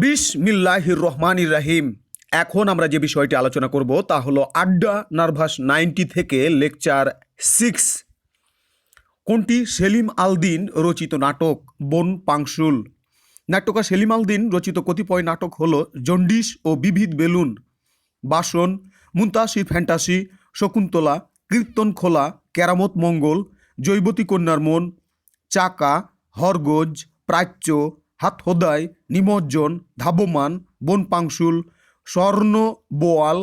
বিসমিল্লাহির রহমানির রহিম। এখন আমরা যে বিষয়টি আলোচনা করব তা হলো আড্ডা নার্ভাস 90 থেকে লেকচার 6। কোনটি সেলিম আল দিন রচিত নাটক বন পাংশুল। নাট্যকার সেলিম আল দিন রচিত কতিপয় নাটক হলো জন্ডিস ও বিবিধ বেলুন, বাসন, মুনতাসির ফ্যান্টাসি, শকুন্তলা, কীর্তন খোলা, কেরামত মঙ্গল, জৈবতী কন্যার মন, চাকা, হরগোজ, প্রাচ্য, হাতহোদাই, নিমজ্জন, ধাবমান, বনপাংশুল, স্বর্ণ বোয়াল,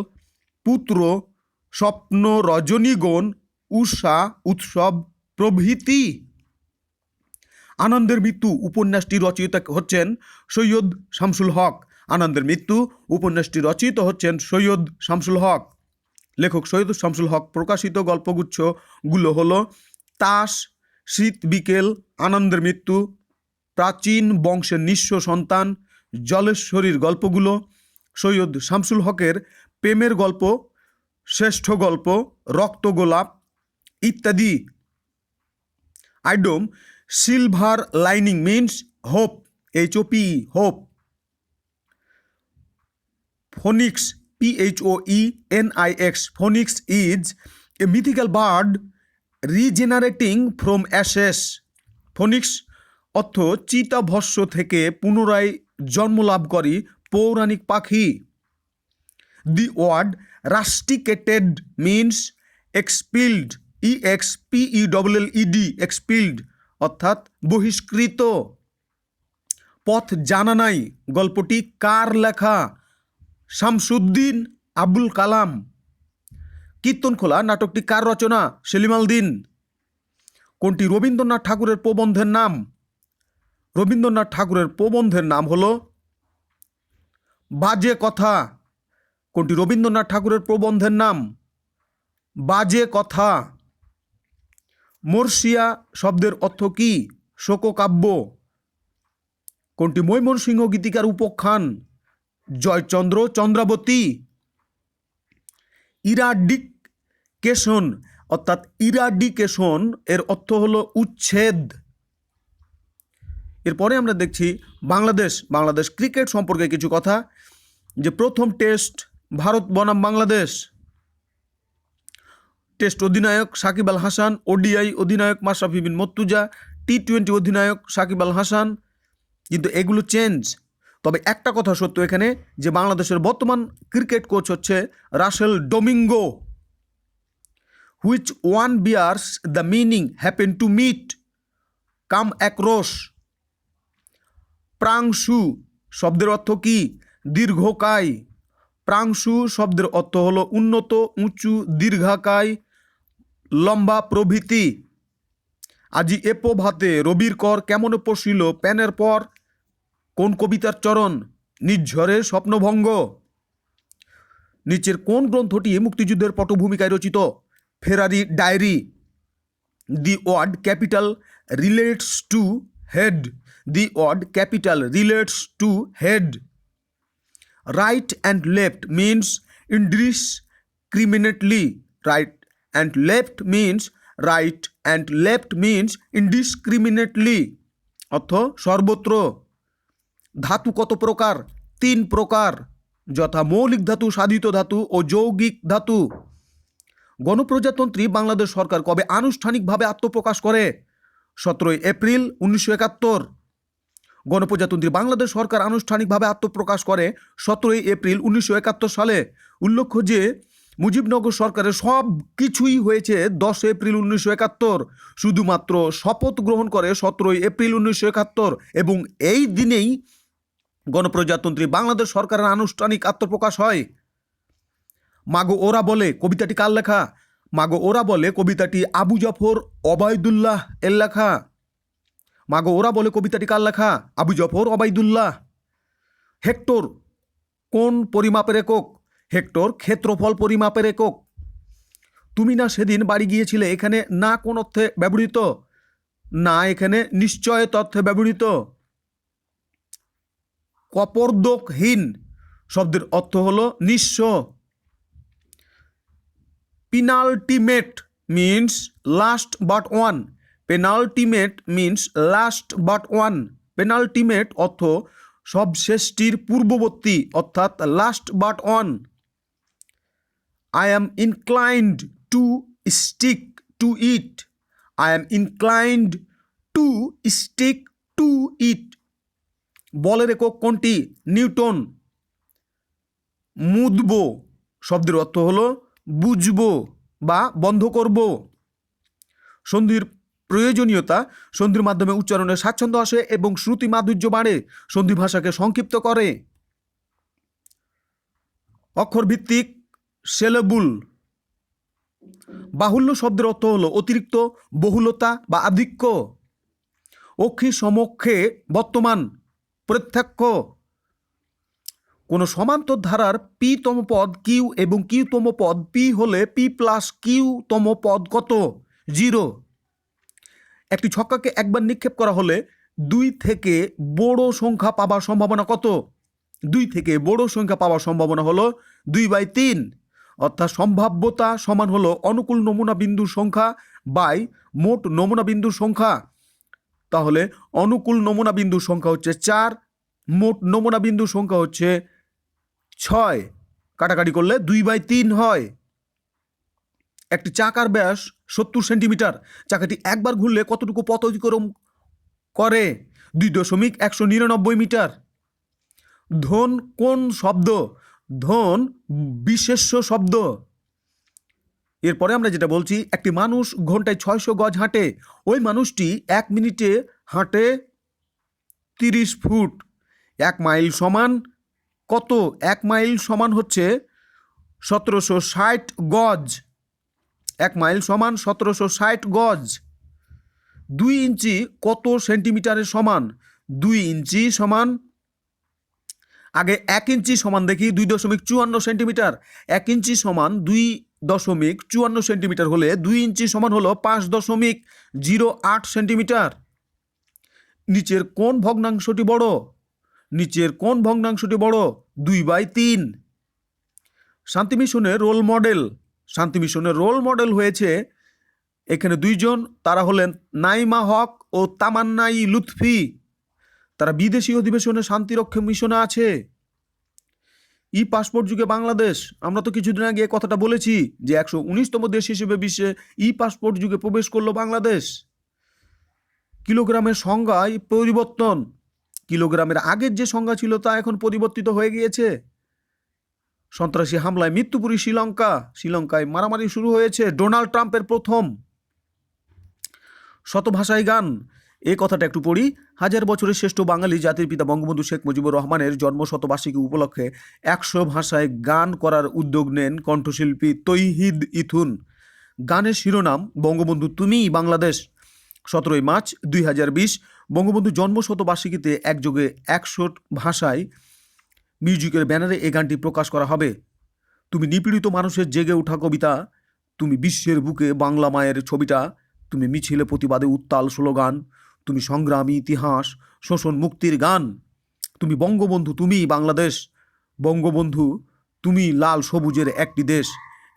পুত্র, স্বপ্ন রজনীগণ, উষা, উৎসব প্রভৃতি। আনন্দের মৃত্যু উপন্যাসটি রচয়িতা হচ্ছেন সৈয়দ শামসুল হক। আনন্দের মৃত্যু উপন্যাসটি রচিত হচ্ছেন সৈয়দ শামসুল হক। লেখক সৈয়দ শামসুল হক। প্রকাশিত গল্পগুচ্ছগুলো হলো তাস, শীত বিকেল, আনন্দের মৃত্যু, প্রাচীন বংশের নিঃস্ব সন্তান, জলেশ্বরীর গল্পগুলো, সৈয়দ শামসুল হকের প্রেমের গল্প, শ্রেষ্ঠ গল্প, রক্ত গোলাপ ইত্যাদি। Idiom silver lining means hope, HOP, hope. Phoenix, PHOENIX, Phoenix is a mythical bird regenerating from Ashes. Phoenix অর্থ চিতাভস্ম থেকে পুনরায় জন্মলাভকারী পৌরাণিক পাখি। দি ওয়ার্ড রাস্টিকেটেড মিন্স এক্সপিল্ড, EXPELLED, এক্সপিল্ড অর্থাৎ বহিষ্কৃত। পথ জানা নাই গল্পটি কার লেখা? শামসুদ্দিন আবুল কালাম। কীর্তনখোলা নাটকটি কার রচনা? সেলিম আল দিন। কোনটি রবীন্দ্রনাথ ঠাকুরের প্রবন্ধের নাম? রবীন্দ্রনাথ ঠাকুরের প্রবন্ধের নাম হলো বাজে কথা। কোনটি রবীন্দ্রনাথ ঠাকুরের প্রবন্ধের নাম? বাজে কথা। মর্সিয়া শব্দের অর্থ কি? শোককাব্য। কোনটি ময়মনসিংহ গীতিকার উপাখ্যান? জয়চন্দ্র চন্দ্রাবতী। ইরাডিকেশন অর্থাৎ ইরাডিকেশন এর অর্থ হলো উচ্ছেদ। এরপরে আমরা দেখছি বাংলাদেশ ক্রিকেট সম্পর্কে কিছু কথা। যে প্রথম টেস্ট ভারত বনাম বাংলাদেশ। টেস্ট অধিনায়ক সাকিব আল হাসান, ODI অধিনায়ক মাশরাফি বিন মর্তুজা, T20 অধিনায়ক সাকিব আল হাসান। কিন্তু এগুলো চেঞ্জ। তবে একটা কথা সত্য এখানে, যে বাংলাদেশের বর্তমান ক্রিকেট কোচ হচ্ছে Russell Domingo. Which one bears the meaning happen to meet come across. প্রাংশু শব্দের অর্থ কি? দীর্ঘকায়। প্রাংশু শব্দের অর্থ হলো উন্নত, উঁচু, দীর্ঘাকায়, লম্বা প্রভৃতি। আজি এপো ভাতে রবির কর কেমন পশিল প্যানের পর। কোন কবিতার চরণ? নির্ঝরের স্বপ্নভঙ্গ। নিচের কোন গ্রন্থটি মুক্তিযুদ্ধের পটভূমিকায় রচিত? Ferari Diary. The word capital relates to head. The word capital relates to head. Right and left means indiscriminately. Right and left means right and left means indiscriminately অর্থ সর্বত্র। ধাতু কত প্রকার? 3 প্রকার, যথা মৌলিক ধাতু, সাধিত ধাতু ও যৌগিক ধাতু। গণপ্রজাতন্ত্রী বাংলাদেশ সরকার কবে আনুষ্ঠানিকভাবে আত্মপ্রকাশ করে? 17 এপ্রিল 1971। গণপ্রজাতন্ত্রী বাংলাদেশ সরকার আনুষ্ঠানিকভাবে আত্মপ্রকাশ করে 17 এপ্রিল 1971 সালে। উল্লেখ্য যে মুজিবনগর সরকারের সব কিছুই হয়েছে 10 এপ্রিল 1971। শুধুমাত্র শপথ গ্রহণ করে 17 এপ্রিল 1971 এবং এই দিনেই গণপ্রজাতন্ত্রী বাংলাদেশ সরকারের আনুষ্ঠানিক আত্মপ্রকাশ হয়। মাগো ওরা বলে কবিতাটি কার লেখা? মাগো ওরা বলে কবিতাটি আবু জাফর ওবায়দুল্লাহ এর লেখা। মাগো ওরা বলে কবিতাটি কার লেখা? আবু জাফর ওবায়দুল্লাহ। হেক্টর কোন পরিমাপের একক? হেক্টর ক্ষেত্রফল পরিমাপের একক। তুমি না সেদিন বাড়ি গিয়েছিলে এখানে না কোন অর্থে ব্যবহৃত? না এখানে নিশ্চয় অর্থে ব্যবহৃত। কপর্দকহীন শব্দের অর্থ হলো নিঃস্ব। Penultimate means last but one. Penultimate means last but one. Penultimate অর্থ সবশেষটির পূর্ববর্তী অর্থাৎ last but one. I am inclined to stick to it. I am inclined to stick to it. বলের একক কোনটি? নিউটন। মুদব শব্দের অর্থ হলো বুঝব বা বন্ধ করব। সন্ধির প্রয়োজনীয়তা, সন্ধির মাধ্যমে উচ্চারণে স্বাচ্ছন্দ্য আসে এবং শ্রুতি মাধুর্য বাড়ে, সন্ধি ভাষাকে সংক্ষিপ্ত করে। অক্ষর ভিত্তিক সেলেবুল। বাহুল্য শব্দের অর্থ হলো অতিরিক্ত, বহুলতা বা আধিক্য। অক্ষী সমক্ষে বর্তমান, প্রত্যক্ষ। কোনো সমান্তর ধারার পি তম পদ কিউ এবং কিউ তম পদ পি হলে পি প্লাস কিউ তম পদ কত? 0। একটি ছক্কাকে একবার নিক্ষেপ করা হলে 2 থেকে বড় সংখ্যা পাবার সম্ভাবনা কত? 2 থেকে বড় সংখ্যা পাওয়ার সম্ভাবনা হলো 2/3। অর্থাৎ সম্ভাব্যতা সমান হলো অনুকূল নমুনা বিন্দুর সংখ্যা বাই মোট নমুনা বিন্দুর সংখ্যা। তাহলে অনুকূল নমুনা বিন্দুর সংখ্যা হচ্ছে 4, মোট নমুনা বিন্দুর সংখ্যা হচ্ছে 6। কাটাকাটি করলে 2/3 হয়। একটি চাকার ব্যাস 70 সেন্টিমিটার। চাকাটি একবার ঘুরলে কতটুকু পথ অতিক্রম করে? 2.199 মিটার। ধন কোন শব্দ? ধন বিশেষ্য শব্দ। এরপরে আমরা যেটা বলছি, একটি মানুষ ঘন্টায় 600 গজ হাঁটে। ওই মানুষটি 1 মিনিটে হাঁটে 30 ফুট। 1 মাইল সমান কত? 1 মাইল সমান হচ্ছে 1760 গজ। 1 মাইল সমান 1760 গজ। 2 ইঞ্চি কত সেন্টিমিটারের সমান? 2 ইঞ্চি সমান, আগে 1 ইঞ্চি সমান দেখি 2.54 সেন্টিমিটার। 1 ইঞ্চি সমান 2.54 সেন্টিমিটার হলে 2 ইঞ্চি সমান হলো 5.08 সেন্টিমিটার। নিচের কোন ভগ্নাংশটি বড়? নিচের কোন ভগ্নাংশটি বড়? 2/3। শান্তি মিশনের রোল মডেল। শান্তি মিশনের রোল মডেল হয়েছে এখানে 2 জন। তারা হলেন নাইমা হক ও তামান্নাই লুৎফি। তারা বিদেশি অধিবেশনে শান্তিরক্ষা মিশনে আছে। ই পাসপোর্ট যুগে বাংলাদেশ। আমরা তো কিছুদিন আগে কথাটা বলেছি যে 119তম দেশ হিসেবে বিশ্বে ই পাসপোর্ট যুগে প্রবেশ করলো বাংলাদেশ। কিলোগ্রামের সংজ্ঞায় পরিবর্তন। কিলোগ্রামের আগের যে সংজ্ঞা ছিল তা এখন পরিবর্তিত হয়ে গিয়েছে। সন্ত্রাসী হামলায় মৃত্যুপুরী শ্রীলঙ্কা। শ্রীলঙ্কায় মারামারি শুরু হয়েছে। ডোনাল্ড ট্রাম্পের প্রথম। শতভাষায় গান, এই কথাটা একটু পড়ি। 1000 বছরের শ্রেষ্ঠ বাঙালি জাতির পিতা বঙ্গবন্ধু শেখ মুজিবুর রহমানের জন্মশতবার্ষিকী উপলক্ষে 100 ভাষায় গান করার উদ্যোগ নেন কণ্ঠশিল্পী তৌহিদ ইথুন। গানের শিরোনাম বঙ্গবন্ধু তুমিই বাংলাদেশ। 17 মার্চ 2020 বঙ্গবন্ধু জন্মশতবার্ষিকীতে একযোগে 100 ভাষায় মিউজিকের ব্যানারে এই গানটি প্রকাশ করা হবে। তুমি নিপীড়িত মানুষের জেগে ওঠা কবিতা, তুমি বিশ্বের বুকে বাংলা মায়ের ছবিটা, তুমি মিছিলে প্রতিবাদে উত্তাল স্লোগান, তুমি সংগ্রামী ইতিহাস, শোষণ মুক্তির গান, তুমি বঙ্গবন্ধু তুমিই বাংলাদেশ, বঙ্গবন্ধু তুমি লাল সবুজের একটি দেশ।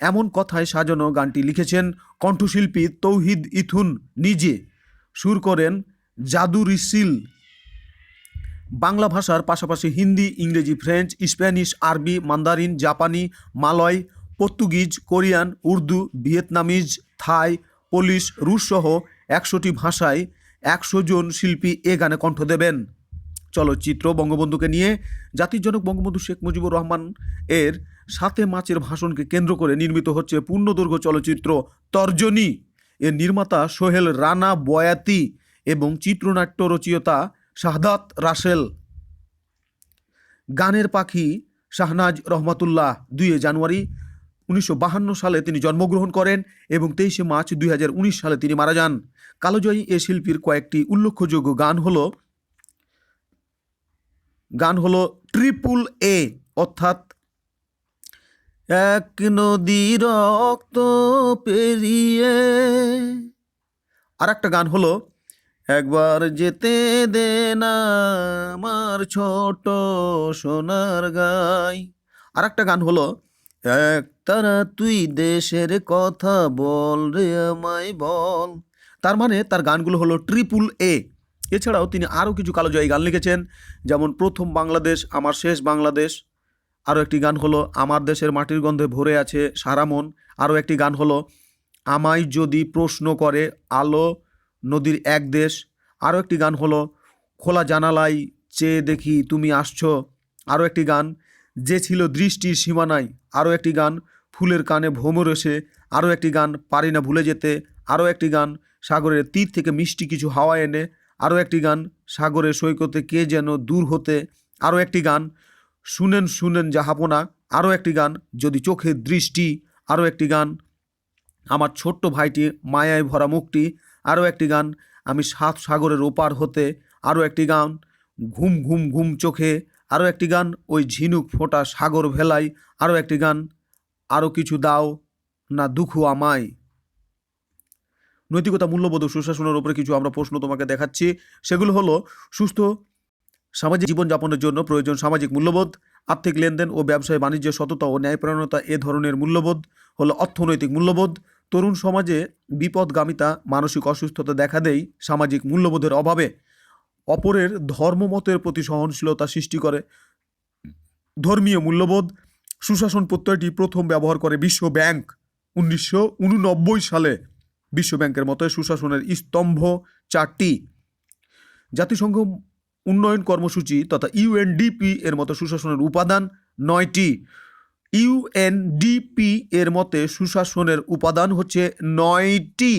এমন কথায় সাজানো গানটি লিখেছেন কণ্ঠশিল্পী তৌহিদ ইথুন নিজে। সুর করেন জাদু রিসিল। বাংলা ভাষার পাশাপাশি হিন্দি, ইংরেজি, ফ্রেঞ্চ, স্প্যানিশ, আরবি, মান্দারিন, জাপানি, Malay, Portuguese, Korean, Urdu, Vietnamese, Thai, Polish, রুশসহ 100টি ভাষায় 100 জন শিল্পী এ গানে কণ্ঠ দেবেন। চলচ্চিত্র বঙ্গবন্ধুকে নিয়ে জাতির জনক বঙ্গবন্ধু শেখ মুজিবুর রহমান এর 7 মার্চের ভাষণকে কেন্দ্র করে নির্মিত হচ্ছে পূর্ণদৈর্ঘ্য চলচ্চিত্র তর্জনী। এর নির্মাতা সোহেল রানা বয়াতি এবং চিত্রনাট্য রচয়িতা শাহাদাত রাসেল। গানের পাখি শাহনাজ রহমাতুল্লাহ 2 জানুয়ারি 1952 সালে তিনি জন্মগ্রহণ করেন এবং 23 মার্চ 2019 সালে তিনি মারা যান। কালোজয়ী এ শিল্পীর কয়েকটি উল্লেখযোগ্য গান হলো ট্রিপল এ অর্থাৎ এক নদী রক্ত পেরিয়ে। আর একটা গান হলো একবার যেতে দে না আমার ছোট সোনার গাই। আর একটা গান হলো এক তারা তুই দেশের কথা বল রে আমায় বল। তার মানে তার গানগুলো হলো ট্রিপল এ। এছাড়াও তিনি আরও কিছু কালোজয়ী গান লিখেছেন, যেমন প্রথম বাংলাদেশ, আমার শেষ বাংলাদেশ। আরও একটি গান হলো আমার দেশের মাটির গন্ধে ভরে আছে সারা মন। আরও একটি গান হলো আমায় যদি প্রশ্ন করে আলো নদীর এক দেশ। আরও একটি গান হলো খোলা জানালায় চেয়ে দেখি তুমি আসছো। আরও একটি গান যে ছিল দৃষ্টির সীমানায়। আরও একটি গান ফুলের কানে ভ্রমর এসে। আরও একটি গান পারি না ভুলে যেতে। আরও একটি গান সাগরের তীর থেকে মিষ্টি কিছু হাওয়া এনে। আরও একটি গান সাগরের সৈকতে কে যেন দূর হতে। আরও একটি গান শুনেন শুনেন জাহাপনা। আরও একটি গান যদি চোখের দৃষ্টি। আরও একটি গান আমার ছোট্ট ভাইটি মায়ায় ভরা মুখটি। আরও একটি গান আমি সাত সাগরের ওপার হতে। আরও একটি গান ঘুম ঘুম ঘুম চোখে। আরও একটি গান ওই ঝিনুক ফোঁটা সাগর ভেলায়। আরও একটি গান আরও কিছু দাও না দুঃখ আমায়। নৈতিকতা, মূল্যবোধ ও সুশাসনের উপরে কিছু আমরা প্রশ্ন তোমাকে দেখাচ্ছি। সেগুলো হলো সুস্থ সামাজিক জীবনযাপনের জন্য প্রয়োজন সামাজিক মূল্যবোধ। আর্থিক লেনদেন ও ব্যবসায় বাণিজ্যে সততা ও ন্যায়পরায়ণতা এ ধরনের মূল্যবোধ হলো অর্থনৈতিক মূল্যবোধ। তরুণ সমাজে বিপদগামিতা, মানসিক অসুস্থতা দেখা দেয় সামাজিক মূল্যবোধের অভাবে। অপরের ধর্মমতের প্রতি সহনশীলতা সৃষ্টি করে ধর্মীয় মূল্যবোধ। সুশাসন প্রত্যয়টি প্রথম ব্যবহার করে বিশ্ব ব্যাংক 1989 সালে। বিশ্ব ব্যাংকের মতে সুশাসনের স্তম্ভ 4টি। জাতিসংঘ উন্নয়ন কর্মসূচি তথা ইউএনডিপি এর মতো সুশাসনের উপাদান 9টি। ইউএনডিপি এর মতে সুশাসনের উপাদান হচ্ছে 9টি,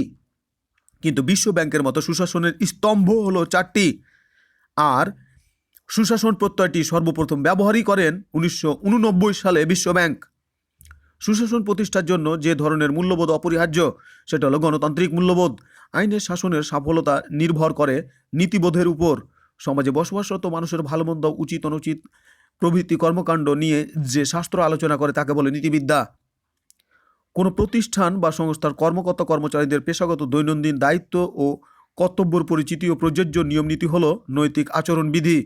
কিন্তু বিশ্ব ব্যাংকের মতো সুশাসনের স্তম্ভ হলো 4টি। আর সুশাসন প্রত্যয়টি সর্বপ্রথম ব্যবহারই করেন 1989 সালে বিশ্ব ব্যাংক। সুশাসন প্রতিষ্ঠার জন্য যে ধরনের মূল্যবোধ অপরিহার্য সেটা হলো গণতান্ত্রিক মূল্যবোধ। আইনের শাসনের সফলতা নির্ভর করে নীতিবোধের উপর। সমাজে বসবাসরত মানুষের ভালো মন্দ, উচিত অনুচিত প্রভৃতি কর্মকাণ্ড নিয়ে যে শাস্ত্র আলোচনা করে তাকে বলে নীতিবিদ্যা। কোনো প্রতিষ্ঠান বা সংস্থার কর্মকর্তা কর্মচারীদের পেশাগত দৈনন্দিন দায়িত্ব ও কর্তব্যের পরিচিতি ও প্রযোজ্য নিয়মনীতি হলো নৈতিক আচরণবিধি।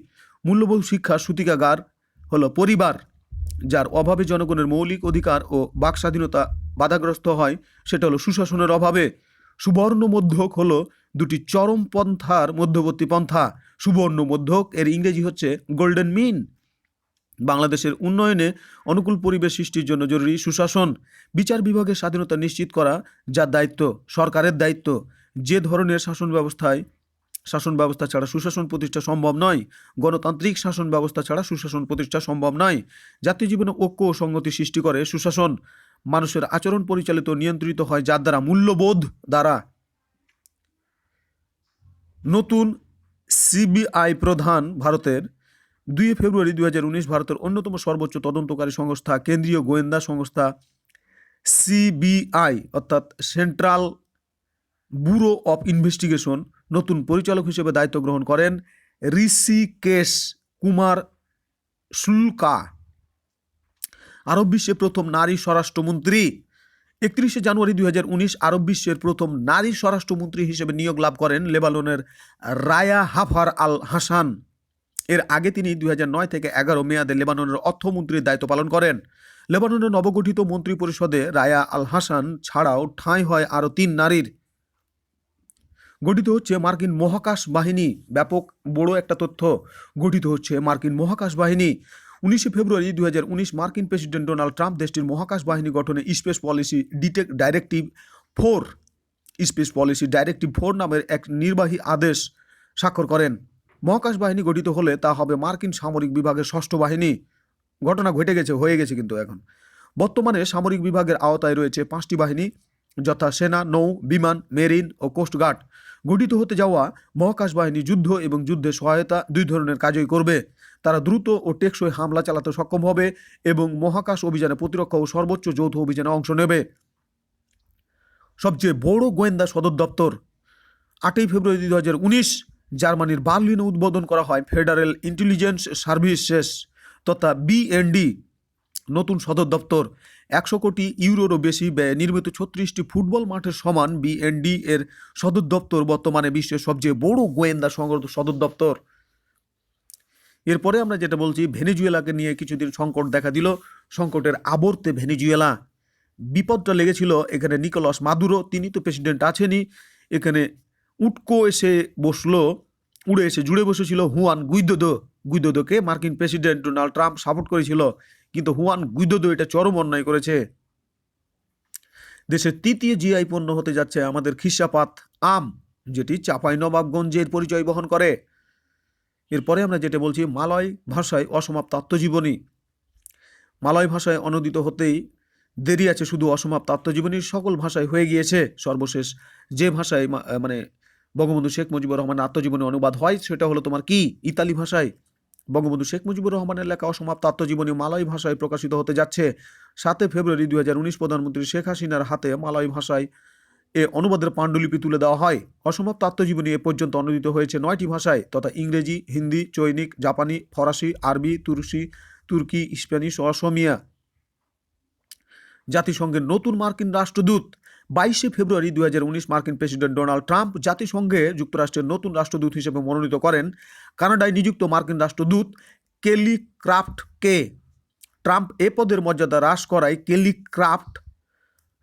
মূল্যবোধ শিক্ষার সূতিকাগার হলো পরিবার, যার অভাবে জনগণের মৌলিক অধিকার ও বাক স্বাধীনতা বাধাগ্রস্ত হয়, সেটা হলো সুশাসনের অভাবে। সুবর্ণ মধ্যক হলো দুটি চরম পন্থার মধ্যবর্তী পন্থা। সুবর্ণ মধ্যক এর ইংরেজি হচ্ছে গোল্ডেন মিন। বাংলাদেশের উন্নয়নে অনুকূল পরিবেশ সৃষ্টির জন্য জরুরি সুশাসন। বিচার বিভাগের স্বাধীনতা নিশ্চিত করা যার দায়িত্ব, সরকারের দায়িত্ব। যে ধরনের শাসন ব্যবস্থা ছাড়া সুশাসন প্রতিষ্ঠা সম্ভব নয়। গণতান্ত্রিক শাসন ব্যবস্থা ছাড়া সুশাসন প্রতিষ্ঠা সম্ভব নয়। জাতীয় জীবনে ঐক্য ও সংগতি সৃষ্টি করে সুশাসন। মানুষের আচরণ পরিচালিত নিয়ন্ত্রিত হয় যার দ্বারা, মূল্যবোধ দ্বারা। নতুন সিবিআই প্রধান ভারতের 2 ফেব্রুয়ারি 2019 ভারতের অন্যতম সর্বোচ্চ তদন্তকারী সংস্থা কেন্দ্রীয় গোয়েন্দা সংস্থা সিবিআই অর্থাৎ সেন্ট্রাল ব্যুরো অফ ইনভেস্টিগেশন নতুন পরিচালক হিসেবে দায়িত্ব গ্রহণ করেন ঋষিকেশ কুমার শুল্কা। আরব বিশ্বের প্রথম নারী স্বরাষ্ট্রমন্ত্রী। 31শে জানুয়ারি 2019 আরব বিশ্বের প্রথম নারী স্বরাষ্ট্রমন্ত্রী হিসেবে নিয়োগ লাভ করেন লেবাননের রায়া হাফার আল হাসান। এর আগে তিনি 2009 থেকে 11 মেয়াদে লেবাননের অর্থমন্ত্রীর দায়িত্ব পালন করেন। লেবাননের নবগঠিত মন্ত্রী পরিষদে রায়া আল হাসান ছাড়াও ঠাঁই হয় আরও 3 নারীর। গঠিত হচ্ছে মার্কিন মহাকাশ বাহিনী। ব্যাপক বড় একটা তথ্য, গঠিত হচ্ছে মার্কিন মহাকাশ বাহিনী। 19শে ফেব্রুয়ারি 2019 মার্কিন প্রেসিডেন্ট ডোনাল্ড ট্রাম্প দেশটির মহাকাশ বাহিনী গঠনে স্পেস পলিসি ডাইরেক্টিভ 4 নামের এক নির্বাহী আদেশ স্বাক্ষর করেন। মহাকাশ বাহিনী গঠিত হলে তা হবে মার্কিন সামরিক বিভাগের 6ষ্ঠ বাহিনী। ঘটনা হয়ে গেছে কিন্তু এখন। বর্তমানে সামরিক বিভাগের আওতায় রয়েছে 5টি বাহিনী, যথা সেনা, নৌ, বিমান, মেরিন ও কোস্টগার্ড। গঠিত হতে যাওয়া মহাকাশ বাহিনী যুদ্ধ এবং যুদ্ধে সহায়তা 2 ধরনের কাজই করবে। তারা দ্রুত ও টেকসই হামলা চালাতে সক্ষম হবে এবং মহাকাশ অভিযানে প্রতিরক্ষা ও সর্বোচ্চ যৌথ অভিযানে অংশ নেবে। সবচেয়ে বড় গোয়েন্দা সদর দপ্তর 8ই ফেব্রুয়ারি 2019 জার্মানির বার্লিনে উদ্বোধন করা হয় ফেডারেল ইন্টেলিজেন্স সার্ভিসেস তথা বিএনডি নতুন সদর দপ্তর। 100 কোটি ইউরোরও বেশি ব্যয়ে নির্মিত 36টি ফুটবল মাঠের সমান বিএনডি এর সদর দপ্তর বর্তমানে বিশ্বের সবচেয়ে বড় গোয়েন্দা সদর দপ্তর। এরপরে আমরা যেটা বলছি, ভেনেজুয়েলাকে নিয়ে কিছুদিন সংকট দেখা দিল। সংকটের আবর্তে ভেনেজুয়েলা বিপদটা লেগেছিল এখানে নিকোলাস মাদুরো, তিনি তো প্রেসিডেন্ট আছেনই, এখানে উটকো এসে বসলো উড়ে এসে জুড়ে বসেছিল হুয়ান গুইদোদো। গুইদোদোকে মার্কিন প্রেসিডেন্ট ডোনাল্ড ট্রাম্প সাপোর্ট করেছিল, কিন্তু হুয়ান গুইদোদো এটা চরম অন্যায় করেছে। দেশের তৃতীয় জিআই পণ্য হতে যাচ্ছে আমাদের খিসাপাত আম, যেটি চাঁপাইনবাবগঞ্জের পরিচয় বহন করে। এরপরে আমরা যেটা বলছি, মালয় ভাষায় অসমাপ্ত আত্মজীবনী। মালয় ভাষায় অনুদিত হতেই দেরি আছে, শুধু অসমাপ্ত আত্মজীবনীর সকল ভাষায় হয়ে গিয়েছে। সর্বশেষ যে ভাষায় মানে বঙ্গবন্ধু শেখ মুজিবুর রহমানের আত্মজীবনী অনুবাদ হয় সেটা হলো তোমার কি, ইতালি ভাষায়। বঙ্গবন্ধু শেখ মুজিবুর রহমানের লেখা অসমাপ্ত আত্মজীবনী মালয় ভাষায় প্রকাশিত হতে যাচ্ছে। 7 ফেব্রুয়ারি 2019 প্রধানমন্ত্রী শেখ হাসিনার হাতে মালয় ভাষায় এ অনুবাদের পাণ্ডুলিপি তুলে দেওয়া হয়। অসমাপ্ত আত্মজীবনী এ পর্যন্ত অনুদিত হয়েছে 9টি ভাষায়, তথা ইংরেজি, হিন্দি, চৈনিক, জাপানি, ফরাসি, আরবি, তুর্কি, স্প্যানিশ ও অসমিয়া। জাতিসংঘের নতুন মার্কিন রাষ্ট্রদূত। 22 ফেব্রুয়ারি 2019 মার্কিন প্রেসিডেন্ট ডোনাল্ড ট্রাম্প জাতিসংঘে যুক্তরাষ্ট্রের নতুন রাষ্ট্রদূত হিসেবে মনোনীত করেন কানাডায় নিযুক্ত মার্কিন রাষ্ট্রদূত কেলি ক্রাফটকে। ট্রাম্প এ পদের মর্যাদা হ্রাস করায় কেলি ক্রাফট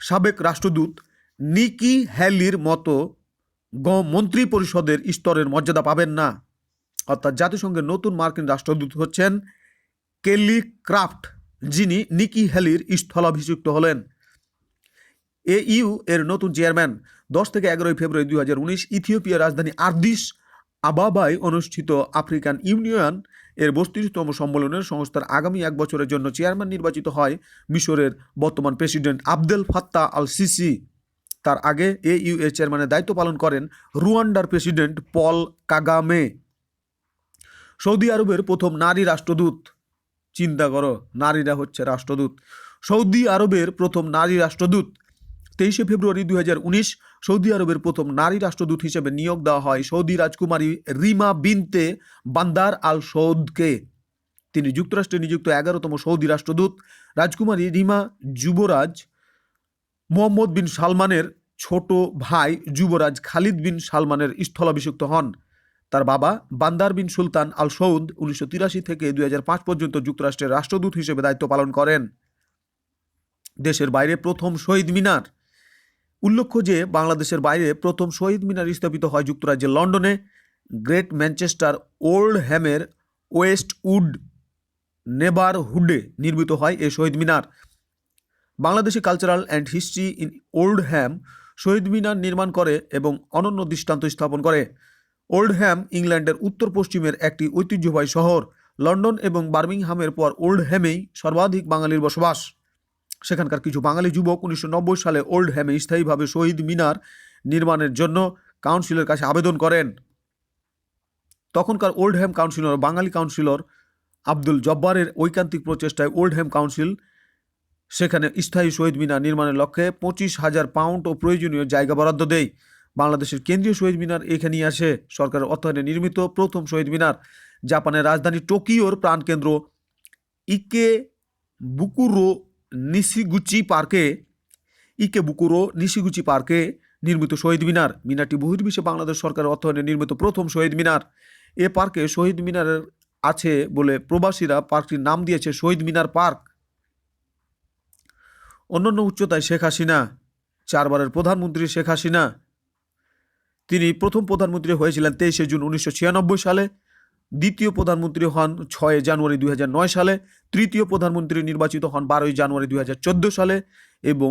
সাবেক রাষ্ট্রদূত নিকি হ্যালির মতো মন্ত্রী পরিষদের স্তরের মর্যাদা পাবেন না। অর্থাৎ জাতিসংঘের নতুন মার্কিন রাষ্ট্রদূত হচ্ছেন কেলি ক্রাফট, যিনি নিকি হ্যালির স্থলাভিষিক্ত হলেন। EU এর নতুন চেয়ারম্যান। 10 থেকে 11 ফেব্রুয়ারি 2019 ইথিওপিয়ার রাজধানী আদিস আবাবায় অনুষ্ঠিত আফ্রিকান ইউনিয়ন এর 32তম সম্মেলনের সংস্থার আগামী 1 বছরের জন্য চেয়ারম্যান নির্বাচিত হয় মিশরের বর্তমান president Abdel Fattah al CC. তার আগে EU এর চেয়ারম্যানের দায়িত্ব পালন করেন রুয়ান্ডার প্রেসিডেন্ট পল কাগামে। সৌদি আরবের প্রথম নারী রাষ্ট্রদূত। চিন্তা করো, নারীরা হচ্ছে রাষ্ট্রদূত। সৌদি আরবের প্রথম নারী রাষ্ট্রদূত। 23 ফেব্রুয়ারি 2019 সৌদি আরবের প্রথম নারী রাষ্ট্রদূত হিসেবে নিয়োগ দেওয়া হয় সৌদি রাজকুমারী রিমা বিনতে বান্দার আল সৌদকে। তিনি যুক্তরাষ্ট্রে নিযুক্ত 11তম সৌদি রাষ্ট্রদূত। রাজকুমারী রিমা যুবরাজ মোহাম্মদ বিন সালমানের ছোট ভাই যুবরাজ খালিদ বিন সালমানের স্থলাভিষিক্ত হন। তার বাবা বান্দার বিন সুলতান আল সৌদ 1983 থেকে 2005 পর্যন্ত যুক্তরাষ্ট্রের রাষ্ট্রদূত হিসেবে দায়িত্ব পালন করেন। দেশের বাইরে প্রথম শহীদ মিনার। উল্লেখ্য যে বাংলাদেশের বাইরে প্রথম শহীদ মিনার স্থাপিত হয় যুক্তরাজ্যের লন্ডনে। গ্রেট ম্যানচেস্টার ওল্ডহ্যামের ওয়েস্টউড নেবারহুডে নির্মিত হয় এই Shaheed Minar. Bangladeshi cultural and history in Oldham Shaheed Minar নির্মাণ করে এবং অনন্য দৃষ্টান্ত স্থাপন করে। ওল্ডহ্যাম ইংল্যান্ডের উত্তর পশ্চিমের একটি ঐতিহ্যবাহী শহর। লন্ডন এবং বার্মিংহামের পর ওল্ডহ্যামেই সর্বাধিক বাঙালির বসবাস। সেখানকার কিছু বাঙালি যুবক 1990 সালে ওল্ডহ্যামে স্থায়ীভাবে শহীদ মিনার নির্মাণের জন্য কাউন্সিলের কাছে আবেদন করেন। তখনকার ওল্ডহ্যাম কাউন্সিলর বাঙালি কাউন্সিলর আব্দুল জব্বারের ঐকান্তিক প্রচেষ্টায় ওল্ডহ্যাম কাউন্সিল সেখানে স্থায়ী শহীদ মিনার নির্মাণের লক্ষ্যে 25,000 পাউন্ড ও প্রয়োজনীয় জায়গা বরাদ্দ দেয়। বাংলাদেশের কেন্দ্রীয় শহীদ মিনার এখানেই আসে। সরকারের অর্থায়নে নির্মিত প্রথম শহীদ মিনার। জাপানের রাজধানী টোকিওর প্রাণকেন্দ্র ইকেবুকুরো নিশিগুচি পার্কে নির্মিত শহীদ মিনার। মিনারটি বহির্বিশ্বে বাংলাদেশ সরকারের অর্থায়নে নির্মিত প্রথম শহীদ মিনার। এ পার্কে শহীদ মিনার আছে বলে প্রবাসীরা পার্কটির নাম দিয়েছে শহীদ মিনার পার্ক। অন্যান্য উচ্চতায় শেখ হাসিনা। 4 বারের প্রধানমন্ত্রী শেখ হাসিনা। তিনি প্রথম প্রধানমন্ত্রী হয়েছিলেন 23 জুন 1996 সালে। দ্বিতীয় প্রধানমন্ত্রী হন 6 জানুয়ারি 2009 সালে। তৃতীয় প্রধানমন্ত্রী নির্বাচিত হন 12 জানুয়ারি 2014 সালে এবং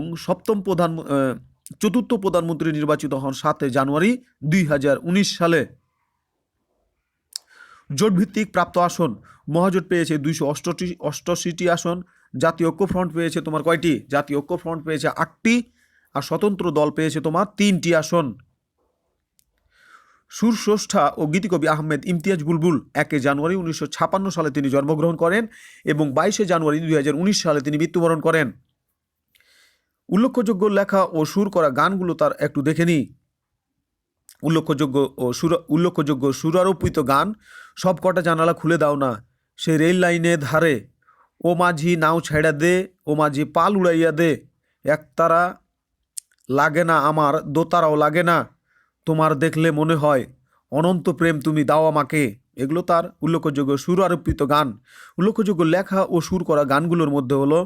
চতুর্থ প্রধানমন্ত্রী নির্বাচিত হন 7 জানুয়ারি 2019 সালে। জোটভিত্তিক প্রাপ্ত আসন। মহাজোট পেয়েছে 288টি আসন। জাতীয় ঐক্যফ্রন্ট পেয়েছে তোমার কয়টি? জাতীয় ঐক্যফ্রন্ট পেয়েছে 8টি, আর স্বতন্ত্র দল পেয়েছে তোমার 3টি আসন। সুরস্রষ্টা ও গীতিকবি আহমেদ ইমতিয়াজ বুলবুল 1 জানুয়ারি 1956 সালে তিনি জন্মগ্রহণ করেন এবং 22 জানুয়ারি 2019 সালে তিনি মৃত্যুবরণ করেন। উল্লেখযোগ্য লেখা ও সুর করা গানগুলো তার একটু দেখে নিই। উল্লেখযোগ্য সুরারোপিত গান: সব কটা জানালা খুলে দাও না, সে রেল লাইনে ধারে, ও মাঝি নাও ছেড়া দে, ও মাঝি পাল উড়াইয়া দে, একতারা লাগে না আমার, দোতারাও লাগে না, তোমার দেখলে মনে হয় অনন্ত প্রেম তুমি দাও আমাকে। এগুলো তার উল্লেখযোগ্য সুরারোপিত গান। উল্লেখযোগ্য লেখা ও সুর করা গানগুলোর মধ্যে হলো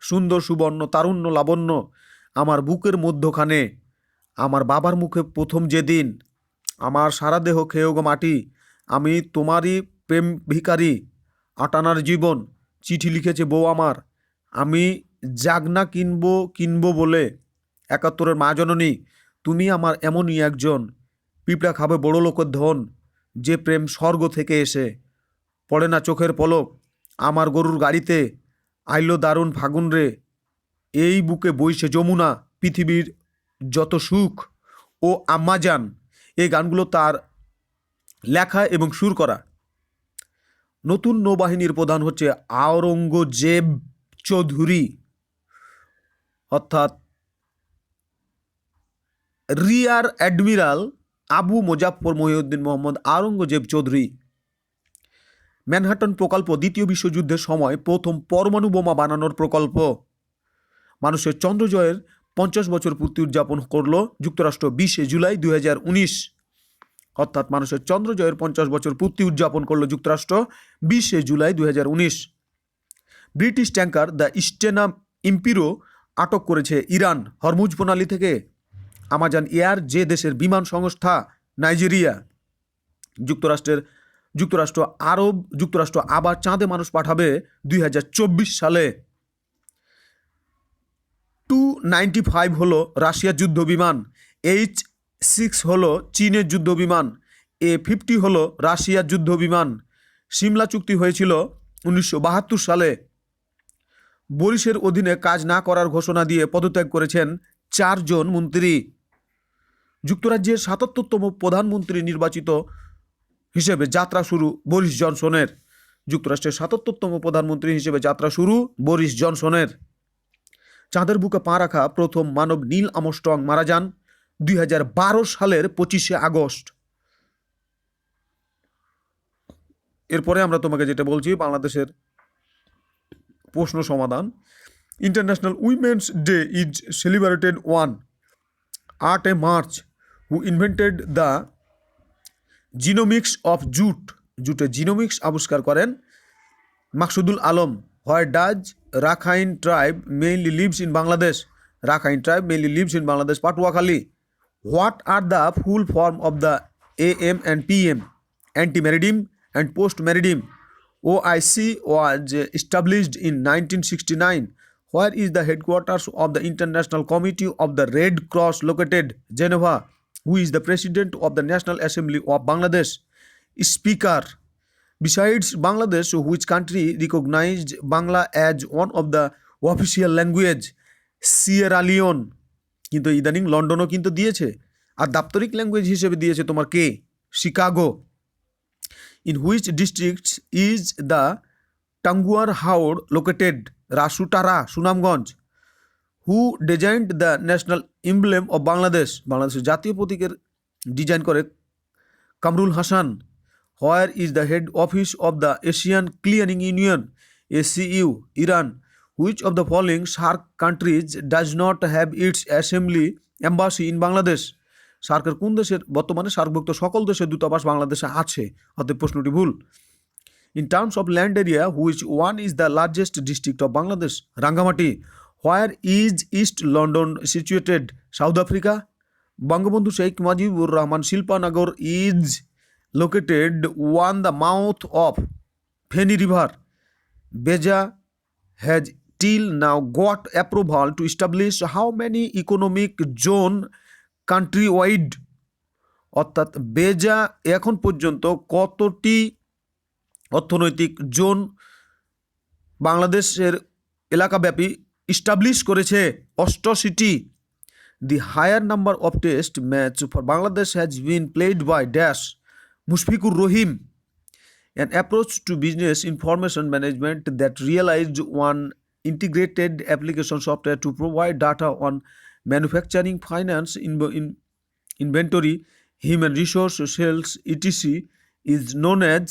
সুন্দর সুবর্ণ তারুণ্য লাবণ্য, আমার বুকের মধ্যখানে, আমার বাবার মুখে প্রথম যেদিন, আমার সারা দেহ খেয়েও গো মাটি, আমি তোমারই প্রেম ভিখারি, আটানার জীবন, চিঠি লিখেছে বউ আমার, আমি জাগনা কিনবো কিনবো বলে, 71-এর মা জননী, তুমি আমার এমনই একজন, পিঁপড়া খাবে বড় লোকের ধন, যে প্রেম স্বর্গ থেকে এসে পড়ে না চোখের পলক, আমার গরুর গাড়িতে আইলো দারুণ ফাগুন রে, এই বুকে বইছে যমুনা, পৃথিবীর যত সুখ ও আম্মাজান। এই গানগুলো তার লেখা এবং সুর করা। নতুন নৌবাহিনীর প্রধান হচ্ছে আওরঙ্গজেব চৌধুরী, অর্থাৎ rear admiral Abu Mozaffar Mohiuddin Mohammad Aurangzeb Chowdhury. Manhattan প্রকল্প দ্বিতীয় বিশ্বযুদ্ধের সময় প্রথম পরমাণু বোমা বানানোর প্রকল্প। মানুষের চন্দ্রজয়ের 50 বছর পূর্তি উদযাপন করল যুক্তরাষ্ট্র 20 জুলাই 2019, অর্থাৎ মানুষের চন্দ্রজয়ের 50 বছর পূর্তি উদযাপন করল যুক্তরাষ্ট্র 20 July 2019। British tanker the Stena Impero আটক করেছে ইরান হরমুজ প্রণালী থেকে। আমাজন এয়ার যে দেশের বিমান সংস্থা নাইজেরিয়া। যুক্তরাষ্ট্র আবার চাঁদে মানুষ পাঠাবে 2024 সালে। Tu-95 হলো রাশিয়ার যুদ্ধ বিমান, H-6 হলো চীনের যুদ্ধ বিমান, A-50 হলো রাশিয়ার যুদ্ধ বিমান। সিমলা চুক্তি হয়েছিল 1972 সালে। বরিসের অধীনে কাজ না করার ঘোষণা দিয়ে পদত্যাগ করেছেন 4 জন মন্ত্রী। যুক্তরাজ্যের 77তম প্রধানমন্ত্রী নির্বাচিত হিসেবে যাত্রা শুরু বরিস জনসনের। যুক্তরাষ্ট্রের 77তম প্রধানমন্ত্রী হিসেবে যাত্রা শুরু বরিস জনসনের। চাঁদের বুকে পা রাখা প্রথম মানব নীল আর্মস্ট্রং মারা যান 2012 সালের 25 আগস্ট। এরপরে আমরা তোমাকে যেটা বলছি বাংলাদেশের প্রশ্ন সমাধান। International Women's Day is celebrated on 8 March. Who invented the genomics of jute. জুটের জিনোমিক্স আবিষ্কার করেন Maksudul Alam. Where does Rakhine tribe mainly lives in Bangladesh. Rakhine tribe mainly lives in Bangladesh, Patuakhali. What are the full form of the AM and PM? Anti-Maritime and Post-Maritime. OIC was established in 1969. Where is the headquarters of the International Committee of the Red Cross located? Geneva. Who is the President of the National Assembly of Bangladesh? Speaker. Besides Bangladesh, which country recognized Bangla as one of the official language? Sierra Leone. কিন্তু ইদানিং লন্ডনও কিন্তু দিয়েছে, আর দাপ্তরিক language হিসেবে দিয়েছে তোমার কে? Chicago. In which district is the Tanguar Haor located? রাসুটারা, Sunamganj. Who designed the national emblem of Bangladesh? বাংলাদেশের জাতীয় প্রতীকের ডিজাইন করে Kamrul Hasan. Where is the head office of the Asian Clearing Union? ACU, Iran. Which of the following SAARC countries does not have its assembly embassy in Bangladesh? সার্কের কোন দেশের বর্তমানে সার্কভুক্ত সকল দেশের দূতাবাস বাংলাদেশে আছে? অতএব প্রশ্নটি ভুল। In terms of land area which one is the largest district of Bangladesh? Rangamati. Where is East London situated? South Africa. Bangabandhu Sheikh Mujibur Rahman Shilpanagar is located on the mouth of Feni River. Beja has till now got approval to establish how many economic zone countrywide? অর্থাৎ বেজা এখন পর্যন্ত কতটি অর্থনৈতিক zone বাংলাদেশের এলাকাব্যাপী establish করেছে? 88টি। The higher number of test match for Bangladesh has been played by Dash. Mushfiqur Rahim. An approach to business information management that realized one integrated application software to provide data on manufacturing, finance, inventory, human resource, sales, etc. is known as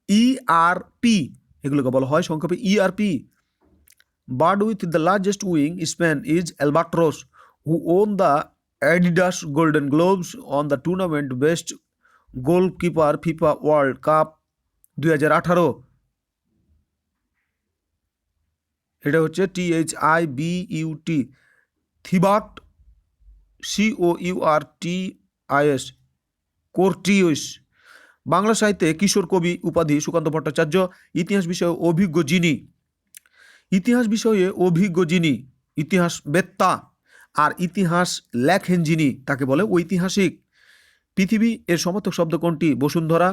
ERP. এগুলোকে বলা হয় সংক্ষেপে ERP. Bird with the largest wing span is albatross, who won the Adidas Golden Globes on the tournament best goalkeeper FIFA world cup 2018। এটা হচ্ছে THIBUT, থিবাট, COURTIS, কোর্টিউস। Bangla সাহিত্যে কিশোর কবি উপাধি সুকান্ত ভট্টাচার্য। ইতিহাস বিষয়ে অভিজ্ঞ যিনি, ইতিহাস বিষয়ে অভিজ্ঞ যিনি, ইতিহাস বেত্তা আর ইতিহাস লেখেন যিনি, তাকে বলে ঐতিহাসিক। পৃথিবী এর সমর্থক শব্দ কোনটি? বসুন্ধরা।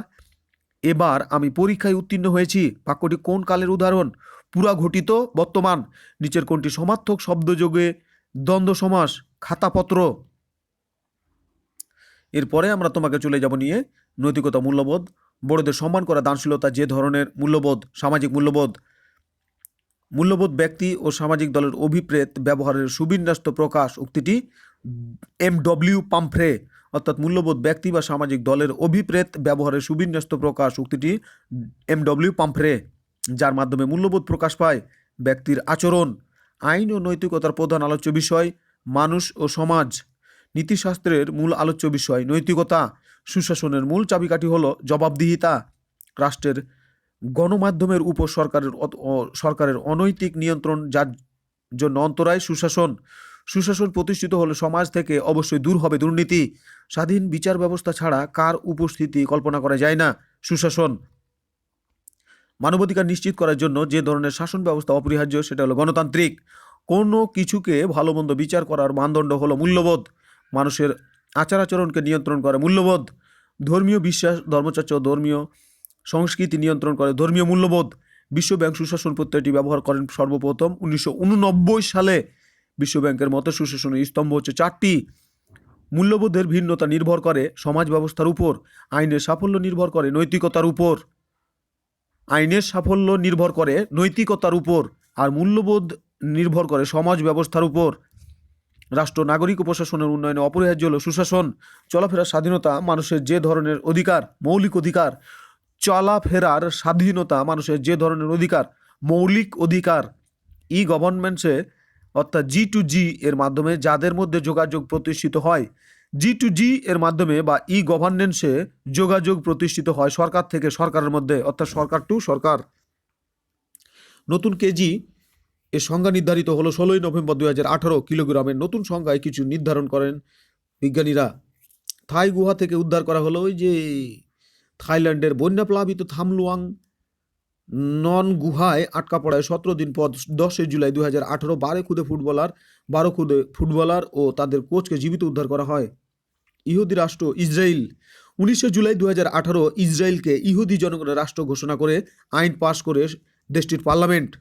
এবার আমি পরীক্ষায় উত্তীর্ণ হয়েছি বাক্যটি কোন কালের উদাহরণ? পুরা ঘটিত বর্তমান। নিচের কোনটি সমার্থক শব্দযোগে দ্বন্দ্ব সমাস? খাতাপত্র। এরপরে আমরা তোমাকে চলে যাব নিয়ে নৈতিকতা মূল্যবোধ। বড়দের সম্মান করা, দানশীলতা যে ধরনের মূল্যবোধ? সামাজিক মূল্যবোধ। মূল্যবোধ ব্যক্তি ও সামাজিক দলের অভিপ্রেত ব্যবহারের সুবিন্যস্ত প্রকাশ। উক্তিটি এম.ডব্লিউ. পামফ্রে। অর্থাৎ মূল্যবোধ ব্যক্তি বা সামাজিক দলের অভিপ্রেত ব্যবহারের সুবিন্যস্ত প্রকাশ। উক্তিটি এম.ডব্লিউ. পামফ্রে। যার মাধ্যমে মূল্যবোধ প্রকাশ পায়? ব্যক্তির আচরণ। আইন ও নৈতিকতার প্রধান আলোচ্য বিষয়? মানুষ ও সমাজ। নীতিশাস্ত্রের মূল আলোচ্য বিষয়? নৈতিকতা। সুশাসনের মূল চাবিকাঠি হল জবাবদিহিতা। রাষ্ট্রের গণমাধ্যমের উপর সরকারের অনৈতিক নিয়ন্ত্রণ, যার জন্য অন্তরায় সুশাসন। সুশাসন প্রতিষ্ঠিত হলে সমাজ থেকে অবশ্যই দূর হবে দুর্নীতি। স্বাধীন বিচার ব্যবস্থা ছাড়া কার উপস্থিতি কল্পনা করা যায় না? সুশাসন। মানবাধিকার নিশ্চিত করার জন্য যে ধরনের শাসন ব্যবস্থা অপরিহার্য সেটা হলো গণতান্ত্রিক। কোনো কিছুকে ভালো মন্দ বিচার করার মানদণ্ড হলো মূল্যবোধ। মানুষের আচার আচরণকে নিয়ন্ত্রণ করে মূল্যবোধ। ধর্মীয় বিশ্বাস, ধর্মচর্চা ও ধর্মীয় সংস্কৃতি নিয়ন্ত্রণ করে ধর্মীয় মূল্যবোধ। বিশ্বব্যাংক সুশাসন প্রত্যয়টি ব্যবহার করেন সর্বপ্রথম 1989 সালে। বিশ্বব্যাংকের মতে সুশাসনের স্তম্ভ হচ্ছে 4টি। মূল্যবোধের ভিন্নতা নির্ভর করে সমাজ ব্যবস্থার উপর। আইনের সাফল্য নির্ভর করে নৈতিকতার উপর। আইনের সাফল্য নির্ভর করে নৈতিকতার উপর, আর মূল্যবোধ নির্ভর করে সমাজ ব্যবস্থার উপর। রাষ্ট্র, নাগরিক ও প্রশাসনের উন্নয়নে অপরিহার্য হল সুশাসন। চলাফেরার স্বাধীনতা মানুষের যে ধরনের অধিকার? মৌলিক অধিকার। চলাফেরার স্বাধীনতা মানুষের যে ধরনের অধিকার? মৌলিক অধিকার। ই গভর্নমেন্টসে অর্থাৎ G2G এর মাধ্যমে যাদের মধ্যে যোগাযোগ প্রতিষ্ঠিত হয়, G2G এর মাধ্যমে বা ই গভর্নেন্সে যোগাযোগ প্রতিষ্ঠিত হয় সরকার থেকে সরকারের মধ্যে, অর্থাৎ সরকার টু সরকার। নতুন কেজি এর সংজ্ঞা নির্ধারিত হলো 16ই নভেম্বর 2018। কিলোগ্রামের নতুন সংজ্ঞায় কিছু নির্ধারণ করেন বিজ্ঞানীরা। থাই গুহা থেকে উদ্ধার করা হলো ওই যে থাইল্যান্ডের বন্যাপ্লাবিত থামলুয়াং নন গুহায় আটকা পড়ায় 17 দিন পর 10 জুলাই 2018 12 খুদে ফুটবলার ও তাদের কোচকে জীবিত উদ্ধার করা হয়। ইহুদি রাষ্ট্র ইসরায়েল। 19 জুলাই 2018 ইসরায়েলকে ইহুদি জনগণের রাষ্ট্র ঘোষণা করে আইন পাশ করে দেশটির পার্লামেন্ট।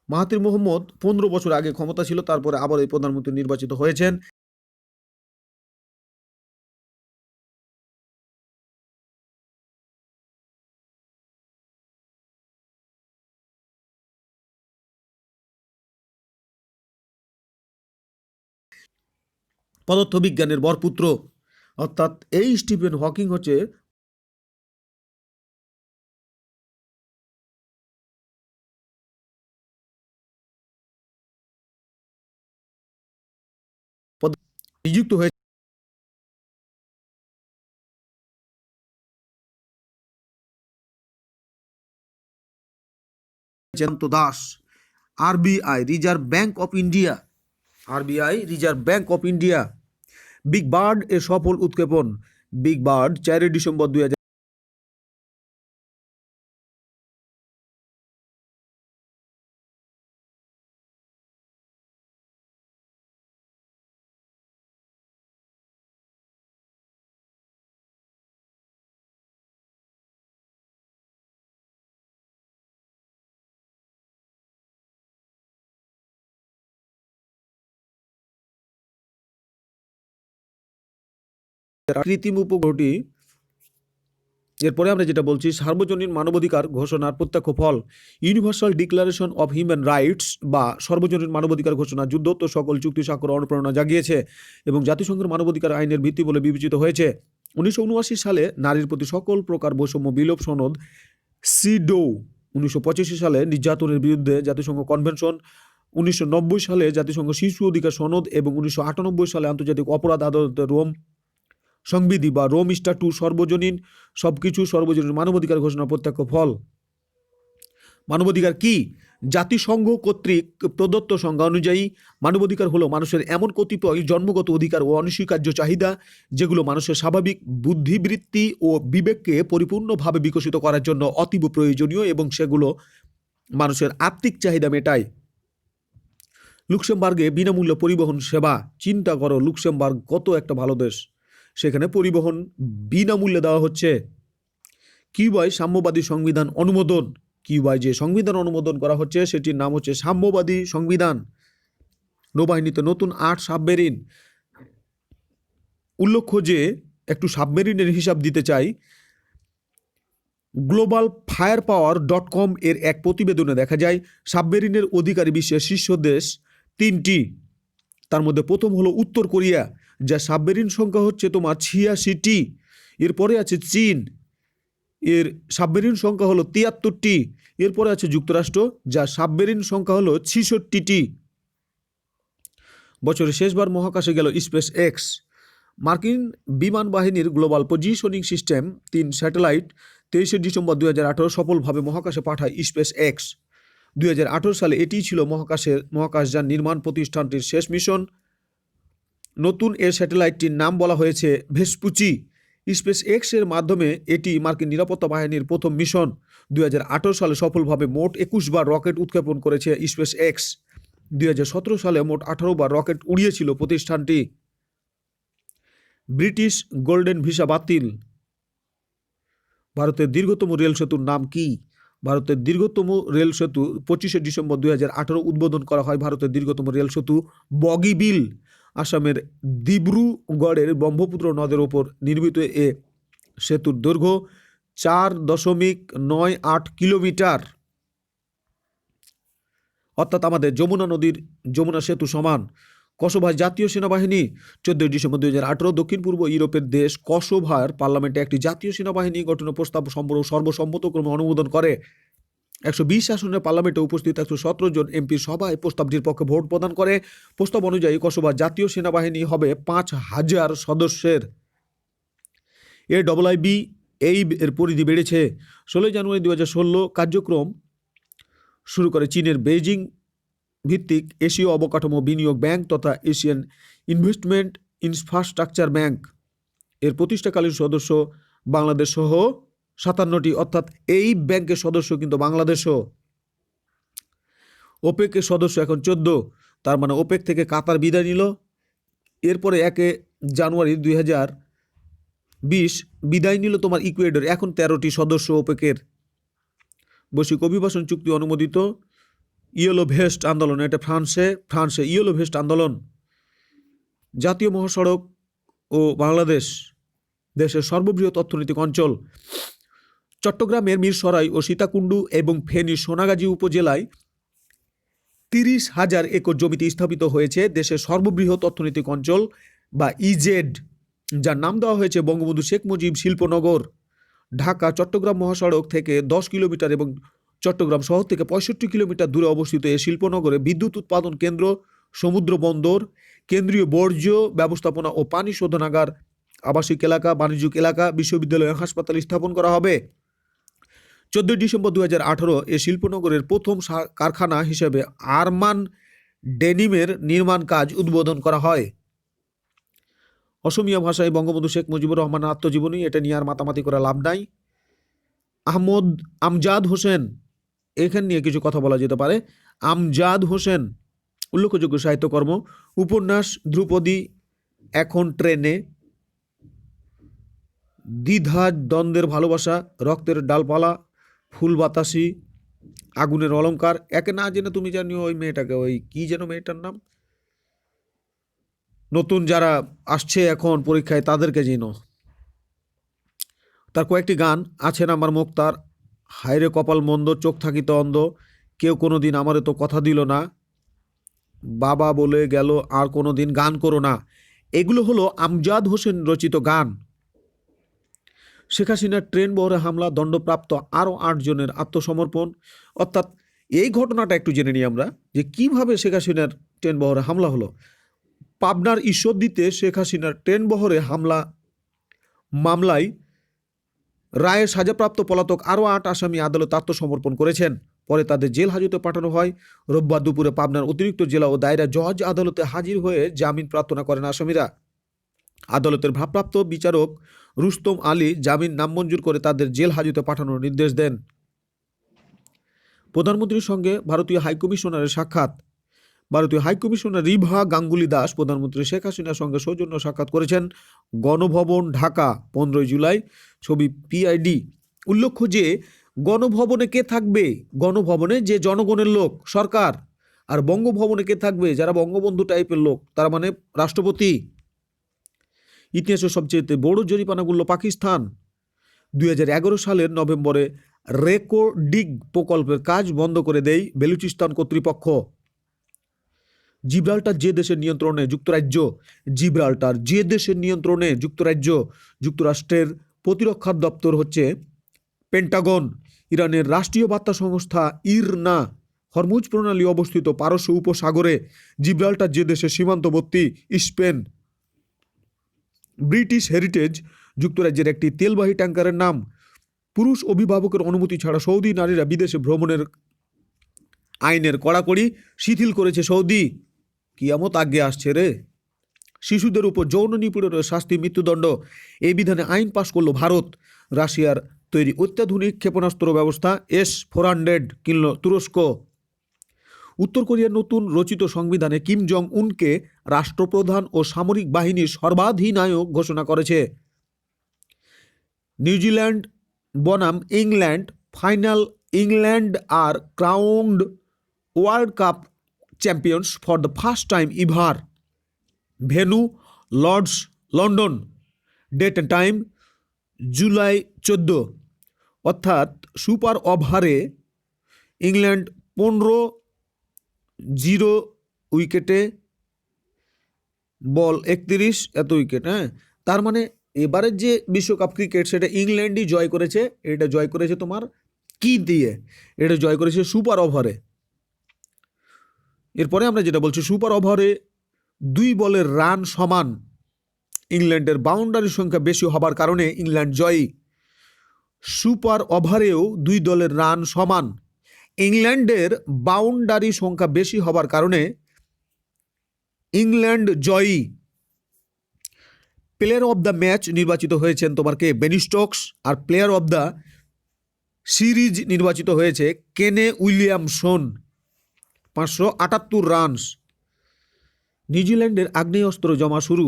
মাহাতির মোহাম্মদ 15 বছর আগে ক্ষমতা ছিল, তারপরে আবার এই প্রধানমন্ত্রী নির্বাচিত হয়েছেন। পদার্থবিজ্ঞানের বরপুত্র, অর্থাৎ এই স্টিফেন হকিং হচ্ছে নিযুক্ত হয়েছে Das. RBI reserve bank of India, RBI reserve bank of India. Big bird এর সফল উৎক্ষেপণ। বিগ বার্ড 4 ডিসেম্বর 2000 কৃত্রিম উপগ্রহটি। এরপরে আমরা যেটা বলছি, সার্বজনীন মানবাধিকার ঘোষণার প্রত্যক্ষ ফল। Universal Declaration of Human Rights বা সর্বজনীন মানবাধিকার ঘোষণা যুদ্ধোত্তর সকল চুক্তি স্বাক্ষর অনুপ্রেরণা জাগিয়েছে এবং জাতিসংঘের মানবাধিকার আইনের ভিত্তি বলে বিবেচিত হয়েছে। 1979 সালে নারীর প্রতি সকল প্রকার বৈষম্য বিলোপ সনদ সিডো। 1985 সালে নির্যাতনের বিরুদ্ধে জাতিসংঘ কনভেনশন। 1990 সালে জাতিসংঘ শিশু অধিকার সনদ এবং 1998 সালে আন্তর্জাতিক অপরাধ আদালতের রোম সংবিধি বা রোম স্ট্যাটু। সর্বজনীন সবকিছু সর্বজনীন মানবাধিকার ঘোষণার প্রত্যক্ষ ফল। মানবাধিকার কি? জাতিসংঘ কর্তৃক প্রদত্ত সংজ্ঞা অনুযায়ী মানবাধিকার হলো মানুষের এমন কতিপয় জন্মগত অধিকার ও অনস্বীকার্য চাহিদা যেগুলো মানুষের স্বাভাবিক বুদ্ধিবৃত্তি ও বিবেককে পরিপূর্ণভাবে বিকশিত করার জন্য অতীব প্রয়োজনীয় এবং সেগুলো মানুষের আত্মিক চাহিদা মেটায়। লুক্সেমবার্গে বিনামূল্য পরিবহন সেবা। চিন্তা করো, লুক্সেমবার্গ কত একটা ভালো দেশ, সেখানে পরিবহন বিনামূল্যে দেওয়া হচ্ছে। কিউবায় সাম্যবাদী সংবিধান অনুমোদন। কিউবায় যে সংবিধান অনুমোদন করা হচ্ছে সেটির নাম হচ্ছে সাম্যবাদী সংবিধান। নৌবাহিনীতে নতুন 8 সাবমেরিন। উল্লেখ্য যে একটু সাবমেরিনের হিসাব দিতে চাই। গ্লোবাল ফায়ার পাওয়ার .com এর এক প্রতিবেদনে দেখা যায় সাবমেরিনের অধিকারী বিশ্বের শীর্ষ দেশ 3টি। তার মধ্যে প্রথম হলো উত্তর কোরিয়া, যার সাবমেরিন সংখ্যা হচ্ছে তোমার 86টি। এরপরে আছে চীন, এর সাবমেরিন সংখ্যা হলো 73টি। এরপরে আছে যুক্তরাষ্ট্র, যার সাবমেরিন সংখ্যা হলো 66টি। বছরের শেষবার মহাকাশে গেল স্পেস এক্স। মার্কিন বিমান বাহিনীর global positioning system 3 satellite 23 December 2018 সফলভাবে মহাকাশে পাঠায় স্পেস এক্স। 2018 সালে এটিই ছিল মহাকাশযান নির্মাণ প্রতিষ্ঠানটির শেষ মিশন। নতুন এর স্যাটেলাইটটির নাম বলা হয়েছে ভেসপুচি। স্পেস এক্স এর মাধ্যমে এটি মার্কিন নিরাপত্তা বাহিনীর প্রথম মিশন। 2018 সালে সফলভাবে মোট 21 বার রকেট উৎক্ষেপণ করেছে স্পেস এক্স। 2017 সালে মোট 18 বার রকেট উড়িয়েছিল প্রতিষ্ঠানটি। ব্রিটিশ গোল্ডেন ভিসা বাতিল। ভারতের দীর্ঘতম রেল সেতুর নাম কি? ভারতের দীর্ঘতম রেল সেতু 25 ডিসেম্বর 2018 উদ্বোধন করা হয়। ভারতের দীর্ঘতম রেল সেতু বগিবিল। আসামের ডিব্রুগড়ের ব্রহ্মপুত্র নদের ওপর নির্মিত এ সেতুর দৈর্ঘ্য 4.98 কিলোমিটার, অর্থাৎ আমাদের যমুনা সেতু সমান। কসোভোর জাতীয় সেনাবাহিনী 14 ডিসেম্বর 2018 দক্ষিণ পূর্ব ইউরোপের দেশ কসোভোর পার্লামেন্টে একটি জাতীয় সেনাবাহিনী গঠনের প্রস্তাব সর্বসম্মতক্রমে অনুমোদন করে। 120 আসনের পার্লামেন্টে উপস্থিত 117 জন এমপির সভায় প্রস্তাবটির পক্ষে ভোট প্রদান করে। প্রস্তাব অনুযায়ী কসোভোর জাতীয় সেনাবাহিনী হবে 5000 সদস্যের। AIIB এর পরিধি বেড়েছে। 16 জানুয়ারি 2016 কার্যক্রম শুরু করে চীনের বেইজিং ভিত্তিক এশীয় অবকাঠামো বিনিয়োগ ব্যাংক তথা এশিয়ান ইনভেস্টমেন্ট ইনফ্রাস্ট্রাকচার ব্যাংক। এর প্রতিষ্ঠাকালীন সদস্য বাংলাদেশ সহ 57টি, অর্থাৎ এই ব্যাংকের সদস্য কিন্তু বাংলাদেশও। ওপেকের সদস্য এখন 14, তার মানে ওপেক থেকে কাতার বিদায় নিল। এরপরে 1 জানুয়ারি 2020 বিদায় নিল তোমার ইকুয়েডর। এখন 13টি সদস্য ওপেকের। বৈশ্বিক অভিবাসন চুক্তি অনুমোদিত। ইয়েলো ভেস্ট আন্দোলন, এটা ফ্রান্সে ইয়েলো ভেস্ট আন্দোলন। জাতীয় মহাসড়ক ও বাংলাদেশ দেশের সর্ববৃহৎ অর্থনৈতিক অঞ্চল। চট্টগ্রামের মিরসরাই ও সীতাকুণ্ডু এবং ফেনী সোনাগাজী উপজেলায় 30,000 একর জমিতে স্থাপিত হয়েছে দেশের সর্ববৃহৎ অর্থনৈতিক অঞ্চল বা ইজেড, যার নাম দেওয়া হয়েছে বঙ্গবন্ধু শেখ মুজিব শিল্পনগর। ঢাকা চট্টগ্রাম মহাসড়ক থেকে 10 কিলোমিটার এবং চট্টগ্রাম শহর থেকে 65 কিলোমিটার দূরে অবস্থিত এই শিল্পনগরে বিদ্যুৎ উৎপাদন কেন্দ্র, সমুদ্র বন্দর, কেন্দ্রীয় বর্জ্য ব্যবস্থাপনা ও পানি শোধনাগার, আবাসিক এলাকা, বাণিজ্যিক এলাকা, বিশ্ববিদ্যালয়, হাসপাতাল স্থাপন করা হবে। 14 ডিসেম্বর 2018 এই শিল্পনগরের প্রথম কারখানা হিসেবে আরমান ডেনিমের নির্মাণ কাজ উদ্বোধন করা হয়। অসমীয়া ভাষায় বঙ্গবন্ধু শেখ মুজিবুর রহমানের আত্মজীবনী, এটা নিয়ে আর মাতামাতি করে লাভ নাই। আমজাদ হোসেন, এখান নিয়ে কিছু কথা বলা যেতে পারে। আমজাদ হোসেন উল্লেখযোগ্য সাহিত্যকর্ম, উপন্যাস ধ্রুপদী, এখন ট্রেনে, দ্বিধা দ্বন্দ্বের ভালোবাসা, রক্তের ডালপালা, ফুল বাতাসি, আগুনের অলংকার। একে না জেনে তুমি জানিও ওই মেয়েটাকে, ওই কি যেন মেয়েটার নাম, নতুন যারা আসছে এখন পরীক্ষায় তাদেরকে চিনো। তার কয়েকটি গান আছেন আমার মুক্তার, হায়রে কপাল মন্দ, চোখ থাকিতে অন্ধ, কেউ কোনো দিন আমারে তো কথা দিল না, বাবা বলে গেল আর কোনো দিন গান করো না। এগুলো হলো আমজাদ হোসেন রচিত গান। শেখ হাসিনার ট্রেন বহরে হামলা, দণ্ডপ্রাপ্ত আরও 8 জনের আত্মসমর্পণ। অর্থাৎ এই ঘটনাটা একটু জেনে নিই আমরা যে কিভাবে শেখ হাসিনার ট্রেন বহরে হামলা হলো। পাবনার ঈশ্বরদীতে শেখ হাসিনার ট্রেন বহরে হামলা মামলায় রায়ে সাজাপ্রাপ্ত পলাতক আরও 8 আসামি আদালতে আত্মসমর্পণ করেছেন। পরে তাদের জেল হাজতে পাঠানো হয়। রোববার দুপুরে পাবনার অতিরিক্ত জেলা ও দায়রা জজ আদালতে হাজির হয়ে জামিন প্রার্থনা করেন আসামিরা। আদালতের ভারপ্রাপ্ত বিচারক রুস্তম আলী জামিন নামঞ্জুর করে তাদের জেল হাজতে পাঠানোর নির্দেশ দেন। প্রধানমন্ত্রীর সঙ্গে ভারতীয় হাইকমিশনারের সাক্ষাৎ। ভারতীয় হাইকমিশনার রিভা গাঙ্গুলি দাস প্রধানমন্ত্রী শেখ হাসিনার সঙ্গে সৌজন্য সাক্ষাৎ করেছেন। গণভবন, ঢাকা, 15 জুলাই, ছবি পিআইডি। উল্লেখ্য যে গণভবনে কে থাকবে? গণভবনে যে জনগণের লোক, সরকার। আর বঙ্গভবনে কে থাকবে? যারা বঙ্গবন্ধু টাইপের লোক, তার মানে রাষ্ট্রপতি। ইতিহাসের সবচেয়ে বড় জরিমানা করল পাকিস্তান। 2011 সালের নভেম্বরে রেকর্ডিং প্রকল্পের কাজ বন্ধ করে দেয় বেলুচিস্তান কর্তৃপক্ষ। জিব্রাল্টার যে দেশের নিয়ন্ত্রণে? যুক্তরাজ্য। জিব্রাল্টার যে দেশের নিয়ন্ত্রণে? যুক্তরাজ্য। যুক্তরাষ্ট্রের প্রতিরক্ষা দপ্তর হচ্ছে পেন্টাগন। ইরানের রাষ্ট্রীয় বার্তা সংস্থা ইরনা। হরমুজ প্রণালী অবস্থিত পারস্য উপসাগরে। জিব্রাল্টার যে দেশের সীমান্তবর্তী? স্পেন। ব্রিটিশ হেরিটেজ যুক্তরাজ্যের একটি তেলবাহী ট্যাঙ্কারের নাম। পুরুষ অভিভাবকের অনুমতি ছাড়া সৌদি নারীরা বিদেশে ভ্রমণের আইনের কড়াকড়ি শিথিল করেছে সৌদি। কিয়ামত আগে আসছে রে। শিশুদের উপর যৌন নিপীড়নের শাস্তি মৃত্যুদণ্ড, এই বিধানে আইন পাশ করল ভারত। রাশিয়ার তৈরি অত্যাধুনিক ক্ষেপণাস্ত্র ব্যবস্থা S-400 কিনল তুরস্ক। উত্তর কোরিয়ার নতুন রচিত সংবিধানে কিম জং উনকে রাষ্ট্রপ্রধান ও সামরিক বাহিনীর সর্বাধিনায়ক ঘোষণা করেছে। নিউজিল্যান্ড বনাম England final. England are crowned world cup champions for the first time ever. Venue Lord's London. Date and time July 14। অর্থাৎ সুপার ওভারে ইংল্যান্ড 15-0 উইকেটে, বল 31, এত উইকেট। তার মানে এবারের যে বিশ্বকাপ ক্রিকেট সেটা ইংল্যান্ডই জয় করেছে। এটা জয় করেছে তোমার কি দিয়ে? এটা জয় করেছে সুপার ওভারে। এরপরে আমরা যেটা বলছি, সুপার ওভারে 2 বলের রান সমান। ইংল্যান্ডের বাউন্ডারির সংখ্যা বেশি হবার কারণে ইংল্যান্ড জয়ী। সুপার ওভারেও 2 দলের রান সমান। ইংল্যান্ডের বাউন্ডারি সংখ্যা বেশি হবার কারণে ইংল্যান্ড জয়ী। প্লেয়ার অব দ্য ম্যাচ নির্বাচিত হয়েছেন তোমার কে? Ben Stokes. আর প্লেয়ার অব দ্য সিরিজ নির্বাচিত হয়েছে কেনে উইলিয়ামসন, 578 রানস। নিউজিল্যান্ডের আগ্নেয়াস্ত্র জমা শুরু।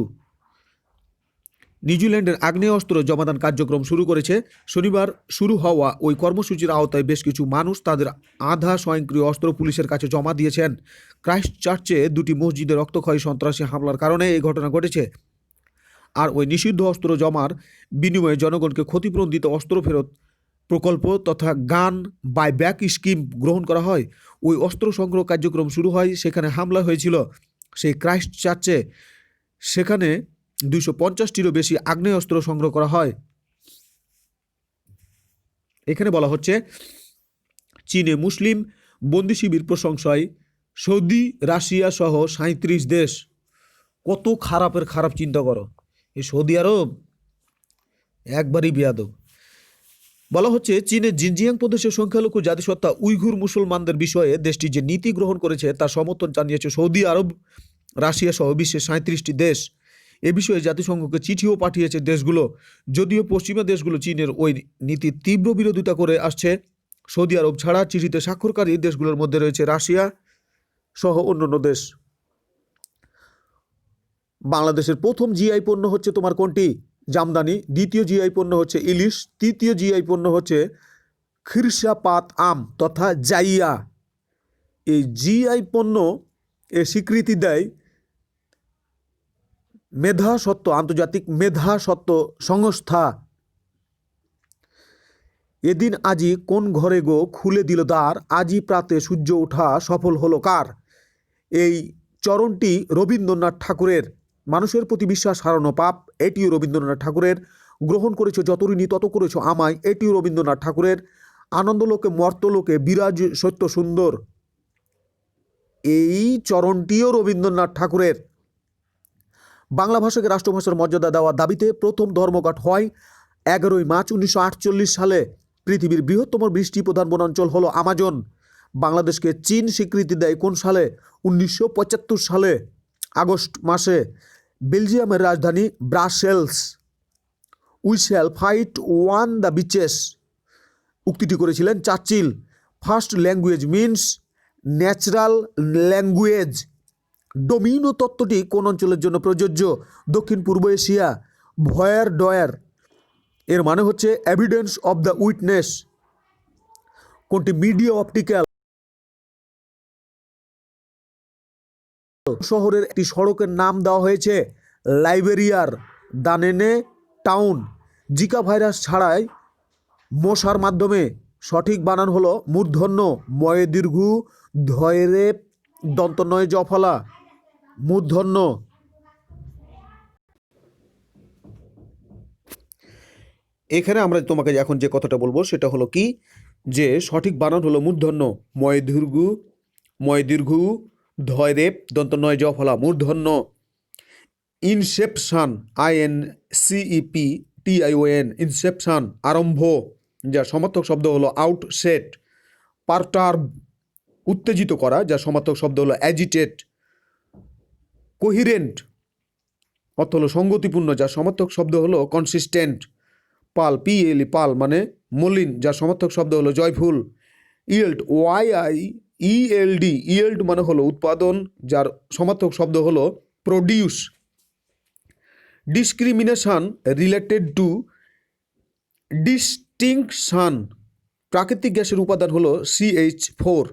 নিউজিল্যান্ডের আগ্নেয়াস্ত্র জমাদান কার্যক্রম শুরু করেছে। শনিবার শুরু হওয়া ওই কর্মসূচির আওতায় বেশ কিছু মানুষ তাদের আধা স্বয়ংক্রিয় অস্ত্র পুলিশের কাছে জমা দিয়েছেন। ক্রাইস্ট চার্চে 2টি মসজিদে রক্তক্ষয়ী সন্ত্রাসী হামলার কারণে এই ঘটনা ঘটেছে। আর ওই নিষিদ্ধ অস্ত্র জমার বিনিময়ে জনগণকে ক্ষতিপূরণ দিতে অস্ত্র ফেরত প্রকল্প তথা গান বাইব্যাক স্কিম গ্রহণ করা হয়। ওই অস্ত্র সংগ্রহ কার্যক্রম শুরু হয়, সেখানে হামলা হয়েছিল সেই ক্রাইস্ট চার্চে। সেখানে 250টিরও বেশি আগ্নেয়াস্ত্র সংগ্রহ করা হয়। এখানে বলা হচ্ছে চীনে মুসলিম বন্দি শিবির প্রশংসায় সৌদি, রাশিয়া সহ 37 দেশ। কত খারাপের খারাপ চিন্তা করো। এই সৌদি আরব একবারই বেয়াদব। বলা হচ্ছে চীনের জিনজিয়াং প্রদেশের সংখ্যালঘু জাতিসত্তা উইঘুর মুসলমানদের বিষয়ে দেশটি যে নীতি গ্রহণ করেছে তার সমর্থন জানিয়েছে সৌদি আরব, রাশিয়া সহ বিশ্বের 37টি দেশ। এ বিষয়ে জাতিসংঘকে চিঠিও পাঠিয়েছে দেশগুলো। যদিও পশ্চিমা দেশগুলো চীনের ওই নীতির তীব্র বিরোধিতা করে আসছে। সৌদি আরব ছাড়া চিঠিতে স্বাক্ষরকারী দেশগুলোর মধ্যে রয়েছে রাশিয়া সহ অন্যান্য দেশ। বাংলাদেশের প্রথম জিআই পণ্য হচ্ছে তোমার কোনটি? জামদানি। দ্বিতীয় জিআই পণ্য হচ্ছে ইলিশ। তৃতীয় জিআই পণ্য হচ্ছে খিরসাপাত আম তথা জাইয়া। এই জিআই পণ্য এর স্বীকৃতি দেয় মেধাস্বত্ব, আন্তর্জাতিক মেধাস্বত্ব সংস্থা। এদিন আজি কোন ঘরে গো খুলে দিল দ্বার, আজি প্রাতে সূর্য ওঠা সফল হলো কার? এই চরণটি রবীন্দ্রনাথ ঠাকুরের। মানুষের প্রতি বিশ্বাস হারানো পাপ, এটিও রবীন্দ্রনাথ ঠাকুরের। গ্রহণ করেছো যত ঋণী তত করেছো আমায়, এটিও রবীন্দ্রনাথ ঠাকুরের। আনন্দলোকে মর্তলোকে বিরাজ সত্য সুন্দর, এই চরণটিও রবীন্দ্রনাথ ঠাকুরের। বাংলা ভাষাকে রাষ্ট্রভাষার মর্যাদা দেওয়ার দাবিতে প্রথম ধর্মঘট হয় 11 মার্চ 1948 সালে। পৃথিবীর বৃহত্তম বৃষ্টি প্রধান বনাঞ্চল হলো আমাজন। বাংলাদেশকে চীন স্বীকৃতি দেয় কোন সালে? 1975 সালে আগস্ট মাসে। বেলজিয়ামের রাজধানী Brussels. We shall fight on the beaches উক্তিটি করেছিলেন Churchill. First language means natural language. Domino তত্ত্বটি কোন অঞ্চলের জন্য প্রযোজ্য? দক্ষিণ পূর্ব এশিয়া। ভয়ার ডয়ার এর মানে হচ্ছে এভিডেন্স অব দ্য উইটনেস। কোনটি মিডিয়া অপটিক্যাল শহরের একটি সড়কের নাম দেওয়া হয়েছে লাইবেরিয়ার দানেনে টাউন। জিকা ভাইরাস ছাড়াই মশার মাধ্যমে সঠিক বানান হলো মূর্ধন্য ময়ে দীর্ঘ ধয়রে দন্তনয় জফলা মূর্ধন্য। এখানে আমরা তোমাকে এখন যে কথাটা বলবো সেটা হলো কি, যে সঠিক বানান হলো মূর্ধন্য ময় দীর্ঘ ধয়রেপ দন্তনয় জফলা মূর্ধন্য। ইনসেপশন INCEPTION ইনসেপশন আরম্ভ, যার সমার্থক শব্দ হলো আউটসেট। পারটার্ব উত্তেজিত করা, যার সমার্থক শব্দ হলো অ্যাজিটেট। কোহিরেন্ট অর্থ হলো সঙ্গতিপূর্ণ, যার সমার্থক শব্দ হলো কনসিস্টেন্ট। পাল PALE পাল মানে মলিন, যার সমার্থক শব্দ হলো জয়ফুল। ইয়েল্ড YIELD ইয়েল্ড মানে হলো উৎপাদন, যার সমার্থক শব্দ হলো প্রডিউস। ডিসক্রিমিনেশন রিলেটেড টু ডিস্টিংকশন, প্রাকৃতিক গ্যাসের উপাদান হলো CH4।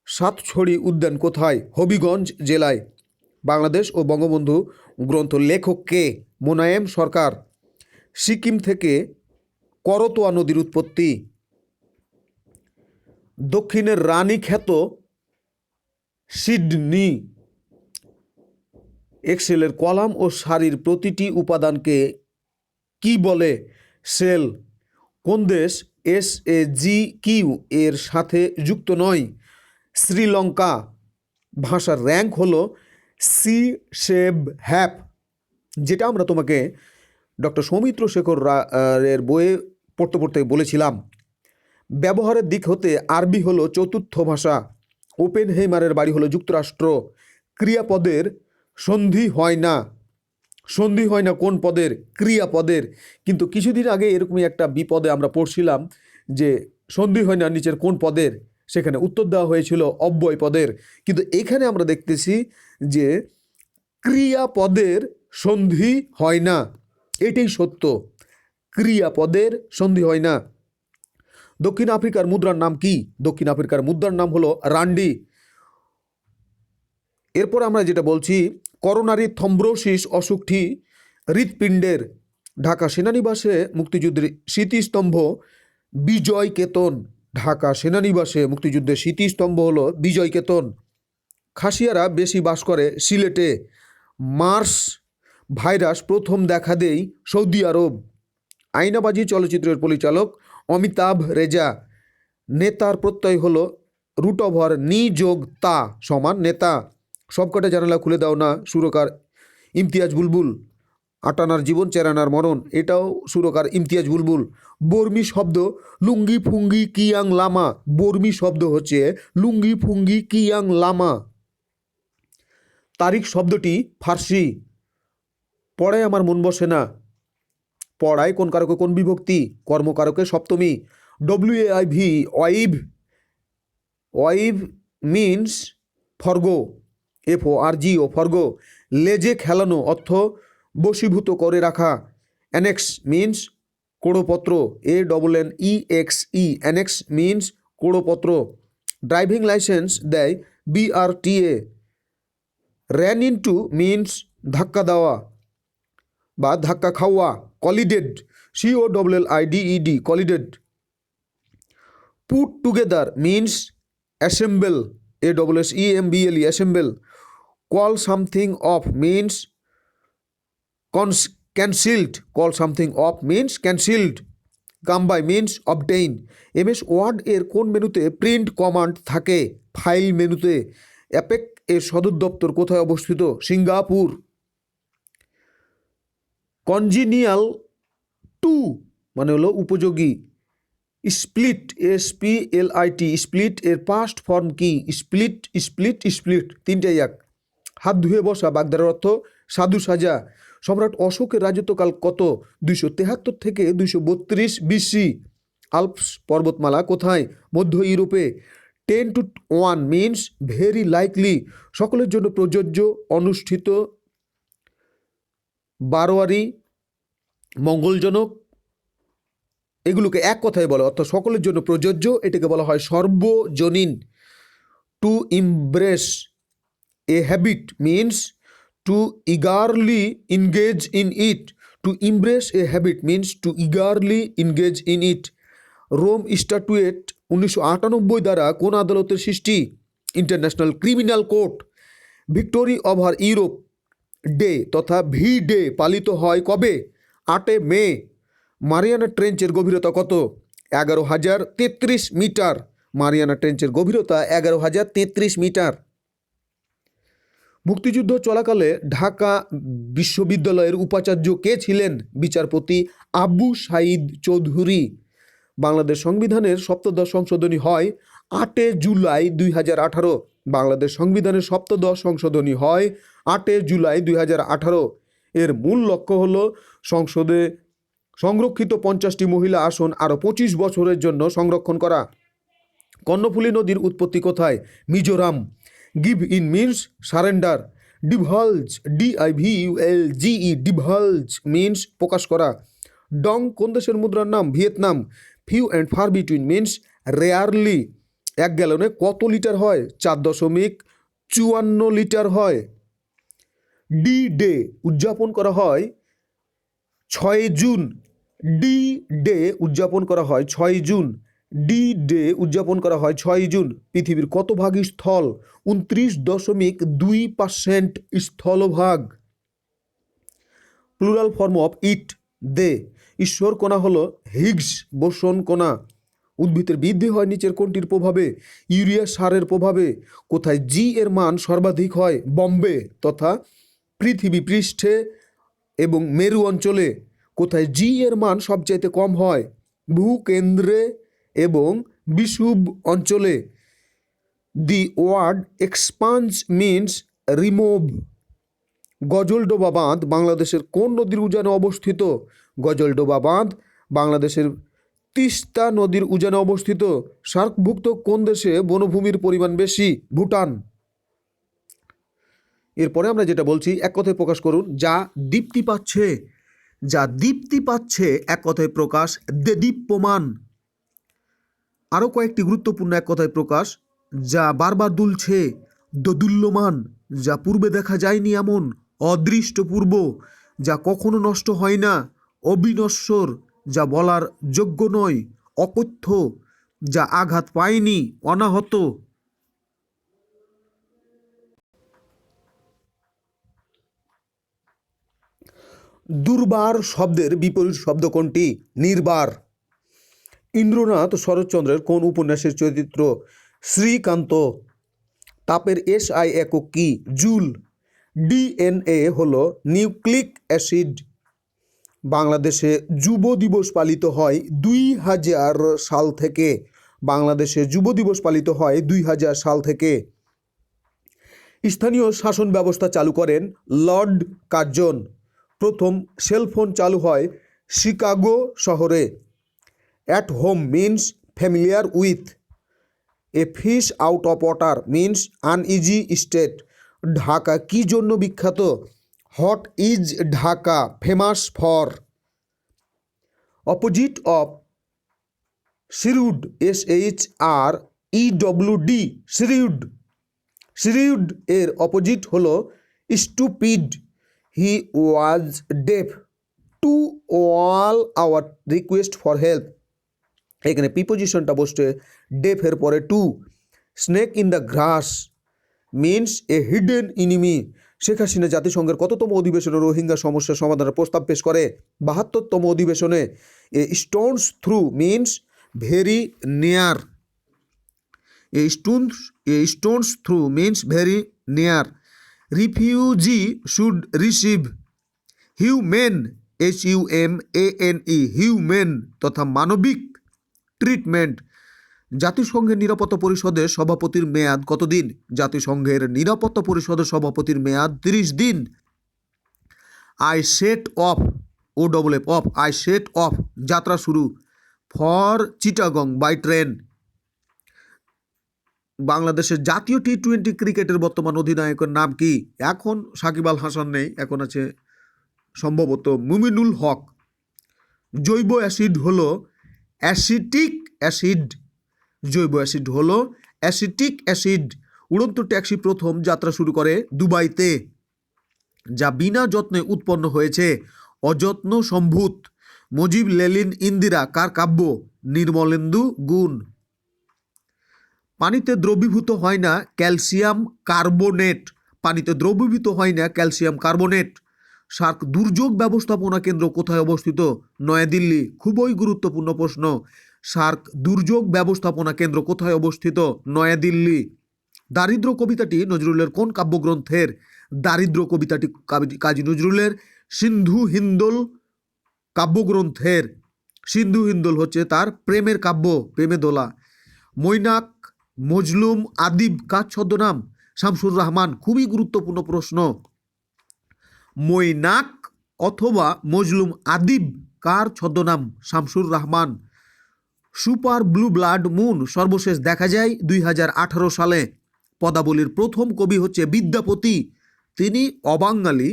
সাতছড়ি উদ্যান কোথায়? হবিগঞ্জ জেলায়। বাংলাদেশ ও বঙ্গবন্ধু গ্রন্থ লেখক কে? মোনায়েম সরকার। সিকিম থেকে করতোয়া নদীর উৎপত্তি। দক্ষিণের রানী খ্যাত সিডনি। এক্সেলের কলাম ও সারির প্রতিটি উপাদানকে কি বলে? সেল। কোন দেশ SAGQ এর সাথে যুক্ত নয়? শ্রীলঙ্কা। ভাষার র্যাঙ্ক হলো C-SHAVE, যেটা আমরা তোমাকে ডক্টর সৌমিত্র শেখর এর বইয়ে পড়তে পড়তে বলেছিলাম। ব্যবহারের দিক হতে আরবি হলো চতুর্থ ভাষা। ওপেনহেইমারের বাড়ি হলো যুক্তরাষ্ট্র। ক্রিয়াপদের সন্ধি হয় না। সন্ধি হয় না কোন পদের? ক্রিয়াপদের। কিন্তু কিছুদিন আগে এরকমই একটা বিপদে আমরা পড়ছিলাম যে সন্ধি হয় না নিচের কোন পদের, সেখানে উত্তর দেওয়া হয়েছিল অব্যয় পদের। কিন্তু এখানে আমরা দেখতেছি যে ক্রিয়াপদের সন্ধি হয় না, এটাই সত্য, ক্রিয়াপদের সন্ধি হয় না। দক্ষিণ আফ্রিকার মুদ্রার নাম কি? দক্ষিণ আফ্রিকার মুদ্রার নাম হলো রান্ডি। এরপর আমরা যেটা বলছি, করোনারি থ্রম্বোসিস অসুখটি হৃৎপিণ্ডের। ঢাকা সেনানিবাসে মুক্তিযুদ্ধের স্মৃতিস্তম্ভ বিজয় কেতন। ঢাকা সেনানিবাসে মুক্তিযুদ্ধের স্মৃতিস্তম্ভ হলো বিজয় কেতন। খাসিয়ারা বেশি বাস করে সিলেটে। মার্স ভাইরাস প্রথম দেখা দেয় সৌদি আরব। আয়নাবাজি চলচ্চিত্রের পরিচালক অমিতাভ রেজা। নেতার প্রত্যয় হলো √ নি যোগ তা সমান নেতা। সবকটা জানালা খুলে দাও না সুরকার ইমতিয়াজ বুলবুল। আটানার জীবন চেরানার মরণ, এটাও সুরকার ইমতিয়াজ বুলবুল। বর্মী শব্দ লুঙ্গি ফুঙ্গি কিয়াং লামা। বর্মী শব্দ হচ্ছে লুঙ্গি ফুঙ্গি কিয়াং লামা। তারিখ শব্দটি ফার্সি। পড়ায় আমার মন বসে না। পড়ায় কোন কারকে কোন বিভক্তি? কর্মকারকে সপ্তমী। WAIV waive means forgo, FORGO forgo. লেজে খেলানো অর্থ বশীভূত করে রাখা। অ্যানেক্স মিনস কোড়পত্র, ANNEXE অ্যানেক্স মিনস কোড়পত্র। ড্রাইভিং লাইসেন্স দেয় BRTA। র্যান ইনটু মিনস ধাক্কা দেওয়া বা ধাক্কা খাওয়া। Collided COLLIDED collided. Put together means assemble, ASSEMBLE assemble. Call something off means cancelled, call something off means cancelled. Come by means obtain. MS Word এর কোন মেনুতে print command থাকে? File মেনুতে। অ্যাপেক এর সদর দপ্তর কোথায় অবস্থিত? সিঙ্গাপুর। কনজিনিয়াল টু মানে হলো উপযোগী। স্প্লিট, SPLIT, স্প্লিট এর পাস্ট ফর্ম কি? স্প্লিট, স্প্লিট, স্প্লিট, তিনটাই এক। হাত ধুয়ে বসা বাগদার অর্থ সাধু সাজা। সম্রাট অশোকের রাজত্বকাল কত? 273 থেকে 232 BC। আল্পস পর্বতমালা কোথায়? মধ্য ইউরোপে। 10 to 1 মিনস ভেরি লাইকলি, সকলের জন্য প্রযোজ্য, অনুষ্ঠিত, বারোয়ারি, মঙ্গলজনক, এগুলোকে এক কথায় বলে, অর্থাৎ সকলের জন্য প্রযোজ্য, এটাকে বলা হয় সর্বজনীন। To embrace a habit means to eagerly engage in it. To embrace a habit means to eagerly engage in it. Rome statute 1998 দ্বারা কোন আদালতের সৃষ্টি? International Criminal Court. Victory over Europe Day তথা ভি ডে পালিত হয় কবে? 8 মে। Mariana ট্রেঞ্চের গভীরতা কত? 11,033 মিটার। মারিয়ানা ট্রেঞ্চের গভীরতা 11,033 মিটার। মুক্তিযুদ্ধ চলাকালে ঢাকা বিশ্ববিদ্যালয়ের উপাচার্য কে ছিলেন? বিচারপতি আবু সাঈদ চৌধুরী। বাংলাদেশ সংবিধানের সপ্তদশ সংশোধনী হয় 8 জুলাই 2018। বাংলাদেশ সংবিধানের সপ্তদশ সংশোধনী হয় 8 জুলাই 2018। এর মূল লক্ষ্য হল সংসদে সংরক্ষিত 50টি মহিলা আসন আরও 25 বছরের জন্য সংরক্ষণ করা। কর্ণফুলী নদীর উৎপত্তি কোথায়? Mizoram. Give in means surrender. Divulge, DIVULGE, divulge means প্রকাশ করা। ডং কোন দেশের মুদ্রার নাম? Vietnam. Few and far between means rarely. 1 গ্যালনে কত লিটার হয়? 4.54 লিটার হয়। ডি ডে উদযাপন করা হয় 6 জুন। ডি ডে উদযাপন করা হয় 6 জুন। ডি ডে উদযাপন করা হয় 6 জুন। পৃথিবীর কত ভাগ স্থল? 29.2% স্থলভাগ। প্লুরাল ফর্ম অফ ইট, দে। ঈশ্বর কণা হলো হিগস বোসন কণা। উদ্ভিদের বৃদ্ধি হয় নিচের কোনটির প্রভাবে? ইউরিয়া সারের প্রভাবে। কোথায় জি এর মান সর্বাধিক হয়? বম্বে তথা পৃথিবী পৃষ্ঠে এবং মেরু অঞ্চলে। কোথায় জি এর মান সবচাইতে কম হয়? ভূকেন্দ্রে এবং বিষুব অঞ্চলে। The word expanse means remove. Gajoldoba বাঁধ বাংলাদেশের কোন নদীর উজানে অবস্থিত? গজলডোবা বাঁধ বাংলাদেশের তিস্তা নদীর উজানে অবস্থিত। সার্কভুক্ত কোন দেশে বনভূমির পরিমাণ বেশি? ভুটান। এরপরে আমরা যেটা বলছি, এক কথায় প্রকাশ করুন। যা দীপ্তি পাচ্ছে, যা দীপ্তি পাচ্ছে, এক কথায় প্রকাশ, দেদীপ্যমান। আরও কয়েকটি গুরুত্বপূর্ণ এক কথায় প্রকাশ। যা বারবার দুলছে, দোদুল্যমান। যা পূর্বে দেখা যায়নি এমন, অদৃষ্টপূর্ব। যা কখনো নষ্ট হয় না, অবিনশ্বর। যা বলার যোগ্য নয়, অকথ্য। যা আঘাত পায়নি, অনাহত। দুর্বার শব্দের বিপরীত শব্দ কোনটি? নির্বার। ইন্দ্রনাথ শরৎচন্দ্রের কোন উপন্যাসের চরিত্র? শ্রীকান্ত। তাপের SI একক কি? জুল। DNA হলো নিউক্লিক অ্যাসিড। বাংলাদেশে যুব দিবস পালিত হয় 2000 সাল থেকে। বাংলাদেশে যুব দিবস পালিত হয় 2000 সাল থেকে। স্থানীয় শাসন ব্যবস্থা চালু করেন লর্ড কার্জন। প্রথম সেলফোন চালু হয় শিকাগো শহরে। At home means familiar with. A fish out of water means uneasy state. Dhaka কি জন্য বিখ্যাত? What is Dhaka famous for? Opposite of shrewd, SHREWD, shrewd. Shrewd এর অপোজিট হলো stupid. He was deaf to all our request for help. এখানে প্রিপোজিশনটা বসছে ডেফের পরে to. Snake in the grass means a hidden enemy. Sheikh Hasina জাতিসংঘের কততম অধিবেশনে রোহিঙ্গা সমস্যার সমাধানের প্রস্তাব পেশ করে? 72তম অধিবেশনে। এ Stones through means very near. A Stones through means very near. Refugee should receive human, HUMANE, human তথা মানবিক। ট্রিটমেন্ট। জাতিসংঘের নিরাপত্তা পরিষদের সভাপতির মেয়াদ কতদিন? জাতিসংঘের নিরাপত্তা পরিষদের সভাপতির মেয়াদ 30 দিন। I set of, OFF of, I set of, যাত্রা শুরু ফর চিটাগং বাই ট্রেন। বাংলাদেশের জাতীয় টি-20 ক্রিকেটের বর্তমান অধিনায়কের নাম কি? এখন সাকিব আল হাসান নেই, এখন আছে সম্ভবত মুমিনুল হক। জৈব অ্যাসিড হলো অ্যাসিটিক অ্যাসিড। জৈব অ্যাসিড হলো অ্যাসিটিক অ্যাসিড। উড়ন্ত ট্যাক্সি প্রথম যাত্রা শুরু করে দুবাইতে। যা বিনা যত্নে উৎপন্ন হয়েছে অযত্ন সম্ভূত। মুজিব লেলিন ইন্দিরা কার কাব্য? নির্মলেন্দু গুণ। পানিতে দ্রবীভূত হয় না ক্যালসিয়াম কার্বোনেট। পানিতে দ্রবীভূত হয় না ক্যালসিয়াম কার্বোনেট। সার্ক দুর্যোগ ব্যবস্থাপনা কেন্দ্র কোথায় অবস্থিত? নয়াদিল্লি। খুবই গুরুত্বপূর্ণ প্রশ্ন। সার্ক দুর্যোগ ব্যবস্থাপনা কেন্দ্র কোথায় অবস্থিত? নয়াদিল্লি। দারিদ্র কবিতাটি নজরুলের কোন কাব্যগ্রন্থের? দারিদ্র কবিতাটি কাজী নজরুলের সিন্ধু হিন্দোল কাব্যগ্রন্থের। সিন্ধু হিন্দোল হচ্ছে তার প্রেমের কাব্য, প্রেমে দোলা। মৈনাক, মজলুম, আদিব কার ছদ্মনাম? শামসুর রহমান। খুবই গুরুত্বপূর্ণ প্রশ্ন। মৈনাক অথবা মজলুম আদিব কার ছদ্মনাম? Shamsur Rahman. Super blue blood moon সর্বশেষ দেখা যায় 2018 সালে। পদাবলীর প্রথম কবি হচ্ছে বিদ্যাপতি, তিনি অবাঙালি।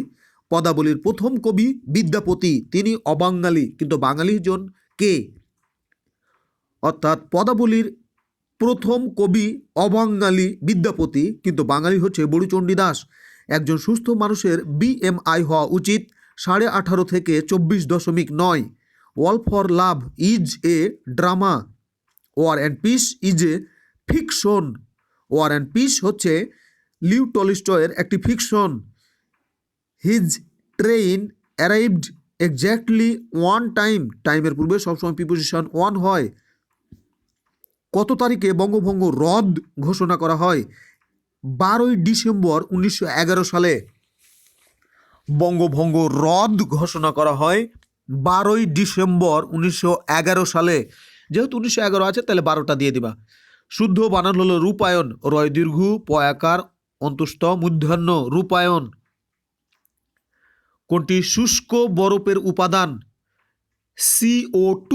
পদাবলীর প্রথম কবি বিদ্যাপতি, তিনি অবাঙালি, কিন্তু বাঙালি জন কে? অর্থাৎ পদাবলীর প্রথম কবি অবাঙালি বিদ্যাপতি, কিন্তু বাঙালি হচ্ছে বড়ুচণ্ডী দাস। একজন সুস্থ মানুষের BMI হওয়া উচিত 18.5 থেকে 24.9। All for love is a drama, war and peace is a fiction. War and peace হচ্ছে লিও টলস্টয়ের একটি fiction. His train arrived exactly one time. টাইমের পূর্বে সবসময় প্রিপোজিশন ওয়ান হয়। কত তারিখে বঙ্গভঙ্গ রদ ঘোষণা করা হয়? 12ই ডিসেম্বর 1911 সালে। বঙ্গভঙ্গ রদ ঘোষণা করা হয় 12ই ডিসেম্বর 1911 সালে। যেহেতু 1911 আছে তাহলে 12টা দিয়ে দিবা। শুদ্ধ বানান হলো রূপায়ণ, রয় দীর্ঘ পয়াকার অন্তস্থ মূর্ধন্য, রূপায়ণ। কোনটি শুষ্ক বরফের উপাদান? CO2।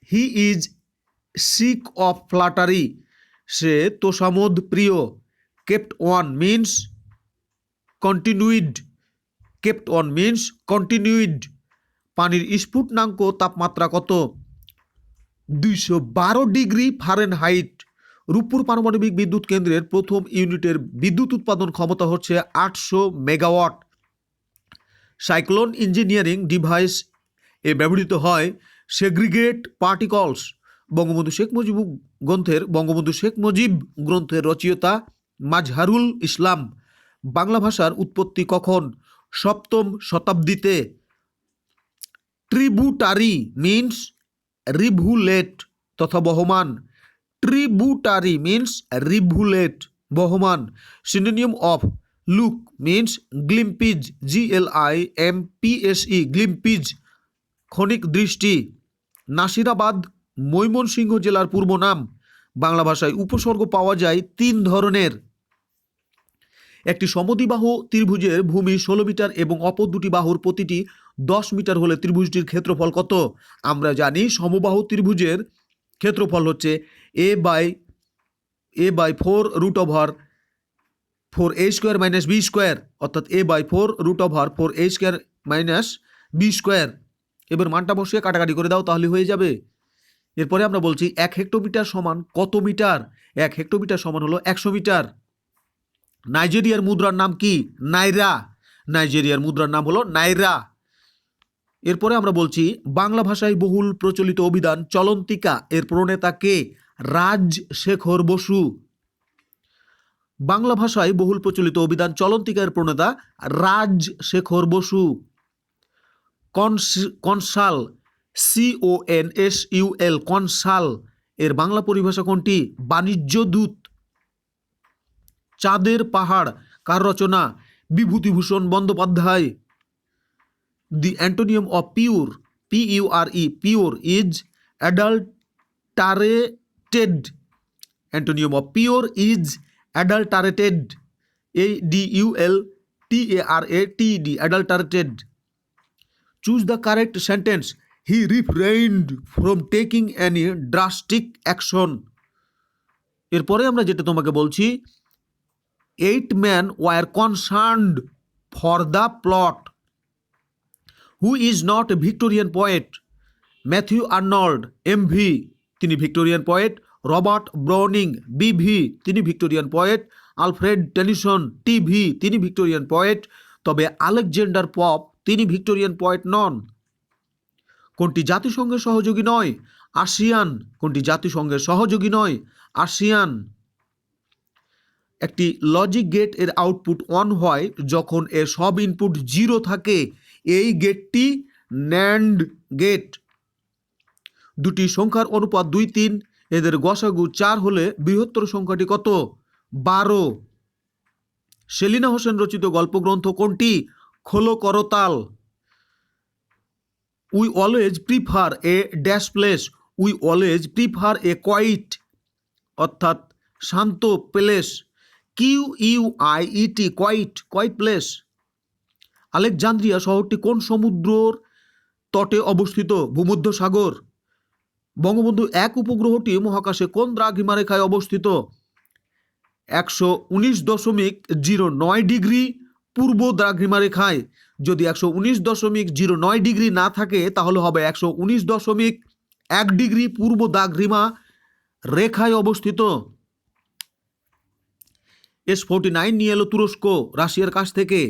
He is sick of flattery, সে তোষামোদ প্রিয়। Kept on means continued. Kept on means continued. পানির স্ফুটনাঙ্ক তাপমাত্রা কত? 212 ডিগ্রি ফারেনহাইট। রূপপুর পারমাণবিক বিদ্যুৎ কেন্দ্রের প্রথম ইউনিটের বিদ্যুৎ উৎপাদন ক্ষমতা হচ্ছে 800 মেগাওয়াট। সাইক্লোন ইঞ্জিনিয়ারিং ডিভাইস এ ব্যবহৃত হয় সেগ্রিগেট পার্টিকলস। বঙ্গবন্ধু শেখ মুজিব গ্রন্থের রচয়িতা মাজহারুল ইসলাম। বাংলা ভাষার উৎপত্তি কখন? 7ম শতাব্দীতে। ট্রিবুটারি মিন্স রিভুলেট তথা বহমান। ট্রিবুটারি মিন্স রিভুলেট, বহমান। Synonym of look means glimpse, GLIMPSE, glimpse, ক্ষণিক দৃষ্টি। নাসিরাবাদ ময়মনসিংহ জেলার পূর্ব নাম। বাংলা ভাষায় উপসর্গ পাওয়া যায় 3 ধরনের। একটি সমদ্বিবাহু ত্রিভুজের ভূমি 16 মিটার এবং অপর দুটি বাহুর প্রতিটি 10 মিটার হলে ত্রিভুজটির ক্ষেত্রফল কত? আমরা জানি সমবাহু ত্রিভুজের ক্ষেত্রফল হচ্ছে a/4 root over 4a square minus b square, অর্থাৎ a/4 root over 4a square minus b square. এবার মানটা বসিয়ে কাটাকাটি করে দাও, তাহলে হয়ে যাবে। এরপরে আমরা বলছি 1 হেক্টোমিটার সমান কত মিটার? 1 হেক্টোমিটার সমান হলো 100 মিটার। নাইজেরিয়ার মুদ্রার নাম কি? নাইরা। নাইজেরিয়ার মুদ্রার নাম হলো নাইরা। এরপরে আমরা বলছি বাংলা ভাষায় বহুল প্রচলিত অভিধান চলন্তিকা এর প্রণেতা কে? রাজশেখর বসু। বাংলা ভাষায় বহুল প্রচলিত অভিধান চলন্তিকা এর প্রণেতা Rajshekhar Basu. Consul, CONSUL, consul এর বাংলা পরিভাষা কোনটি? বাণিজ্য দূত। চাঁদের পাহাড় কার রচনা? Bibhutibhushan Bandyopadhyay. The antonym of pure, PURE, pure is adult adulterated. Antonym of pure is adulterated. adulterated. Adulterated. Choose the correct sentence. He refrained from taking any drastic action. এরপরে আমরা যেটা তোমাকে বলছি, 8 men were concerned for the plot. Who is not a Victorian poet? Matthew Arnold, MV, তিনি Victorian poet. Robert Browning, BV, তিনি Victorian poet. Alfred Tennyson, TV, তিনি Victorian poet. তবে Alexander pop তিনি ভিক্টোরিয়ান পোয়েট নন। কোনটি জাতিসংঘের সহযোগী নয়? ASEAN. কোনটি জাতিসংঘের সহযোগী নয়? আসিয়ান। একটি লজিক গেট এর আউটপুট 1 হয় যখন এর সব ইনপুট 0 থাকে। এই গেটটি ন্যান্ড গেট। দুটি সংখ্যার অনুপাত 2, 3, এদের গসাগু 4 হলে বৃহত্তর সংখ্যাটি কত? 12। সেলিনা হোসেন রচিত গল্পগ্রন্থ কোনটি? Kholo Kartal. We always prefer a dash place. We always prefer a quiet, অর্থাৎ শান্ত place. QUIET, quiet, quiet place. Alexandria শহরটি কোন সমুদ্রর তটে অবস্থিত? ভূমধ্যসাগর। বঙ্গবন্ধু 1 উপগ্রহটি মহাকাশে কোন দ্রাঘিমারেখায় অবস্থিত? 119.09 ডিগ্রি পূর্ব দ্রাঘিমারেখায়। যদি 119.09 ডিগ্রি না থাকে তাহলে হবে 119.1 ডিগ্রি পূর্ব দ্রাঘিমা রেখায় অবস্থিত। S49 নিয়ে এলো তুরস্ক রাশিয়ার কাছ থেকে।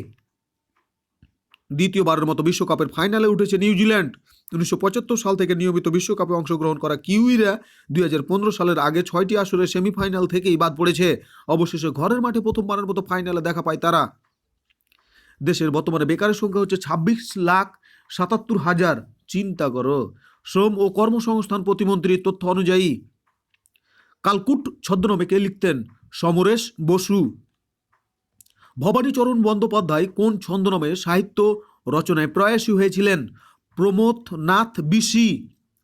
দ্বিতীয়বারের মতো বিশ্বকাপের ফাইনালে উঠেছে নিউজিল্যান্ড। 1975 সাল থেকে নিয়মিত বিশ্বকাপে অংশগ্রহণ করা কিউইরা 2015 সালের আগে 6টি আসরে সেমিফাইনাল থেকেই বাদ পড়েছে। অবশেষে ঘরের মাঠে প্রথমবারের মতো ফাইনালে দেখা পায় তারা। দেশের বর্তমানে বেকারের সংখ্যা হচ্ছে 26,77,000। চিন্তা করো। শ্রম ও কর্মসংস্থান প্রতিমন্ত্রীর তথ্য অনুযায়ী কালকুট ছদ্মনামে কে লিখতেন? সমরেশ বসু। ভবানীচরণ বন্দ্যোপাধ্যায় কোন ছদ্মনামে সাহিত্য রচনায় প্রয়াসী হয়েছিলেন? প্রমথনাথ বিশি,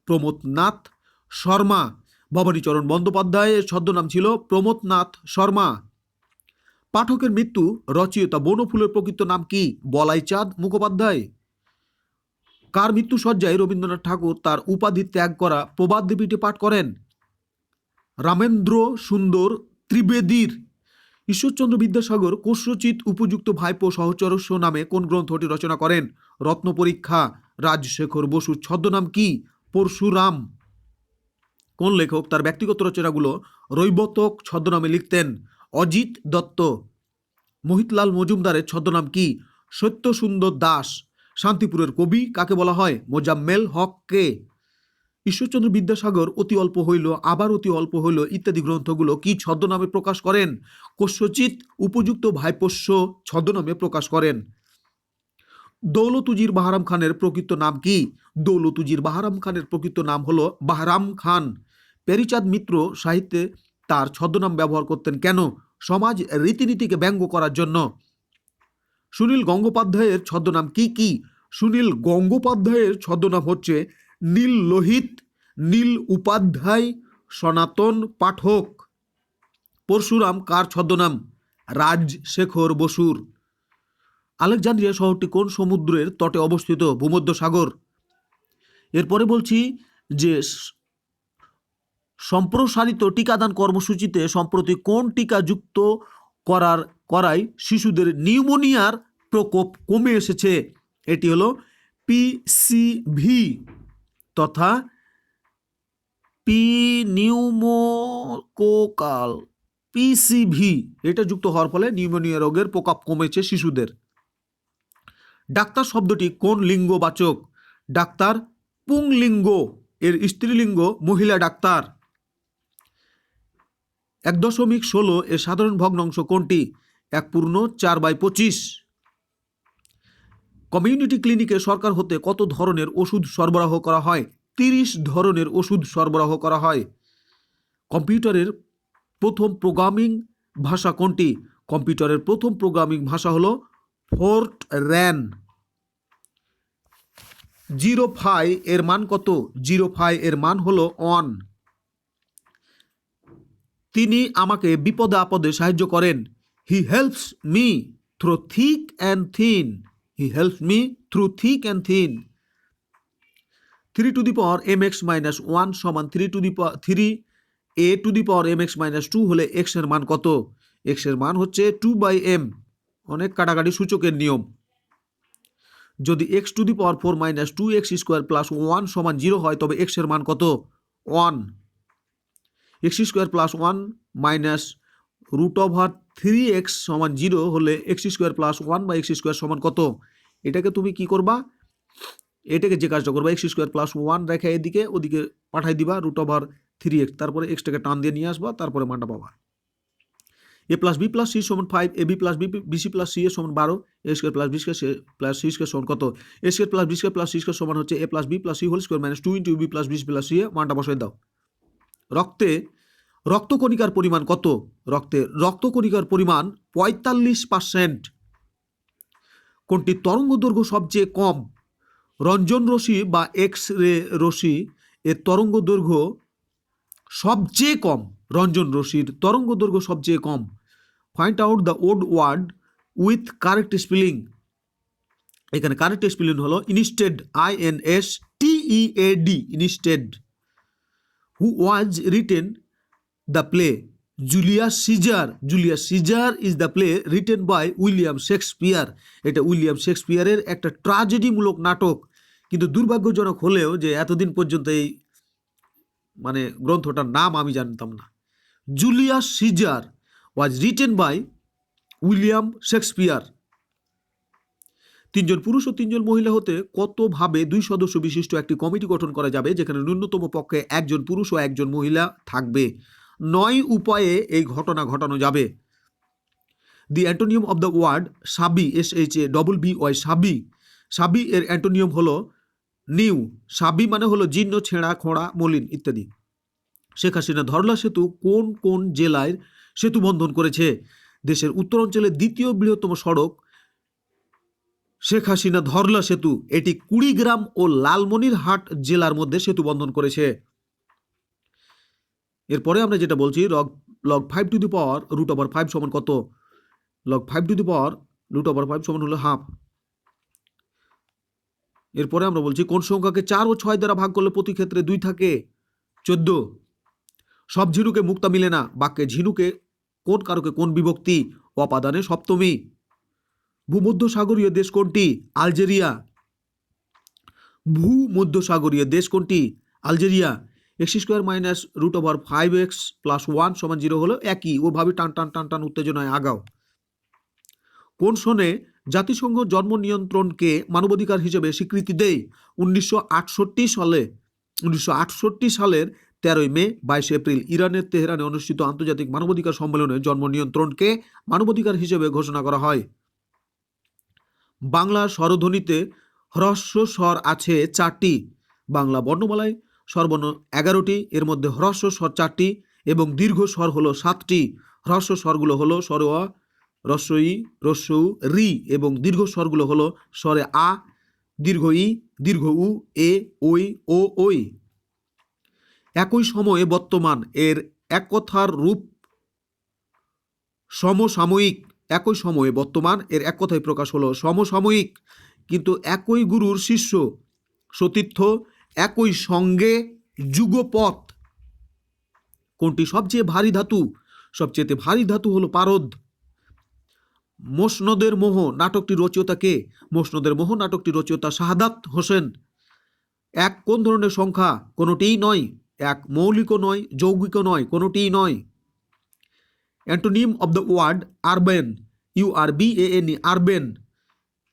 প্রমথনাথ শর্মা। ভবানীচরণ বন্দ্যোপাধ্যায়ের ছদ্মনাম ছিল প্রমথনাথ শর্মা। পাঠকের মৃত্যু রচয়িতা বনফুলের প্রকৃত নাম কি? বলাইচাঁদ মুখোপাধ্যায়। কার মৃত্যুসজ্জায় রবীন্দ্রনাথ ঠাকুর তার উপাধি ত্যাগ করা প্রবাদদেবীটি পাঠ করেন? রামেন্দ্র সুন্দর ত্রিবেদীর। ঈশ্বরচন্দ্র বিদ্যাসাগর কস্যচিৎ উপযুক্ত ভাইপো সহচরস্য নামে কোন গ্রন্থটি রচনা করেন? রত্নপরীক্ষা। রাজশেখর বসুর ছদ্মনাম কি? পরশুরাম। কোন লেখক তার ব্যক্তিগত রচনাগুলো রৈবতক ছদ্মনামে লিখতেন? অজিত দত্ত। মোহিতলাল মজুমদারের ছদ্মনাম কি? সত্যসুন্দর দাস। শান্তিপুরের কবি কাকে বলা হয়? মোজাম্মেল হককে। ঈশ্বরচন্দ্র বিদ্যাসাগর অতি অল্প হইল, আবার অতি অল্প হইল ইত্যাদি গ্রন্থগুলো কি ছদ্মনামে প্রকাশ করেন? কস্যচিৎ উপযুক্ত ভাইপোষ্য ছদ্মনামে প্রকাশ করেন। দৌলতুজির বাহরাম খানের প্রকৃত নাম কি? দৌলতুজির বাহরাম খানের প্রকৃত নাম হলো বাহরাম খান। প্যারীচাঁদ মিত্র সাহিত্যে তার ছদ্মনাম ব্যবহার করতেন কেন? সমাজ রীতিনীতিকে ব্যঙ্গ করার জন্য। সুনীল গঙ্গোপাধ্যায়ের ছদ্মনাম কি কি? সুনীল গঙ্গোপাধ্যায়ের ছদ্মনাম হচ্ছে নীল লোহিত, নীল উপাধ্যায়, সনাতন পাঠক। পরশুরাম কার ছদ্মনাম? রাজশেখর বসুর। আলেকজান্দ্রিয়া শহরটি কোন সমুদ্রের তটে অবস্থিত? ভূমধ্যসাগর। এরপরে বলছি যে সম্প্রসারিত টিকাদান কর্মসূচিতে সম্প্রতি কোন টিকা যুক্ত করায় শিশুদের নিউমোনিয়ার প্রকোপ কমে এসেছে? এটি হলো PCV তথা নিউমোকোকাল। PCV এটা যুক্ত হওয়ার ফলে নিউমোনিয়া রোগের প্রকোপ কমেছে শিশুদের। ডাক্তার শব্দটি কোন লিঙ্গবাচক? ডাক্তার পুংলিঙ্গ, এর স্ত্রীলিঙ্গ মহিলা ডাক্তার। 1.16 এর সাধারণ ভগ্নাংশ কোনটি? 1/4/25। কমিউনিটি ক্লিনিকে সরকার হতে কত ধরনের ওষুধ সরবরাহ করা হয়? 30 ধরনের ওষুধ সরবরাহ করা হয়। কম্পিউটারের প্রথম প্রোগ্রামিং ভাষা কোনটি? কম্পিউটারের প্রথম প্রোগ্রামিং ভাষা হলো ফোর্ট্রান। 05 এর মান কত? 05 এর মান হলো 1। তিনি আমাকে বিপদে আপদে সাহায্য করেন। He helps me through thick and thin. He helps me through thick and thin. 3 two the power mx minus 1 সমান 3 a two the power mx minus 2 হলে x এর মান কত? x এর মান হচ্ছে 2/m। অনেক কাটাকাটি সূচকের নিয়ম। যদি x two the power 4 minus 2x square plus 1 সমান 0 হয় তবে x এর মান কত? 1। x square plus 1 minus root over 3x সমান 0 হলে x স্কোয়ার প্লাস 1 বা x স্কোয়ার সমান কত? এটাকে তুমি কি করবা? এটাকে যে কাজটা করবা, x স্কোয়ার প্লাস 1 রেখে এদিকে ওদিকে পাঠাই দিবা রুট ওভার 3x, তারপরে এক্সটাকে টান দিয়ে নিয়ে আসবা, তারপরে মানটা পাবা। a plus B plus C সমান 5, A B plus BC plus C A সমান 12, A square plus B square plus C square সমান কত? A square plus B square plus C square সমান হচ্ছে A plus B plus C whole square minus 2 into B plus B plus C A. মানটা বসাই দাও। রক্তে রক্তকণিকার পরিমাণ কত? রক্তকণিকার পরিমাণ 45%। কোনটি তরঙ্গ দৈর্ঘ্য সবচেয়ে কম? রঞ্জন রশ্মি বা এক্স রে রশ্মি এর তরঙ্গ দৈর্ঘ্য সবচেয়ে কম। রঞ্জন রশ্মির তরঙ্গ দৈর্ঘ্য সবচেয়ে কম। Find out the odd word with correct spelling. এখানে কারেক্ট স্পেলিং হলো instead, INSTEAD, instead. Who was written the play? Julius Caesar. Julius Caesar is the play written by William Shakespeare. এটা উইলিয়াম শেক্সপিয়ারের একটা ট্র্যাজেডিমূলক নাটক। কিন্তু দুর্ভাগ্যজনক হলেও যে এতদিন পর্যন্ত এই গ্রন্থটার নাম আমি জানতাম না। Julius Caesar was written by William Shakespeare. 3 জন পুরুষ ও 3 জন মহিলা হতে কতভাবে 2 সদস্য বিশিষ্ট একটি কমিটি গঠন করা যাবে যেখানে ন্যূনতম পক্ষে 1 জন পুরুষ ও 1 জন মহিলা থাকবে? 9 উপায়ে এই ঘটনা ঘটানো যাবে। দি অ্যান্টোনিয়াম অব দ্য ওয়ার্ড সাবি, SHABBY, সাবি। সাবি এর অ্যান্টোনিয়াম হলো নিউ। সাবি মানে হলো জীর্ণ, ছেঁড়া, খোঁড়া, মলিন ইত্যাদি। শেখ হাসিনা ধরলা সেতু কোন কোন জেলায় সেতু বন্ধন করেছে? দেশের উত্তরাঞ্চলের দ্বিতীয় বৃহত্তম সড়ক শেখ হাসিনা ধরলা সেতু, এটি কুড়িগ্রাম ও লালমনিরহাট জেলার মধ্যে সেতু বন্ধন করেছে। এরপরে আমরা যেটা বলছি, log 5 to the power root over 5 সমান কত? Log 5 to the power root over 5 সমান হলো হাফ। এরপরে আমরা বলছি কোন সংখ্যাকে 4 ও 6 দ্বারা ভাগ করলে প্রতি ক্ষেত্রে 2 থাকে? 14। সব ঝিনুকে মুক্তা মিলে না। বাক্যে ঝিনুকে কোন কারকে কোন বিভক্তি? অপাদানে সপ্তমী। ভূমধ্যসাগরীয় দেশ কোনটি? আলজেরিয়া। ভূমধ্যসাগরীয় দেশ কোনটি? Algeria. X square minus root over 5x plus 1 সমান 0 হলো একই। ওভাবে টান টান টান টান উত্তেজনায় আগাও। কোন সনে জাতিসংঘ জন্ম নিয়ন্ত্রণকে মানবাধিকার হিসেবে স্বীকৃতি দেয়? 1968 সালে। 1968 সালের 13 মে 22 এপ্রিল ইরানের তেহরানে অনুষ্ঠিত আন্তর্জাতিক মানবাধিকার সম্মেলনে জন্ম নিয়ন্ত্রণকে মানবাধিকার হিসেবে ঘোষণা করা হয়। বাংলা স্বরধ্বনিতে হ্রস্ব স্বর আছে 4টি। বাংলা বর্ণমালায় স্বরবর্ণ 11টি, এর মধ্যে হ্রস্ব স্বর 4টি এবং দীর্ঘ স্বর হলো 7টি। হ্রস্ব স্বরগুলো হলো স্বরে অ, হ্রস্ব ই, হ্রস্ব উ, রি এবং দীর্ঘ স্বরগুলো হলো স্বরে আ, দীর্ঘ ই, দীর্ঘ উ, এ, ওই, ও, ওই। একই সময়ে বর্তমান এর এক কথার রূপ সমসাময়িক। একই সময়ে বর্তমান এর এক কথায় প্রকাশ হলো সমসাময়িক। কিন্তু একই গুরুর শিষ্য সতীর্থ, একই সঙ্গে যুগপৎ। কোনটি সবচেয়ে ভারী ধাতু? সবচেয়ে ভারী ধাতু হলো পারদ। মসনদের মোহ নাটকটির রচয়িতা কে? মসনদের মোহ নাটকটির রচয়িতা শাহাদাত হোসেন। এক কোন ধরনের সংখ্যা? কোনোটিই নয়। এক মৌলিকও নয়, যৌগিকও নয়, কোনোটিই নয়। Antonym of the word urban, URBAN, urban.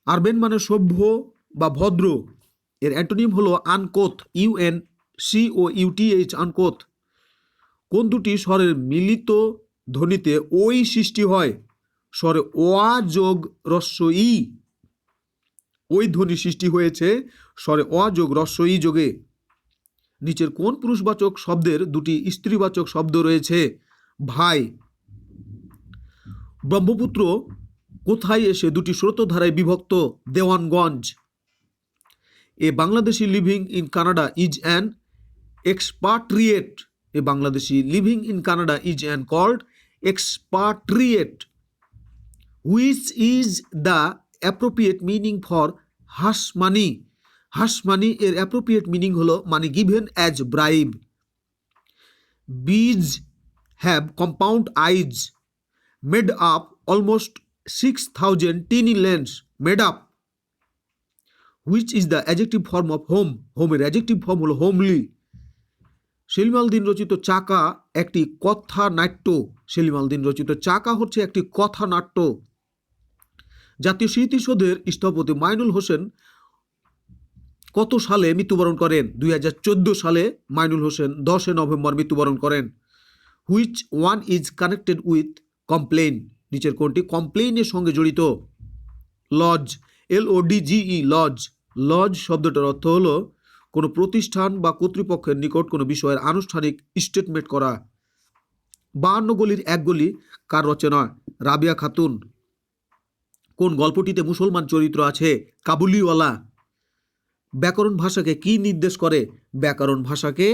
Urban মানে সভ্য বা ভদ্র। এর অ্যান্টোনিম হলো আনকোথ, UNCOUTH, আনকোথ। কোন দুটি স্বরের মিলিত ধ্বনিতে ওই সৃষ্টি হয়? স্বরে ওয়া যোগ হ্রস্ব ই। ওই ধ্বনি সৃষ্টি হয়েছে স্বরে অ যোগ হ্রস্ব ই যোগে। নিচের কোন পুরুষবাচক শব্দের দুটি স্ত্রীবাচক শব্দ রয়েছে? ভাই। ব্রহ্মপুত্র কোথায় এসে দুটি স্রোতধারায় বিভক্ত? Dewanganj. A Bangladeshi living in Canada is an expatriate. A Bangladeshi living in Canada is and called expatriate, which is the appropriate meaning for hush money. Hush money এর appropriate meaning হলো money given as bribe. Bees have compound eyes made up almost 6,000 teeny lens made up, which is the adjective form of home. Home এর adjective form হলো homely. Selim Al দীন রচিত চাকা একটি কথা নাট্য। সেলিম আল দীন রচিত চাকা হচ্ছে একটি কথা নাট্য। জাতীয় স্মৃতিসৌধের স্থপতি মাইনুল হোসেন কত সালে মৃত্যুবরণ করেন? 2014 সালে মাইনুল হোসেন 10 নভেম্বর মৃত্যুবরণ করেন। Which one is connected with complain? নিচের কোনটি কমপ্লেইনের সঙ্গে জড়িত? Lodge, LODGE, lodge. লজ শব্দটার অর্থ হলো কোনো প্রতিষ্ঠান বা কর্তৃপক্ষের নিকট কোনো বিষয়ের আনুষ্ঠানিক স্টেটমেন্ট করা। 52 গলির এক গলি কার রচনা? রাবিয়া খাতুন। কোন গল্পটিতে মুসলমান চরিত্র আছে? কাবুলিওয়ালা। ব্যাকরণ ভাষাকে কি নির্দেশ করে? ব্যাকরণ ভাষাকে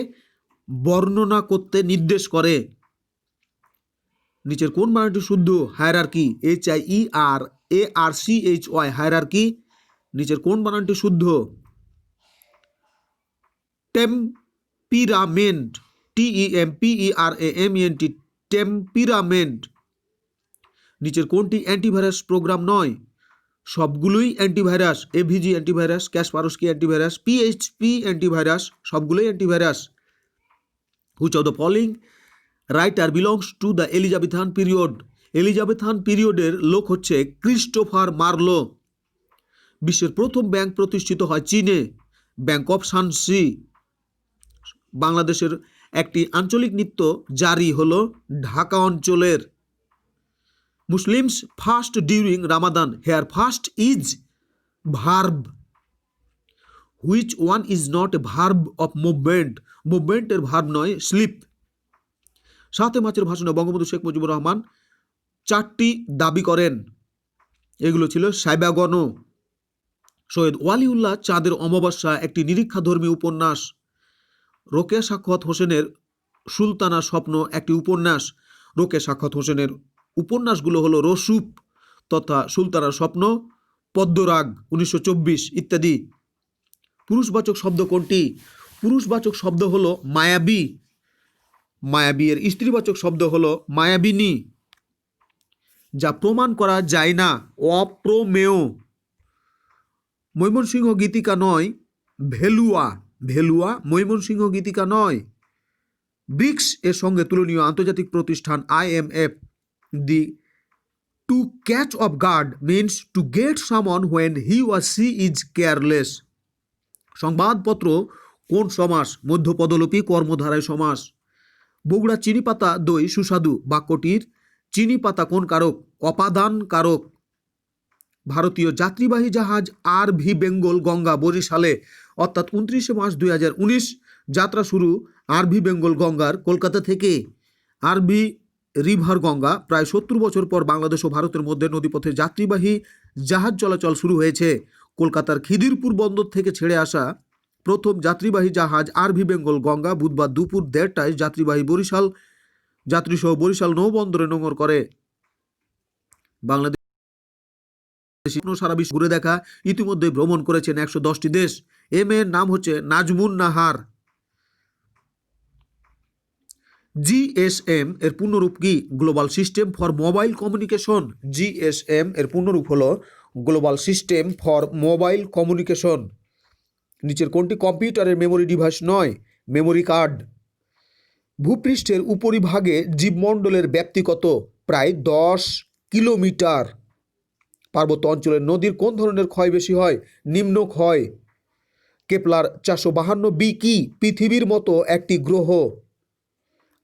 বর্ণনা করতে নির্দেশ করে। নিচের কোন বানানটি শুদ্ধ? Hierarchy, HIERARCHY, hierarchy. নিচের কোন বানানটি শুদ্ধ? টেম্পিরামেন্ট, TEMPERAMENT, টেম্পিরামেন্ট। নিচের কোনটি অ্যান্টিভাইরাস প্রোগ্রাম নয়? সবগুলোই antivirus. AVG antivirus, Kaspersky antivirus, PHP antivirus, সবগুলোই antivirus. Which of the following writer belongs to the Elizabethan period? Elizabethan পিরিয়ডের লোক হচ্ছে ক্রিস্টোফার মার্লো। বিশ্বের প্রথম ব্যাংক প্রতিষ্ঠিত হয় চীনে, ব্যাংক অফ শানসি। বাংলাদেশের একটি আঞ্চলিক নৃত্য জারি হলো ঢাকা অঞ্চলের। Muslims fast during Ramadan, here fast is verb. Which one is not a verb of movement? মুভমেন্টের ভার্ব নয়, স্লিপ। 7 মার্চের ভাষণে বঙ্গবন্ধু শেখ মুজিবুর রহমান 4টি দাবি করেন, এগুলো ছিল সাইবাগণ। সৈয়দ ওয়ালিউল্লাহ চাঁদের অমাবস্যা একটি নিরীক্ষাধর্মী উপন্যাস। রোকেয়া সাখাওয়াত হোসেনের সুলতানা স্বপ্ন একটি উপন্যাস। রোকেয়া সাখাওয়াত হোসেনের উপন্যাসগুলো হলো রসুপ তথা সুলতানার স্বপ্ন, পদ্মরাগ 1924 ইত্যাদি। পুরুষবাচক শব্দ কোনটি? পুরুষবাচক শব্দ হলো মায়াবী। মায়াবী এর স্ত্রীবাচক শব্দ হলো মায়াবিনী। যা প্রমাণ করা যায় না, অপ্রমেয়। ময়মনসিংহ গীতিকা নয়, ভেলুয়া। ভেলুয়া ময়মনসিংহ গীতিকা নয়। ব্রিক্স এর সঙ্গে তুলনীয় আন্তর্জাতিক প্রতিষ্ঠান IMF। The to catch off guard means to get someone when he or she is careless. সংবাদপত্র কোন সমাস? মধ্যপদলোপী কর্মধারায় সমাস। বগুড়া চিনিপাতা দই সুস্বাদু বাক্যটির চিনি পাতা কোন কারক? অপাদান কারক। ভারতীয় যাত্রীবাহী জাহাজ RV বেঙ্গল গঙ্গা বরিশালে অর্থাৎ 29 মার্চ 2019 যাত্রা শুরু RV বেঙ্গল গঙ্গার কলকাতা থেকে। RV রিভার গঙ্গা প্রায় 70 বছর পর বাংলাদেশ ও ভারতের মধ্যে নদীপথে যাত্রীবাহী জাহাজ চলাচল শুরু হয়েছে। কলকাতার খিদিরপুর বন্দর থেকে ছেড়ে আসা প্রথম যাত্রীবাহী জাহাজ RV বেঙ্গল গঙ্গা বুধবার দুপুর 1:30টায় যাত্রীসহ বরিশাল নৌবন্দরে নোঙর করে। বাংলাদেশ সারা বিশ্ব ঘুরে দেখা, ইতিমধ্যে ভ্রমণ করেছেন 110টি দেশ। এ মেয়ের নাম হচ্ছে নাজমুন নাহার। GSM এর পূর্ণরূপ কি? Global system for mobile communication. GSM এর পূর্ণরূপ হলো global system for mobile communication. নিচের কোনটি কম্পিউটারের মেমোরি ডিভাইস নয়? Memory card. ভূপৃষ্ঠের উপরিভাগে জীবমণ্ডলের ব্যাপ্তি কত? প্রায় 10 কিলোমিটার। পার্বত্য অঞ্চলের নদীর কোন ধরনের ক্ষয় বেশি হয়? নিম্ন ক্ষয়। কেপলার 452b কি? পৃথিবীর মতো একটি গ্রহ।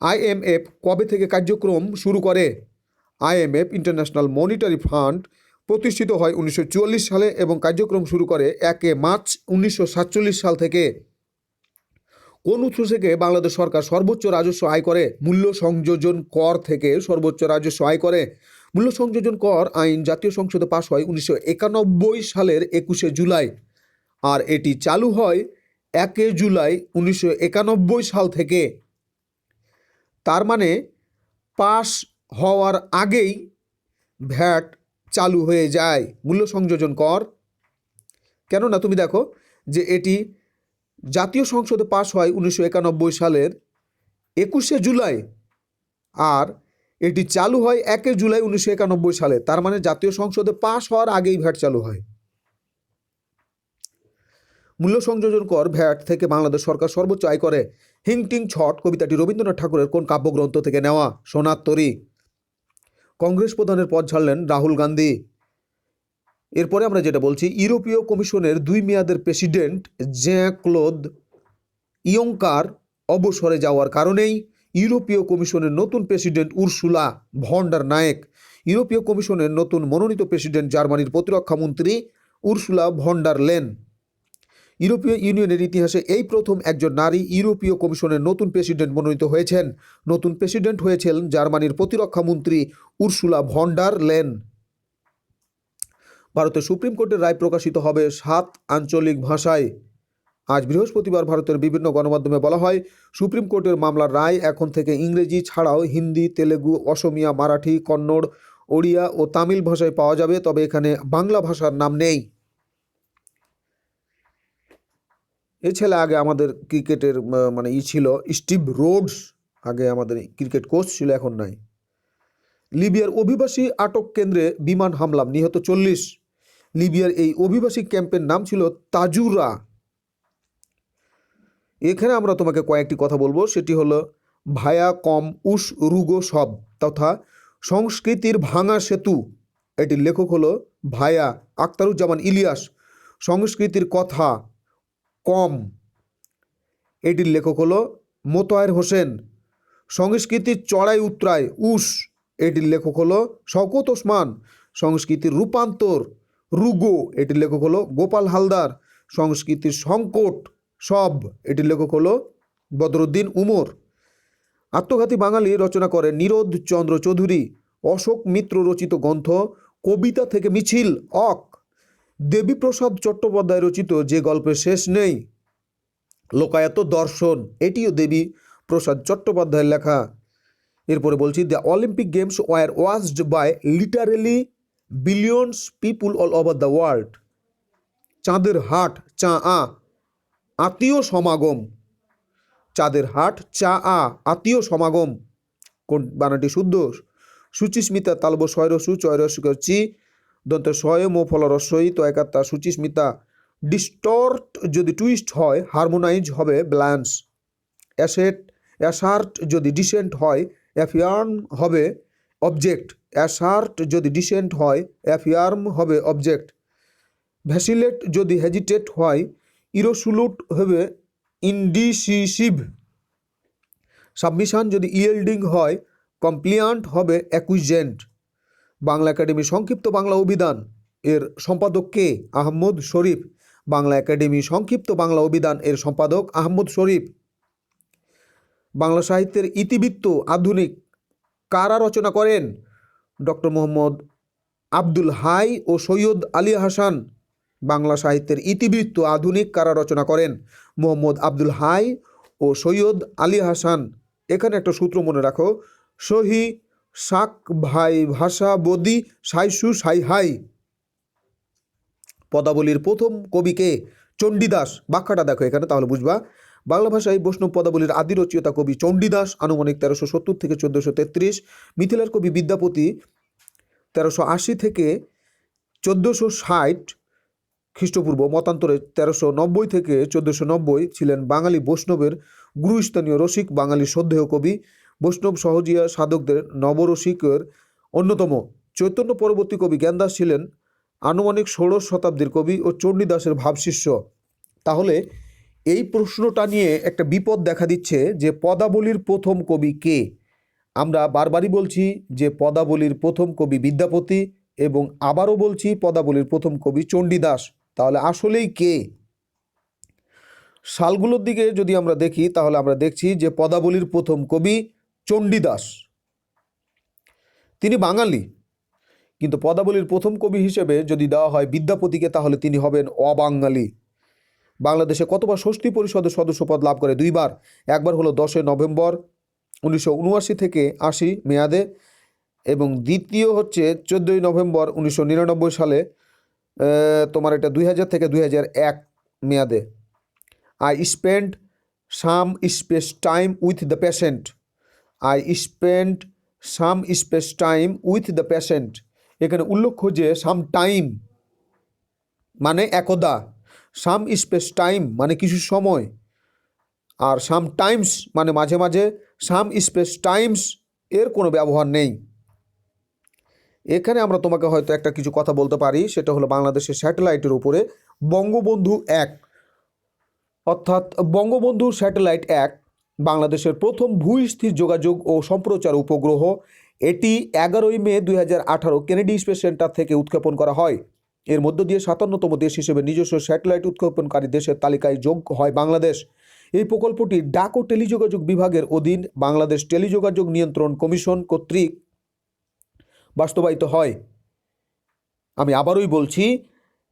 IMF কবে থেকে কার্যক্রম শুরু করে? IMF ইন্টারন্যাশনাল মনিটারি ফান্ড প্রতিষ্ঠিত হয় 1944 সালে এবং কার্যক্রম শুরু করে 1 মার্চ 1947 সাল থেকে। কোন উৎস থেকে বাংলাদেশ সরকার সর্বোচ্চ রাজস্ব আয় করে? মূল্য সংযোজন কর থেকে সর্বোচ্চ রাজস্ব আয় করে। মূল্য সংযোজন কর আইন জাতীয় সংসদে পাশ হয় 1991 সালের 21 জুলাই আর এটি চালু হয় 1 জুলাই 1991 সাল থেকে। তার মানে পাস হওয়ার আগেই ভ্যাট চালু হয়ে যায় মূল্য সংযোজন কর। কেননা তুমি দেখো যে এটি জাতীয় সংসদে পাস হয় 1991 সালের 21শে জুলাই, আর এটি চালু হয় 1 জুলাই 1991 সালে। তার মানে জাতীয় সংসদে পাস হওয়ার আগেই ভ্যাট চালু হয়। মূল্য সংযোজন কর ভ্যাট থেকে বাংলাদেশ সরকার সর্বোচ্চ আয় করে। হিংটিং ছট কবিতাটি রবীন্দ্রনাথ ঠাকুরের কোন কাব্যগ্রন্থ থেকে নেওয়া? সোনার তরী। কংগ্রেস প্রধানের পদ ছাড়লেন রাহুল গান্ধী। এরপরে আমরা যেটা বলছি, ইউরোপীয় কমিশনের 2 মেয়াদের প্রেসিডেন্ট জ্যাঁ ক্লদ ইয়ঙ্কার অবসরে যাওয়ার কারণেই ইউরোপীয় কমিশনের নতুন প্রেসিডেন্ট উর্সুলা ভন ডার নায়েক। ইউরোপীয় কমিশনের নতুন মনোনীত প্রেসিডেন্ট জার্মানির প্রতিরক্ষা মন্ত্রী উর্সুলা ভন ডার লেন। ইউরোপীয় ইউনিয়নের ইতিহাসে এই প্রথম একজন নারী ইউরোপীয় কমিশনের নতুন প্রেসিডেন্ট মনোনীত হয়েছেন। নতুন প্রেসিডেন্ট হয়েছেন জার্মানির প্রতিরক্ষা মন্ত্রী উর্সুলা ভন ডার লেন। ভারতের সুপ্রিম কোর্টের রায় প্রকাশিত হবে 7 আঞ্চলিক ভাষায়। আজ বৃহস্পতিবার ভারতের বিভিন্ন গণমাধ্যমে বলা হয়, সুপ্রিম কোর্টের মামলার রায় এখন থেকে ইংরেজি ছাড়াও হিন্দি, তেলেগু, অসমিয়া, মারাঠি, কন্নড়, ওড়িয়া ও তামিল ভাষায় পাওয়া যাবে, তবে এখানে বাংলা ভাষার নাম নেই। এ ছেলে আগে আমাদের ক্রিকেটের মানে ছিল স্টিভ রোডস, আগে আমাদের ক্রিকেট কোচ ছিল, এখন নাই। লিবিয়ার অভিবাসী আটক কেন্দ্রে বিমান হামলা, নিহত 40। লিবিয়ার এই অভিবাসী ক্যাম্পের নাম ছিল তাজুরা। এখানে আমরা তোমাকে কয়েকটি কথা বলবো, সেটি হলো ভায়া কম উস রুগো সব তথা সংস্কৃতির ভাঙা সেতু। এটির লেখক হলো ভায়া আখতারুজ্জামান ইলিয়াস। সংস্কৃতির কথা কম, এটির লেখক হলো মোতায়ের হোসেন। সংস্কৃতির চড়াই উতরাই উস, এটির লেখক হলো শওকত ওসমান। সংস্কৃতির রূপান্তর রুগো, এটির লেখক হলো গোপাল হালদার। সংস্কৃতির সংকট সব, এটির লেখক হলো বদরুদ্দিন উমর। আত্মঘাতী বাঙালি রচনা করেন নীরোদ চন্দ্র চৌধুরী। অশোক মিত্র রচিত গ্রন্থ কবিতা থেকে মিছিল অক। দেবীপ্রসাদ চট্টোপাধ্যায় রচিত যে গল্পের শেষ নেই, লোকায়ত দর্শন, এটিও দেবী প্রসাদ চট্টোপাধ্যায়ের লেখা। এরপরে বলছি, the Olympic games were watched by literally billions people all over the world. চাঁদের হাট চা আ আত্মীয় সমাগম। চাঁদের হাট চা আ আত্মীয় সমাগম, কোন বানানটি শুদ্ধ? সুচিস্মিতা তালব শয়রসু চয়রসি দন্ত শয় মো ফল রস্যই তো একাত্তা সুচিস্মিতা। ডিস্টর্ট যদি টুইস্ট হয়, হারমোনাইজ হবে ব্যালেন্স। অ্যাসার্ট যদি ডিসেন্ট হয়, অ্যাফিয়ার্ম হবে অবজেক্ট। অ্যাসার্ট যদি ডিসেন্ট হয়, অ্যাফিয়ার্ম হবে অবজেক্ট। ভ্যাসিলেট যদি হেজিটেট হয়, ইরোসুলুট হবে ইনডিসিসিভ। সাবমিশন যদি ইয়েল্ডিং হয়, কমপ্লিয়ান্ট হবে অ্যাকুইজেন্ট। বাংলা একাডেমি সংক্ষিপ্ত বাংলা অভিধান এর সম্পাদক কে? আহমদ শরীফ। বাংলা একাডেমি সংক্ষিপ্ত বাংলা অভিধান এর সম্পাদক আহমদ শরীফ। বাংলা সাহিত্যের ইতিবৃত্ত আধুনিক কারা রচনা করেন? ডক্টর মোহাম্মদ আব্দুল হাই ও সৈয়দ আলী হাসান। বাংলা সাহিত্যের ইতিবৃত্ত আধুনিক কারা রচনা করেন? মোহাম্মদ আব্দুল হাই ও সৈয়দ আলী হাসান। এখানে একটা সূত্র মনে রাখো, সহি শাক ভাই ভাষা বদি সাইসু সাই হাই। পদাবলীর প্রথম কবিকে? চণ্ডীদাস। ব্যাখ্যাটা দেখো এখানে, তাহলে বুঝবা। বাংলা ভাষায় বৈষ্ণব পদাবলীর আদি রচয়িতা কবি চণ্ডীদাস, আনুমানিক 1370 থেকে 1433। মিথিলার কবি বিদ্যাপতি 1380 থেকে 1460 খ্রিস্টপূর্ব, মতান্তরে 1390 থেকে 1490 ছিলেন বাঙালি বৈষ্ণবের গুরুস্থানীয় রসিক, বাঙালি শ্রদ্ধেয় কবি, বৈষ্ণব সহজিয়া সাধকদের নবরসিকের অন্যতম। চৈতন্য পরবর্তী কবি জ্ঞানদাস ছিলেন আনুমানিক 16 শতাব্দীর কবি ও চণ্ডীদাসের ভাবশিষ্য। তাহলে এই প্রশ্নটা নিয়ে একটা বিপদ দেখা দিচ্ছে যে পদাবলীর প্রথম কবি কে? আমরা বারবারই বলছি যে পদাবলীর প্রথম কবি বিদ্যাপতি, এবং আবারও বলছি পদাবলীর প্রথম কবি চণ্ডীদাস। তাহলে আসলেই কে? সালগুলোর দিকে যদি আমরা দেখি, তাহলে আমরা দেখছি যে পদাবলীর প্রথম কবি চণ্ডীদাস, তিনি বাঙালি, কিন্তু পদাবলীর প্রথম কবি হিসেবে যদি দেওয়া হয় বিদ্যাপতিকে, তাহলে তিনি হবেন অবাঙালি। বাংলাদেশে কতবার ষষ্ঠী পরিষদের সদস্যপদ লাভ করে? 2 বার। একবার হলো 10 নভেম্বর 1979 থেকে 80 মেয়াদে, এবং দ্বিতীয় হচ্ছে 14 নভেম্বর 1999 সালে তোমার এটা 2000 থেকে 2001 মেয়াদে। I spend some space time with the patient. I spend some space time with the patient. এখানে উল্লেখ্য যে সাম টাইম মানে একদা, সাম স্পেস টাইম মানে কিছু সময়, আর সাম টাইমস মানে মাঝে মাঝে, সাম স্পেস টাইমস এর কোনো ব্যবহার নেই। এখানে আমরা তোমাকে হয়তো একটা কিছু কথা বলতে পারি, সেটা হলো বাংলাদেশের স্যাটেলাইটের উপরে বঙ্গবন্ধু 1, অর্থাৎ বঙ্গবন্ধু স্যাটেলাইট 1 বাংলাদেশের প্রথম ভূস্থির যোগাযোগ ও সম্প্রচার উপগ্রহ। এটি 11 মে 2018 কেনেডি স্পেস সেন্টার থেকে উৎক্ষেপণ করা হয়। এর মধ্য দিয়ে 57তম দেশ হিসেবে নিজস্ব স্যাটেলাইট উৎক্ষেপণকারী দেশের তালিকায় যোগ হয় বাংলাদেশ। এই প্রকল্পটি ডাক ও টেলিযোগাযোগ বিভাগের অধীন বাংলাদেশ টেলিযোগাযোগ নিয়ন্ত্রণ কমিশন কর্তৃক বাস্তবায়িত হয়। আমি আবারই বলছি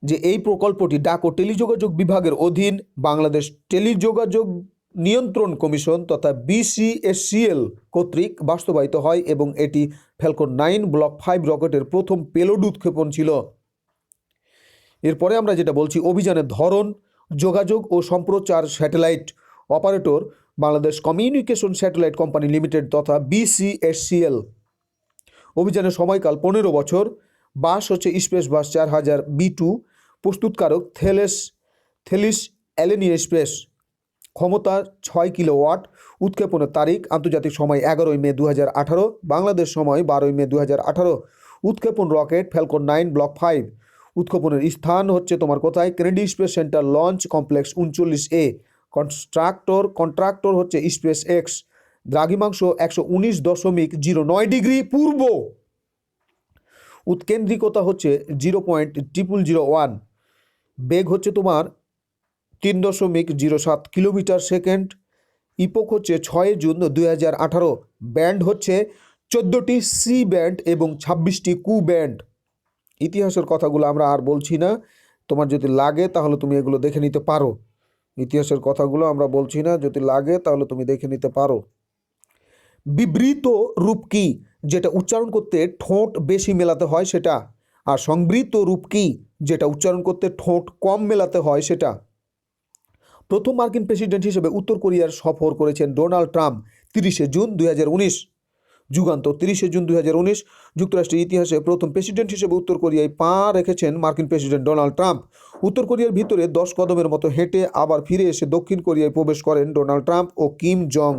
যে এই প্রকল্পটি ডাক ও টেলিযোগাযোগ বিভাগের অধীন বাংলাদেশ টেলিযোগাযোগ নিয়ন্ত্রণ কমিশন তথা BCSCL কর্তৃক বাস্তবায়িত হয়, এবং এটি ফ্যালকন 9 ব্লক 5 রকেটের প্রথম পেলোড উৎক্ষেপণ ছিল। এরপরে আমরা যেটা বলছি, অভিযানের ধরন, যোগাযোগ ও সম্প্রচার satellite operator Bangladesh communication satellite company limited তথা BCSCL। অভিযানের সময়কাল 15 বছর। বাস হচ্ছে স্পেস বাস 4000 B2। প্রস্তুতকারক থেলিস অ্যালেনিয়া স্পেস। ক্ষমতা 6 কিলোওয়াট। উৎক্ষেপণের তারিখ আন্তর্জাতিক সময় 11 মে 2018, বাংলাদেশ সময় 12 মে 2018। উৎক্ষেপণ রকেট ফ্যালকন 9 ব্লক 5। উৎক্ষেপণের স্থান হচ্ছে তোমার কোথায়? Kennedy space centre launch complex 39A। Contractor হচ্ছে স্পেস এক্স। দ্রাঘিমাংশ 119.09 ডিগ্রি পূর্ব। উৎকেন্দ্রিকতা হচ্ছে 0.0001। বেগ হচ্ছে তোমার 3.07 কিলোমিটার সেকেন্ড। ইপোক হচ্ছে 6 জুন 2018। ব্যান্ড হচ্ছে 14টি সি ব্যান্ড এবং 26টি কু ব্যান্ড। ইতিহাসের কথাগুলো আমরা আর বলছি না, তোমার যদি লাগে তাহলে তুমি এগুলো দেখে নিতে পারো। ইতিহাসের কথাগুলো আমরা বলছি না, যদি লাগে তাহলে তুমি দেখে নিতে পারো। বিবৃত রূপ কি? যেটা উচ্চারণ করতে ঠোঁট বেশি মেলাতে হয় সেটা। আর সংবৃত রূপ কি? যেটা উচ্চারণ করতে ঠোঁট কম মেলাতে হয় সেটা। প্রথম মার্কিন প্রেসিডেন্ট হিসেবে উত্তর কোরিয়ার সফর করেছেন Donald Trump 30 June 2019। Jugantar 30 June 2019। যুক্তরাষ্ট্রের ইতিহাসে প্রথম প্রেসিডেন্ট হিসেবে উত্তর কোরিয়ায় পা রেখেছেন মার্কিন প্রেসিডেন্ট ডোনাল্ড ট্রাম্প। উত্তর কোরিয়ার ভিতরে 10 কদমের মতো হেঁটে আবার ফিরে এসে দক্ষিণ কোরিয়ায় প্রবেশ করেন ডোনাল্ড ট্রাম্প ও কিম জং।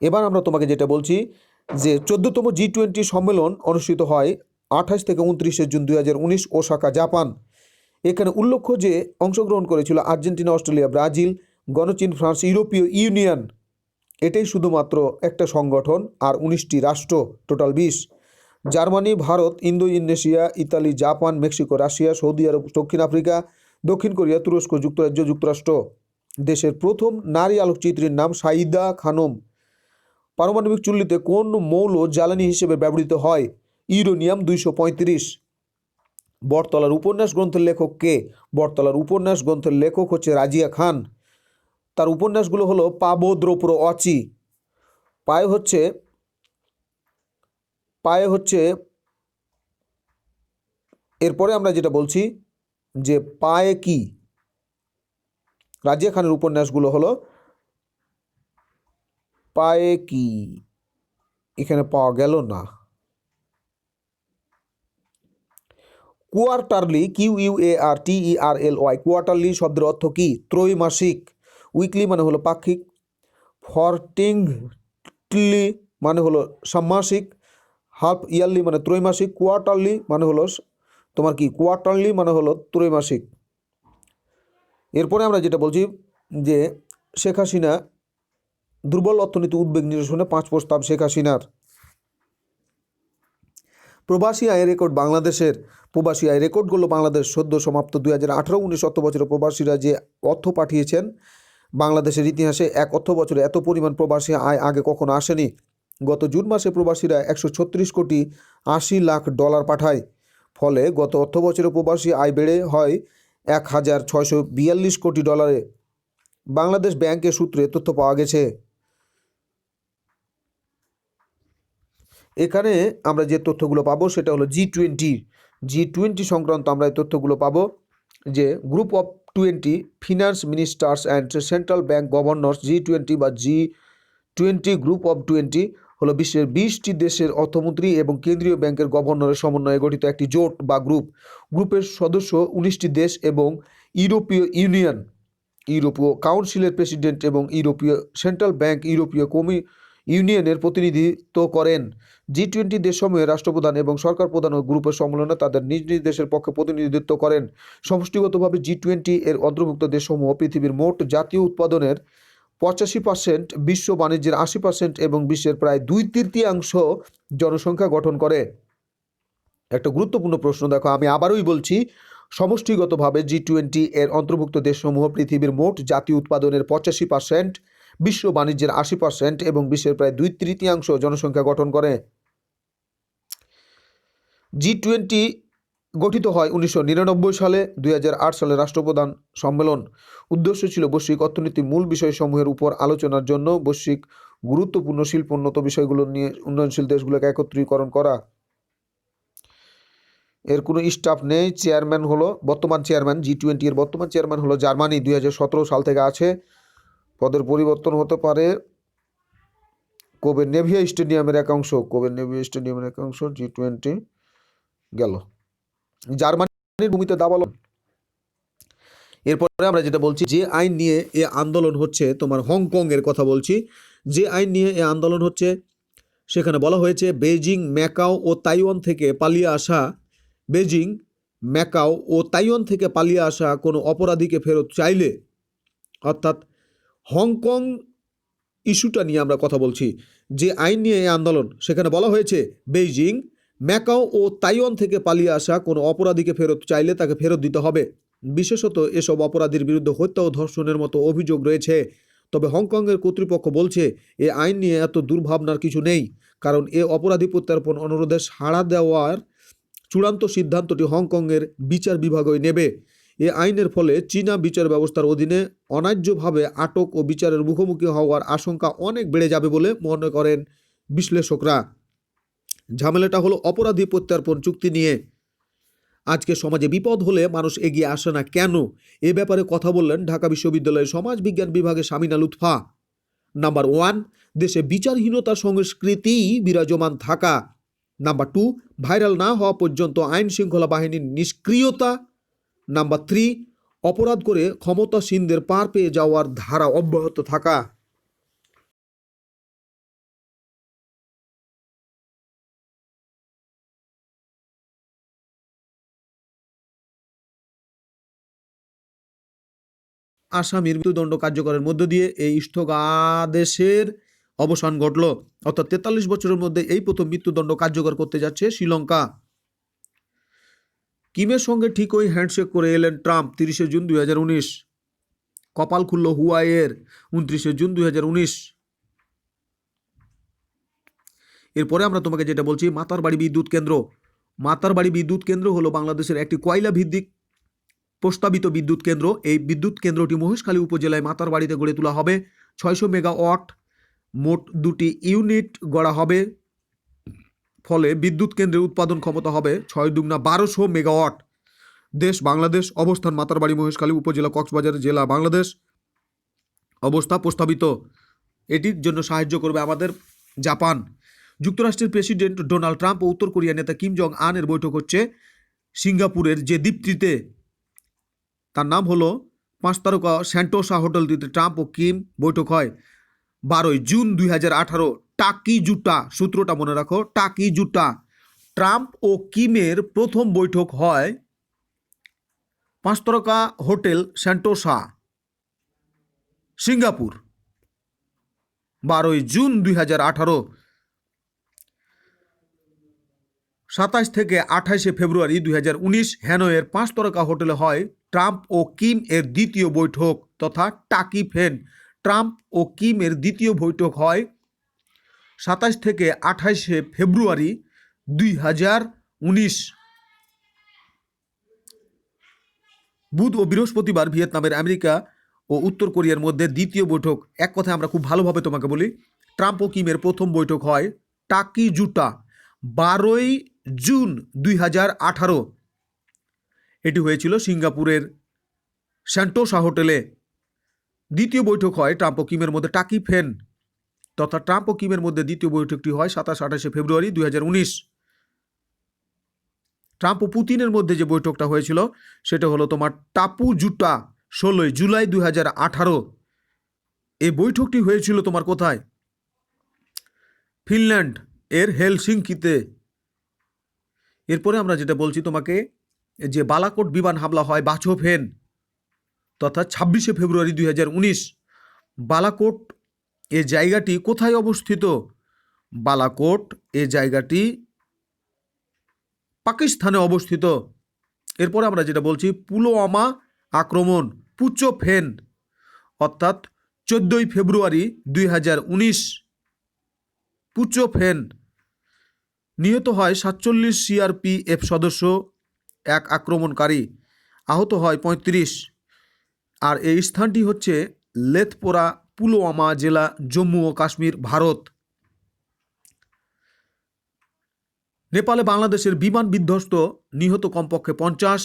এবার আমরা তোমাকে যেটা বলছি যে 14তম G20 সম্মেলন অনুষ্ঠিত হয় 28 থেকে 29 জুন 2019 ওসাকা, জাপান। এখানে উল্লেখ্য যে অংশগ্রহণ করেছিল আর্জেন্টিনা, অস্ট্রেলিয়া, ব্রাজিল, গণচীন, ফ্রান্স, ইউরোপীয় ইউনিয়ন। এটাই শুধুমাত্র একটা সংগঠন, আর 19টি রাষ্ট্র, total 20। Germany, Bharat, Indonesia, Italy, Japan, Mexico, Russia, Saudi Arab, দক্ষিণ আফ্রিকা, দক্ষিণ কোরিয়া, তুরস্ক, যুক্তরাজ্য, যুক্তরাষ্ট্র। দেশের প্রথম নারী আলোকচিত্রীর নাম সাইদা খানম। পারমাণবিক চুল্লিতে কোন মৌল জ্বালানি হিসেবে ব্যবহৃত হয়? ইউরেনিয়াম 235। বটতলার উপন্যাস গ্রন্থের লেখক কে? বটতলার উপন্যাস গ্রন্থের লেখক হচ্ছে রাজিয়া খান। তার উপন্যাসগুলো হলো পাবো দ্রৌপ্র অচি। পায়ে হচ্ছে এরপরে আমরা যেটা বলছি যে পায়ে কি, রাজিয়া খানের উপন্যাসগুলো হলো পায়ে কি, এখানে পাওয়া গেল না। কোয়ার্টারলি, QUARTERLY, কোয়ার্টারলি শব্দের অর্থ কি? ত্রৈমাসিক। উইকলি মানে হলো পাক্ষিক। ফর্টিংলি মানে হলো ষান্মাসিক। হাফ ইয়ারলি মানে ত্রৈমাসিক। কোয়ার্টারলি মানে হলো তোমার কি? কোয়ার্টারলি মানে হলো ত্রৈমাসিক। এরপরে আমরা যেটা বলছি যে শেখ হাসিনা দুর্বল অর্থনীতি উদ্বেগ নিরসনে 5 প্রস্তাব শেখ হাসিনার। প্রবাসী আয়ের রেকর্ড বাংলাদেশের। প্রবাসী আয় রেকর্ডগুলো বাংলাদেশ সদ্য সমাপ্ত 2018-19 অর্থ বছরে প্রবাসীরা যে অর্থ পাঠিয়েছেন, বাংলাদেশের ইতিহাসে এক অর্থ বছরে এত পরিমাণ প্রবাসী আয় আগে কখনো আসেনি। গত জুন মাসে প্রবাসীরা 136 কোটি 80 লাখ ডলার পাঠায়। ফলে গত অর্থ বছরে প্রবাসী আয় বেড়ে হয় 1642 কোটি ডলারে। বাংলাদেশ ব্যাংকের সূত্রে তথ্য পাওয়া গেছে। এখানে আমরা যে তথ্যগুলো পাবো সেটা হলো জি টোয়েন্টি সংক্রান্ত আমরা এই তথ্যগুলো পাবো যে group of 20 finance ministers and central bank governors G20 বা G20 গ্রুপ অফ 20 হলো বিশ্বের 20টি দেশের অর্থমন্ত্রী এবং কেন্দ্রীয় ব্যাংকের গভর্নরের সমন্বয়ে গঠিত একটি জোট বা গ্রুপের সদস্য 19টি দেশ এবং ইউরোপীয় ইউরোপীয় কাউন্সিলের প্রেসিডেন্ট এবং ইউরোপীয় সেন্ট্রাল ব্যাংক ইউরোপীয় ইউনিয়নের প্রতিনিধিত্ব করেন। G20 দেশসমূহের রাষ্ট্রপ্রধান এবং সরকার প্রধান ও গ্রুপের সম্মেলনে তাদের নিজ নিজ দেশের পক্ষে প্রতিনিধিত্ব করেন। সমষ্টিগতভাবে G20 এর অন্তর্ভুক্ত দেশসমূহ পৃথিবীর মোট জাতীয় উৎপাদনের 85%, বিশ্ব বাণিজ্যের 80% এবং বিশ্বের প্রায় 2/3 জনসংখ্যা গঠন করে। একটা গুরুত্বপূর্ণ প্রশ্ন দেখো, আমি আবারই বলছি, সমষ্টিগতভাবে G20 এর অন্তর্ভুক্ত দেশসমূহ পৃথিবীর মোট জাতীয় উৎপাদনের 85%, বিশ্ব বাণিজ্যের 80% এবং বিশ্বের প্রায় 2/3 জনসংখ্যা গঠন করে। G20 গঠিত হয় 1999 সালে। 2008 সালে রাষ্ট্রপ্রধান সম্মেলন। উদ্দেশ্য ছিল বৈশ্বিক অর্থনীতির মূল বিষয়সমূহের উপর আলোচনার জন্য বৈশ্বিক গুরুত্বপূর্ণ শিল্পোন্নত বিষয়গুলো নিয়ে উন্নয়নশীল দেশগুলোকে একত্রীকরণ করা। এর কোনো স্টাফ নেই। চেয়ারম্যান হলো বর্তমান চেয়ারম্যান, G20 এর বর্তমান চেয়ারম্যান হলো জার্মানি, 2017 সাল থেকে আছে। পদের পরিবর্তন হতে পারে। কোবের নেভিয়া স্টেডিয়ামের একাংশ G20 গেল। জার্মানির ভূমিতে দাবালো। এরপরে আমরা যেটা বলছি, যে আইন নিয়ে এ আন্দোলন হচ্ছে, তোমার হংকং এর কথা বলছি, যে আইন নিয়ে এ আন্দোলন হচ্ছে সেখানে বলা হয়েছে বেজিং, ম্যাকাও ও তাইওয়ান থেকে পালিয়ে আসা কোনো অপরাধীকে ফেরত চাইলে, অর্থাৎ হংকং ইস্যুটা নিয়ে আমরা কথা বলছি, যে আইন নিয়ে এই আন্দোলন, সেখানে বলা হয়েছে বেইজিং, ম্যাকাও ও তাইওয়ান থেকে পালিয়ে আসা কোনো অপরাধীকে ফেরত চাইলে তাকে ফেরত দিতে হবে। বিশেষত এসব অপরাধীর বিরুদ্ধে হত্যা ও ধর্ষণের মতো অভিযোগ রয়েছে। তবে হংকংয়ের কর্তৃপক্ষ বলছে এ আইন নিয়ে এত দুর্ভাবনার কিছু নেই, কারণ এ অপরাধী প্রত্যার্পণ অনুরোধে সাড়া দেওয়ার চূড়ান্ত সিদ্ধান্তটি হংকংয়ের বিচার বিভাগই নেবে। এ আইনের ফলে চীনা বিচার ব্যবস্থার অধীনে অন্যায্যভাবে আটক ও বিচারের মুখোমুখি হওয়ার আশঙ্কা অনেক বেড়ে যাবে বলে মনে করেন বিশ্লেষকরা। ঝামেলাটা হলো অপরাধী প্রত্যার্পণ চুক্তি নিয়ে। আজকে সমাজে বিপদ হলে মানুষ এগিয়ে আসে না কেন? এ ব্যাপারে কথা বললেন ঢাকা বিশ্ববিদ্যালয়ের সমাজ বিজ্ঞান বিভাগে সামিনা লুৎফা। নাম্বার 1, দেশে বিচারহীনতার সংস্কৃতি বিরাজমান থাকা। নাম্বার 2, ভাইরাল না হওয়া পর্যন্ত আইন শৃঙ্খলা বাহিনীর নিষ্ক্রিয়তা। নাম্বার 3, অপরাধ করে ক্ষমতাসীনদের পার পেয়ে যাওয়ার ধারা অব্যাহত থাকা। আসামির মৃত্যুদণ্ড কার্যকরের মধ্য দিয়ে এই স্থগিতাদেশের অবসান ঘটল। অর্থাৎ 43 বছরের মধ্যে এই প্রথম মৃত্যুদণ্ড কার্যকর করতে যাচ্ছে শ্রীলঙ্কা। কিমের সঙ্গে ঠিকই হ্যান্ডশেক করে এলেন ট্রাম্প 30 জুন 2019। কপাল খুলল হুয়াইয়ের 29 জুন 2019। এরপরে আমরা তোমাকে যেটা বলছি, মাতারবাড়ি বিদ্যুৎ কেন্দ্র। মাতারবাড়ি বিদ্যুৎ কেন্দ্র হলো বাংলাদেশের একটি কয়লা ভিত্তিক প্রস্তাবিত বিদ্যুৎ কেন্দ্র। এই বিদ্যুৎ কেন্দ্রটি মহেশখালী উপজেলায় মাতারবাড়িতে গড়ে তোলা হবে। 600 মেগাওয়াট, মোট 2টি ইউনিট গড়া হবে। ফলে বিদ্যুৎ কেন্দ্রের উৎপাদন ক্ষমতা হবে 6 দুগুণা 1200 মেগাওয়াট। দেশ বাংলাদেশ, অবস্থান মাতারবাড়ি, মহেশখালী উপজেলা, কক্সবাজার জেলা, বাংলাদেশ। অবস্থা প্রস্তাবিত। এটির জন্য সাহায্য করবে আমাদের জাপান। যুক্তরাষ্ট্রের প্রেসিডেন্ট ডোনাল্ড ট্রাম্প ও উত্তর কোরিয়ার নেতা কিম জং আনের বৈঠক হচ্ছে সিঙ্গাপুরের যে দ্বীপটিতে, তার নাম হলো 5 তারকা সেন্টোসা হোটেলটিতে ট্রাম্প ও কিম বৈঠক হয় 12 জুন 2018। টাকি জুটা, সূত্রটা মনে রাখো, টাকি জুটা। ট্রাম্প ও কিমের প্রথম বৈঠক হয় 5 তারকা হোটেল সেন্টোসা, সিঙ্গাপুর, 12 জুন 2018। 27 থেকে 28 ফেব্রুয়ারি 2019 হ্যানয়ের 5 তারকা হোটেলে হয় ট্রাম্প ও কিম এর দ্বিতীয় বৈঠক তথা টাকি ফেন। ট্রাম্প ও কিম এর দ্বিতীয় বৈঠক হয় 27 থেকে 28 ফেব্রুয়ারি 2019। বুধ ও বৃহস্পতিবার ভিয়েতনামের আমেরিকা ও উত্তর কোরিয়ার মধ্যে দ্বিতীয় বৈঠক। এক কথায় আমরা খুব ভালোভাবে তোমাকে বলি, ট্রাম্প ও কিমের প্রথম বৈঠক হয় টাকি জুটা 12 জুন 2018। এটি হয়েছিল সিঙ্গাপুরের সেন্টোসা হোটেলে। দ্বিতীয় বৈঠক হয় ট্রাম্প ও কিমের মধ্যে টাকি ফেন তথা ট্রাম্প ও কিমের মধ্যে দ্বিতীয় বৈঠকটি হয় 27-28 ফেব্রুয়ারি 2019। ট্রাম্প ও পুতিনের মধ্যে যে বৈঠকটা হয়েছিল সেটা হলো তোমার টাপু জুটা 16 জুলাই 2018। এই বৈঠকটি হয়েছিল তোমার কোথায়? ফিনল্যান্ড এর হেলসিঙ্কিতে। এরপরে আমরা যেটা বলছি তোমাকে, যে বালাকোট বিমান হামলা হয় বাচোফেন তথা 26 ফেব্রুয়ারি 2019। বালাকোট এ জায়গাটি কোথায় অবস্থিত? বালাকোট এ জায়গাটি পাকিস্তানে অবস্থিত। এরপরে আমরা যেটা বলছি পুলওয়ামা আক্রমণ পুচোফেন অর্থাৎ 14 ফেব্রুয়ারি 2019। পুচোফেন নিহত হয় 47 সিআরপিএফ সদস্য, এক আক্রমণকারী, আহত হয় 35। আর এই স্থানটি হচ্ছে লেথপোরা, পুলওয়ামা জেলা, জম্মু ও কাশ্মীর, ভারত। নেপালে বাংলাদেশের বিমান বিধ্বস্ত, নিহত কমপক্ষে 50।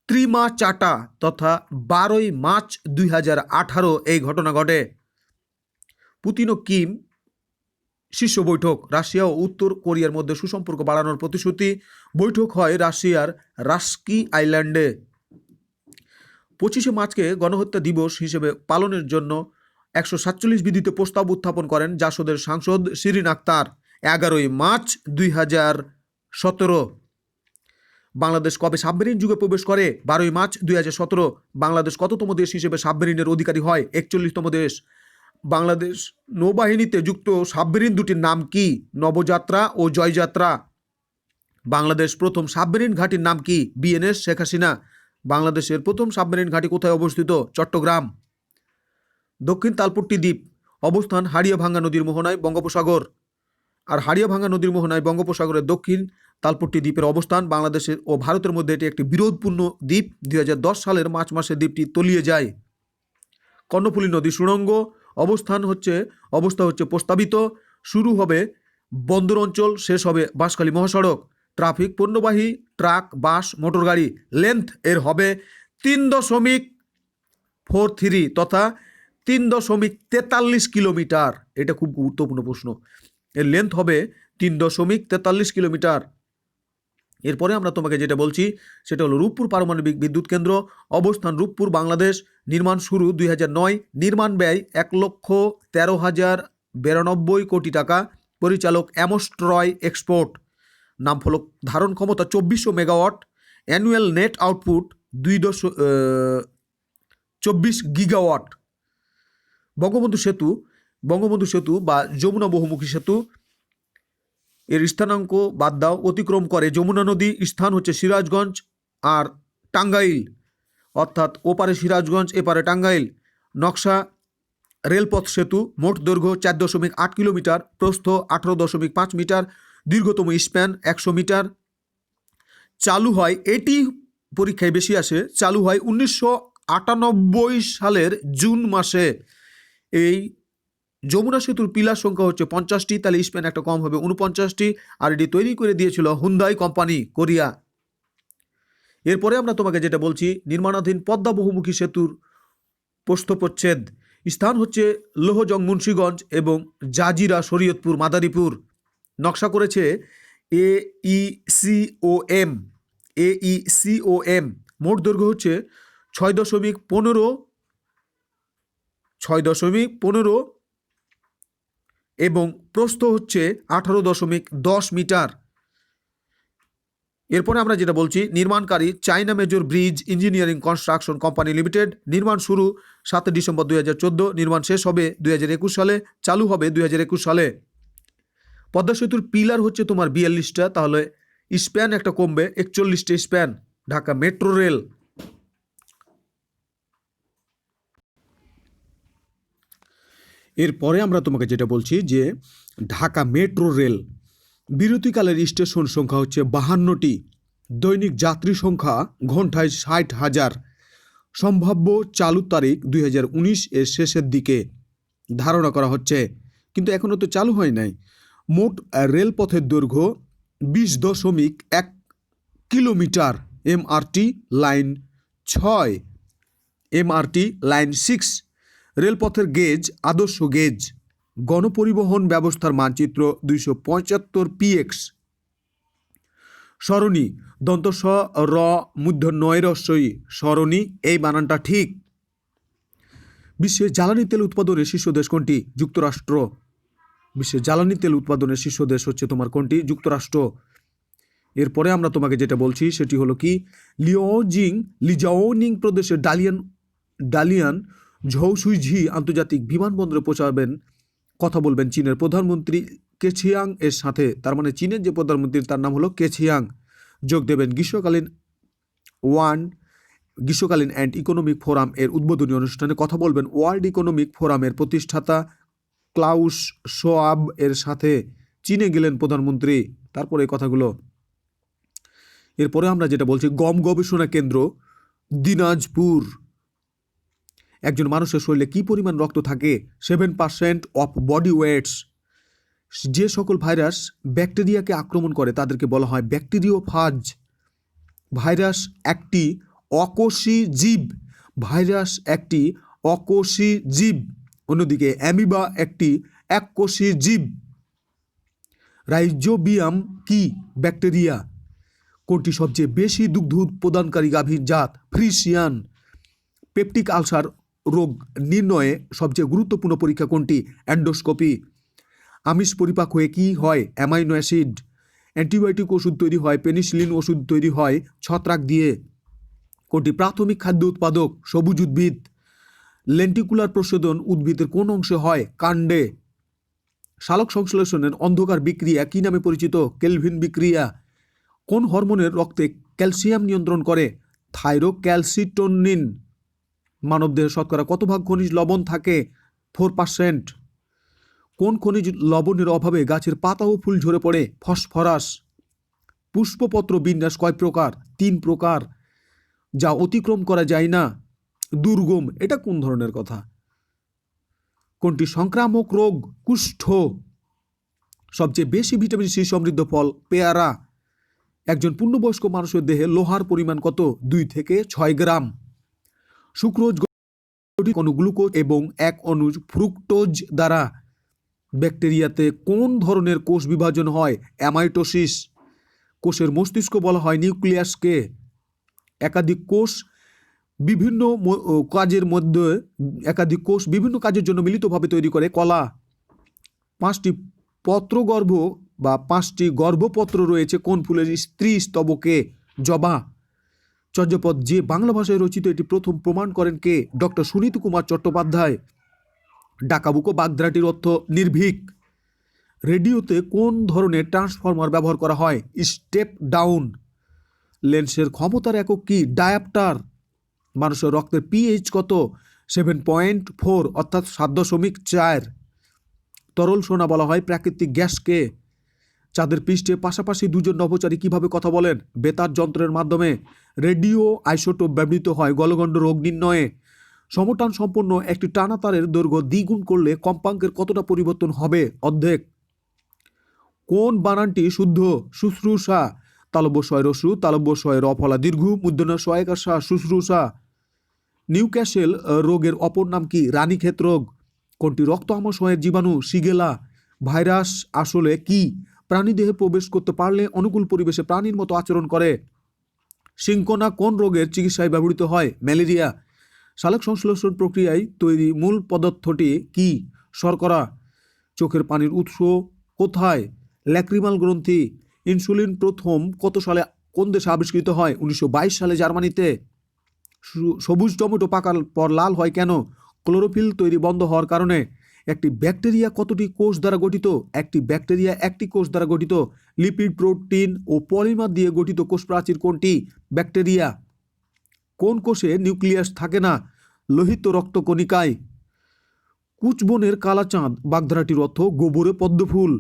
ত্রিমা চাটা তথা 12 মার্চ 2018 এই ঘটনা ঘটে। পুতিন ও কিম শীর্ষ বৈঠক, রাশিয়া ও উত্তর কোরিয়ার মধ্যে সুসম্পর্ক বাড়ানোর প্রতিশ্রুতি। বৈঠক হয় রাশিয়ার রাস্কি আইল্যান্ডে। 25 মার্চকে গণহত্যা দিবস হিসেবে পালনের জন্য 147 বিধিতে প্রস্তাব উত্থাপন করেন জাসদের সাংসদ শিরিন আক্তার। 11 মার্চ 2017। বাংলাদেশ কবে সাবমেরিন যুগে প্রবেশ করে? 12 মার্চ 2017। বাংলাদেশ কততম দেশ হিসেবে সাবমেরিনের অধিকারী হয়? 41তম দেশ। বাংলাদেশ নৌবাহিনীতে যুক্ত সাবমেরিন দুটির নাম কি? নবযাত্রা ও জয়যাত্রা। বাংলাদেশ প্রথম সাবমেরিন ঘাঁটির নাম কি? বিএনএস শেখ হাসিনা। বাংলাদেশের প্রথম সাবমেরিন ঘাঁটি কোথায় অবস্থিত? চট্টগ্রাম। দক্ষিণ তালপট্টি দ্বীপ অবস্থান হাড়িয়াভাঙ্গা নদীর মোহনায়, বঙ্গোপসাগর। আর হাড়িয়াভাঙ্গা নদীর মোহনায় বঙ্গোপসাগরের দক্ষিণ তালপট্টি দ্বীপের অবস্থান। বাংলাদেশের ও ভারতের মধ্যে এটি একটি বিরোধপূর্ণ দ্বীপ। 2010 সালের মার্চ মাসে দ্বীপটি তলিয়ে যায়। কর্ণফুলী নদী সুড়ঙ্গ অবস্থা হচ্ছে প্রস্তাবিত। শুরু হবে বন্দর অঞ্চল, শেষ হবে বাঁশখালী মহাসড়ক। ট্রাফিক পণ্যবাহী ট্রাক, বাস, মোটর গাড়ি। লেন্থ এর হবে 3.43 তথা 3.43 কিলোমিটার। এটা খুব গুরুত্বপূর্ণ প্রশ্ন। এর লেন্থ হবে 3.43 কিলোমিটার। এরপরে আমরা তোমাকে যেটা বলছি সেটা হলো রূপপুর পারমাণবিক বিদ্যুৎ কেন্দ্র, অবস্থান রূপপুর, বাংলাদেশ। নির্মাণ শুরু 2009, নির্মাণ ব্যয় 1,13,092 কোটি টাকা। পরিচালক অ্যামোস্ট্রয় এক্সপোর্ট। নামফলক ধারণ ক্ষমতা 2400 megawatt. Annual net output 24 gigawatt. Bangabandhu সেতু বা যমুনা বহুমুখী সেতু, এর স্থানাঙ্ক বাদ দাও, অতিক্রম করে যমুনা নদী। স্থান হচ্ছে সিরাজগঞ্জ আর টাঙ্গাইল, অর্থাৎ ওপারে সিরাজগঞ্জ, এপারে টাঙ্গাইল। নকশা রেলপথ সেতু, মোট দৈর্ঘ্য 4.8 কিলোমিটার, প্রস্থ 18.5 মিটার, দীর্ঘতম স্প্যান 100 মিটার। চালু হয়, এটি পরীক্ষায় বেশি আসে, চালু হয় 1998 সালের জুন মাসে। এই যমুনা সেতুর পিলার সংখ্যা হচ্ছে 50টি, তাহলে স্প্যান একটা কম হবে 49টি। আর এটি তৈরি করে দিয়েছিল হুন্দাই কোম্পানি, কোরিয়া। এরপরে আমরা তোমাকে যেটা বলছি, নির্মাণাধীন পদ্মা বহুমুখী সেতুর প্রস্থপ্রচ্ছেদ। স্থান হচ্ছে লোহজং, মুন্সিগঞ্জ এবং জাজিরা, শরীয়তপুর, মাদারীপুর। নকশা করেছে AECOM। মোট দৈর্ঘ্য হচ্ছে 6.15 এবং প্রস্থ হচ্ছে 18.10 মিটার। এরপরে আমরা যেটা বলছি, নির্মাণকারী China Major Bridge Engineering Construction Company Limited. নির্মাণ শুরু 7 ডিসেম্বর 2014, নির্মাণ শেষ হবে 2021 সালে, চালু হবে 2021 সালে। পদ্মা সেতুর পিলার হচ্ছে তোমার 42টা, তাহলে স্প্যান একটা কমবে, 41টা স্প্যান। Dhaka metro rail. এরপরে আমরা তোমাকে যেটা বলছি যে ঢাকা মেট্রো রেল বিরতিকালের স্টেশন সংখ্যা হচ্ছে 52টি। দৈনিক যাত্রী সংখ্যা ঘন্টায় 60,000। সম্ভাব্য চালু তারিখ 2019 এর শেষের দিকে ধারণা করা হচ্ছে, কিন্তু এখনও তো চালু হয় নাই। মোট রেলপথের দৈর্ঘ্য 20.1 kilometre, MRT line 6, MRT line 6, রেলপথের গেজ আদর্শ গেজ, গণপরিবহন ব্যবস্থার মানচিত্র 275 PX, সরণি দন্ত স র মূর্ধ নয় রস্বই সরণি, এই বানানটা ঠিক। বিশ্বে জ্বালানি তেল উৎপাদনের শীর্ষ দেশ কোনটি? যুক্তরাষ্ট্র। বিশ্বে জ্বালানি তেল উৎপাদনের শীর্ষ দেশ হচ্ছে তোমার কোনটি? যুক্তরাষ্ট্র। এরপরে আমরা তোমাকে যেটা বলছি সেটি হলো কি, লিজাওনিং প্রদেশের ডালিয়ান ঝৌসুইঝি আন্তর্জাতিক বিমানবন্দরে পৌঁছাবেন, কথা বলবেন চীনের প্রধানমন্ত্রী কেছিয়াং এর সাথে। তার মানে চীনের যে প্রধানমন্ত্রী তার নাম হলো কেছিয়াং, যোগ দেবেন গ্রীষ্মকালীন অ্যান্ড ইকোনমিক ফোরাম এর উদ্বোধনী অনুষ্ঠানে। কথা বলবেন ওয়ার্ল্ড ইকোনমিক ফোরামের প্রতিষ্ঠাতা ক্লাউস শোয়াব এর সাথে। চীনে গেলেন প্রধানমন্ত্রী। তারপরে এই কথাগুলো। এরপরে আমরা যেটা বলছি, গম গবেষণা কেন্দ্র দিনাজপুর। একজন মানুষের শরীরে কি পরিমাণ রক্ত থাকে? 7% অফ বডি ওয়েটস। যে সকল ভাইরাস ব্যাকটেরিয়াকে আক্রমণ করে তাদেরকে বলা হয় ব্যাকটেরিওফাজ। ভাইরাস একটি অকোষী জীব, অন্যদিকে অ্যামিবা একটি এককোষী জীব। রাইজোবিয়াম কি? ব্যাকটেরিয়া। কোনটি সবচেয়ে বেশি দুগ্ধ উৎপাদনকারী গাভীর জাত? ফ্রিসিয়ান। পেপটিক আলসার রোগ নির্ণয়ে সবচেয়ে গুরুত্বপূর্ণ পরীক্ষা কোনটি? অ্যান্ডোস্কোপি। আমিষ পরিপাক হয়ে কি হয়? Amino acid. অ্যান্টিবায়োটিক ওষুধ তৈরি হয়, পেনিসিলিন ওষুধ তৈরি হয় ছত্রাক দিয়ে। কোনটি প্রাথমিক খাদ্য উৎপাদক? সবুজ উদ্ভিদ। লেন্টিকুলার প্রশোধন উদ্ভিদের কোন অংশে হয়? কাণ্ডে। সালোক সংশ্লেষণের অন্ধকার বিক্রিয়া কি নামে পরিচিত? কেলভিন বিক্রিয়া। কোন হরমোনের রক্তে ক্যালসিয়াম নিয়ন্ত্রণ করে? থাইরোক্যালসিটোনিন। মানবদেহে শতকরা কত ভাগ খনিজ লবণ থাকে? 4%। কোন খনিজ লবণের অভাবে গাছের পাতা ও ফুল ঝরে পড়ে? ফসফরাস। পুষ্পপত্র বিন্যাস কয় প্রকার? 3 প্রকার। যা অতিক্রম করা যায় না, দুর্গম। এটা কোন ধরনের কথা? কোনটি সংক্রামক রোগ? কুষ্ঠ। সবচেয়ে বেশি ভিটামিন সি সমৃদ্ধ ফল? পেয়ারা। একজন পূর্ণবয়স্ক মানুষের দেহে লোহার পরিমাণ কত? 2 থেকে 6 গ্রাম। সুক্রোজ গঠিত অণু গ্লুকোজ এবং এক অণু ফ্রুক্টোজ দ্বারা। ব্যাকটেরিয়াতে কোন ধরনের কোষ বিভাজন হয়? অ্যামাইটোসিস। কোষের মস্তিষ্ক বলা হয় নিউক্লিয়াসকে। একাধিক কোষ বিভিন্ন কাজের জন্য মিলিতভাবে তৈরি করে কলা। 5টি পত্রগর্ভ বা 5টি গর্ভপত্র রয়েছে কোন ফুলের স্ত্রী স্তবকে? জবা। চর্যাপদ যে বাংলা ভাষায় রচিত এটি প্রথম প্রমাণ করেন কে? ডক্টর সুনীত কুমার চট্টোপাধ্যায়। ডাকাবুকো বাগধারাটির অর্থ নির্ভীক। রেডিওতে কোন ধরনের ট্রান্সফরমার ব্যবহার করা হয়? Step down. লেন্সের ক্ষমতার একক কি? ডায়াপ্টার। মানুষের রক্তের পিএইচ কত? 7.4 অর্থাৎ 7.4। তরল সোনা বলা হয় প্রাকৃতিক গ্যাসকে। চাঁদের পৃষ্ঠে পাশাপাশি দুজন নভোচারী কিভাবে কথা বলেন? বেতার যন্ত্রের মাধ্যমে। রেডিও আইসোটোপ ব্যবহৃত হয় গলগণ্ড রোগ নির্ণয়ে। সমটান সম্পন্ন একটি টানা তারের দৈর্ঘ্য দ্বিগুণ করলে কম্পাঙ্কের কতটা পরিবর্তন হবে? অর্ধেক। কোন বানানটি শুদ্ধ? শুশ্রূষা। তালব্য শয় রস্যু, তালব্য শয় র ফলা দীর্ঘ, মূর্ধন্য শয়কাশা, শুশ্রূষা। নিউক্যাসেল রোগের অপর নাম কি? রানীক্ষেত রোগ। কোনটি রক্ত আমাশয়ের জীবাণু? শিগেলা। ভাইরাস আসলে কি? প্রাণীদেহে প্রবেশ করতে পারলে অনুকূল পরিবেশে প্রাণীর মতো আচরণ করে। সিংকোনা কোন রোগের চিকিৎসায় ব্যবহৃত হয়? ম্যালেরিয়া। সালোক সংশ্লেষণ প্রক্রিয়ায় তৈরি মূল পদার্থটি কি? শর্করা। চোখের পানির উৎস কোথায়? ল্যাক্রিমাল গ্রন্থি। ইনসুলিন প্রথম কত সালে কোন দেশে আবিষ্কৃত হয়? 1922 সালে জার্মানিতে। সবুজ টমেটো পাকার পর লাল হয় কেন? ক্লোরোফিল তৈরি বন্ধ হওয়ার কারণে। একটি ব্যাকটেরিয়া কতটি কোষ দ্বারা গঠিত? একটি ব্যাকটেরিয়া একটি কোষ দ্বারা গঠিত। লিপিড, প্রোটিন ও পলিমার দিয়ে গঠিত কোষ প্রাচীর কোনটি? ব্যাকটেরিয়া। কোন কোষে নিউক্লিয়াস থাকে না? লোহিত রক্তকণিকায়। কুচবনের কালাচাঁদ বাগধারাটির অর্থ গোবরে পদ্মফুল।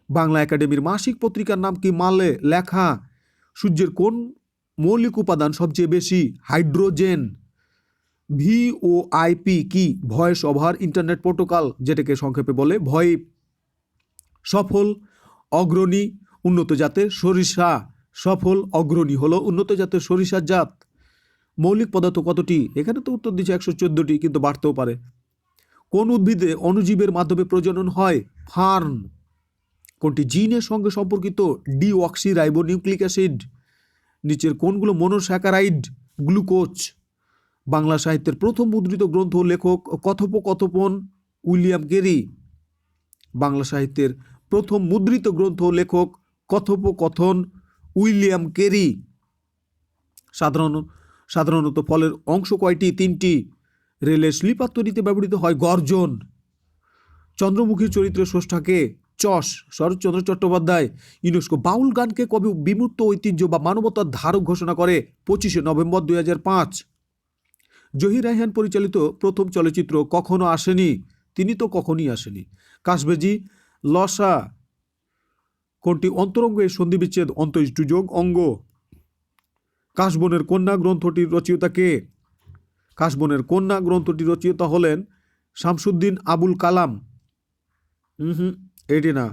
বাংলা একাডেমির মাসিক পত্রিকার নাম কি? মালে লেখা। সূর্যের কোন মৌলিক উপাদান সবচেয়ে বেশি? হাইড্রোজেন। VoIP কি? ভয়েস ওভার ইন্টারনেট প্রোটোকল, যেটাকে সংক্ষেপে বলে ভয়েপ। সফল, অগ্রণী উন্নত জাতের সরিষা। সফল অগ্রণী হলো উন্নত জাতের সরিষার জাত। মৌলিক পদার্থ কতটি? এখানে তো উত্তর দিচ্ছে 114টি, কিন্তু বাড়তেও পারে। কোন উদ্ভিদে অণুজীবের মাধ্যমে প্রজনন হয়? ফার্ন। কোনটি জিনের সঙ্গে সম্পর্কিত? Deoxyribonucleic acid. নিচের কোনগুলো মনোস্যাকারাইড? গ্লুকোজ। বাংলা সাহিত্যের প্রথম মুদ্রিত গ্রন্থ লেখক? কথোপকথন উইলিয়াম কেরি। বাংলা সাহিত্যের প্রথম মুদ্রিত গ্রন্থ লেখক? কথোপকথন উইলিয়াম কেরি। সাধারণত ফলের অংশ কয়টি? 3টি। রেলের স্লিপার তৈরিতে ব্যবহৃত হয় গর্জন। চন্দ্রমুখীর চরিত্রের স্রষ্টাকে? চস শরৎচন্দ্র চট্টোপাধ্যায়। ইউনেস্কো বাউল গানকে কবে বিমূর্ত ঐতিহ্য বা মানবতার ধারক ঘোষণা করে? 25শে নভেম্বর 2005। জহির রায়হান পরিচালিত প্রথম চলচ্চিত্র কখনো আসেনি। তিনি তো কখনই আসেনি। কাসবেজি লসা। কোনটি অন্তরঙ্গের সন্ধিবিচ্ছেদ? অন্তঃযোগ অঙ্গ। কাশবনের কন্যা গ্রন্থটির রচয়িতা কে? কাশবনের কন্যা গ্রন্থটির রচয়িতা হলেন শামসুদ্দিন আবুল কালাম। এটি না,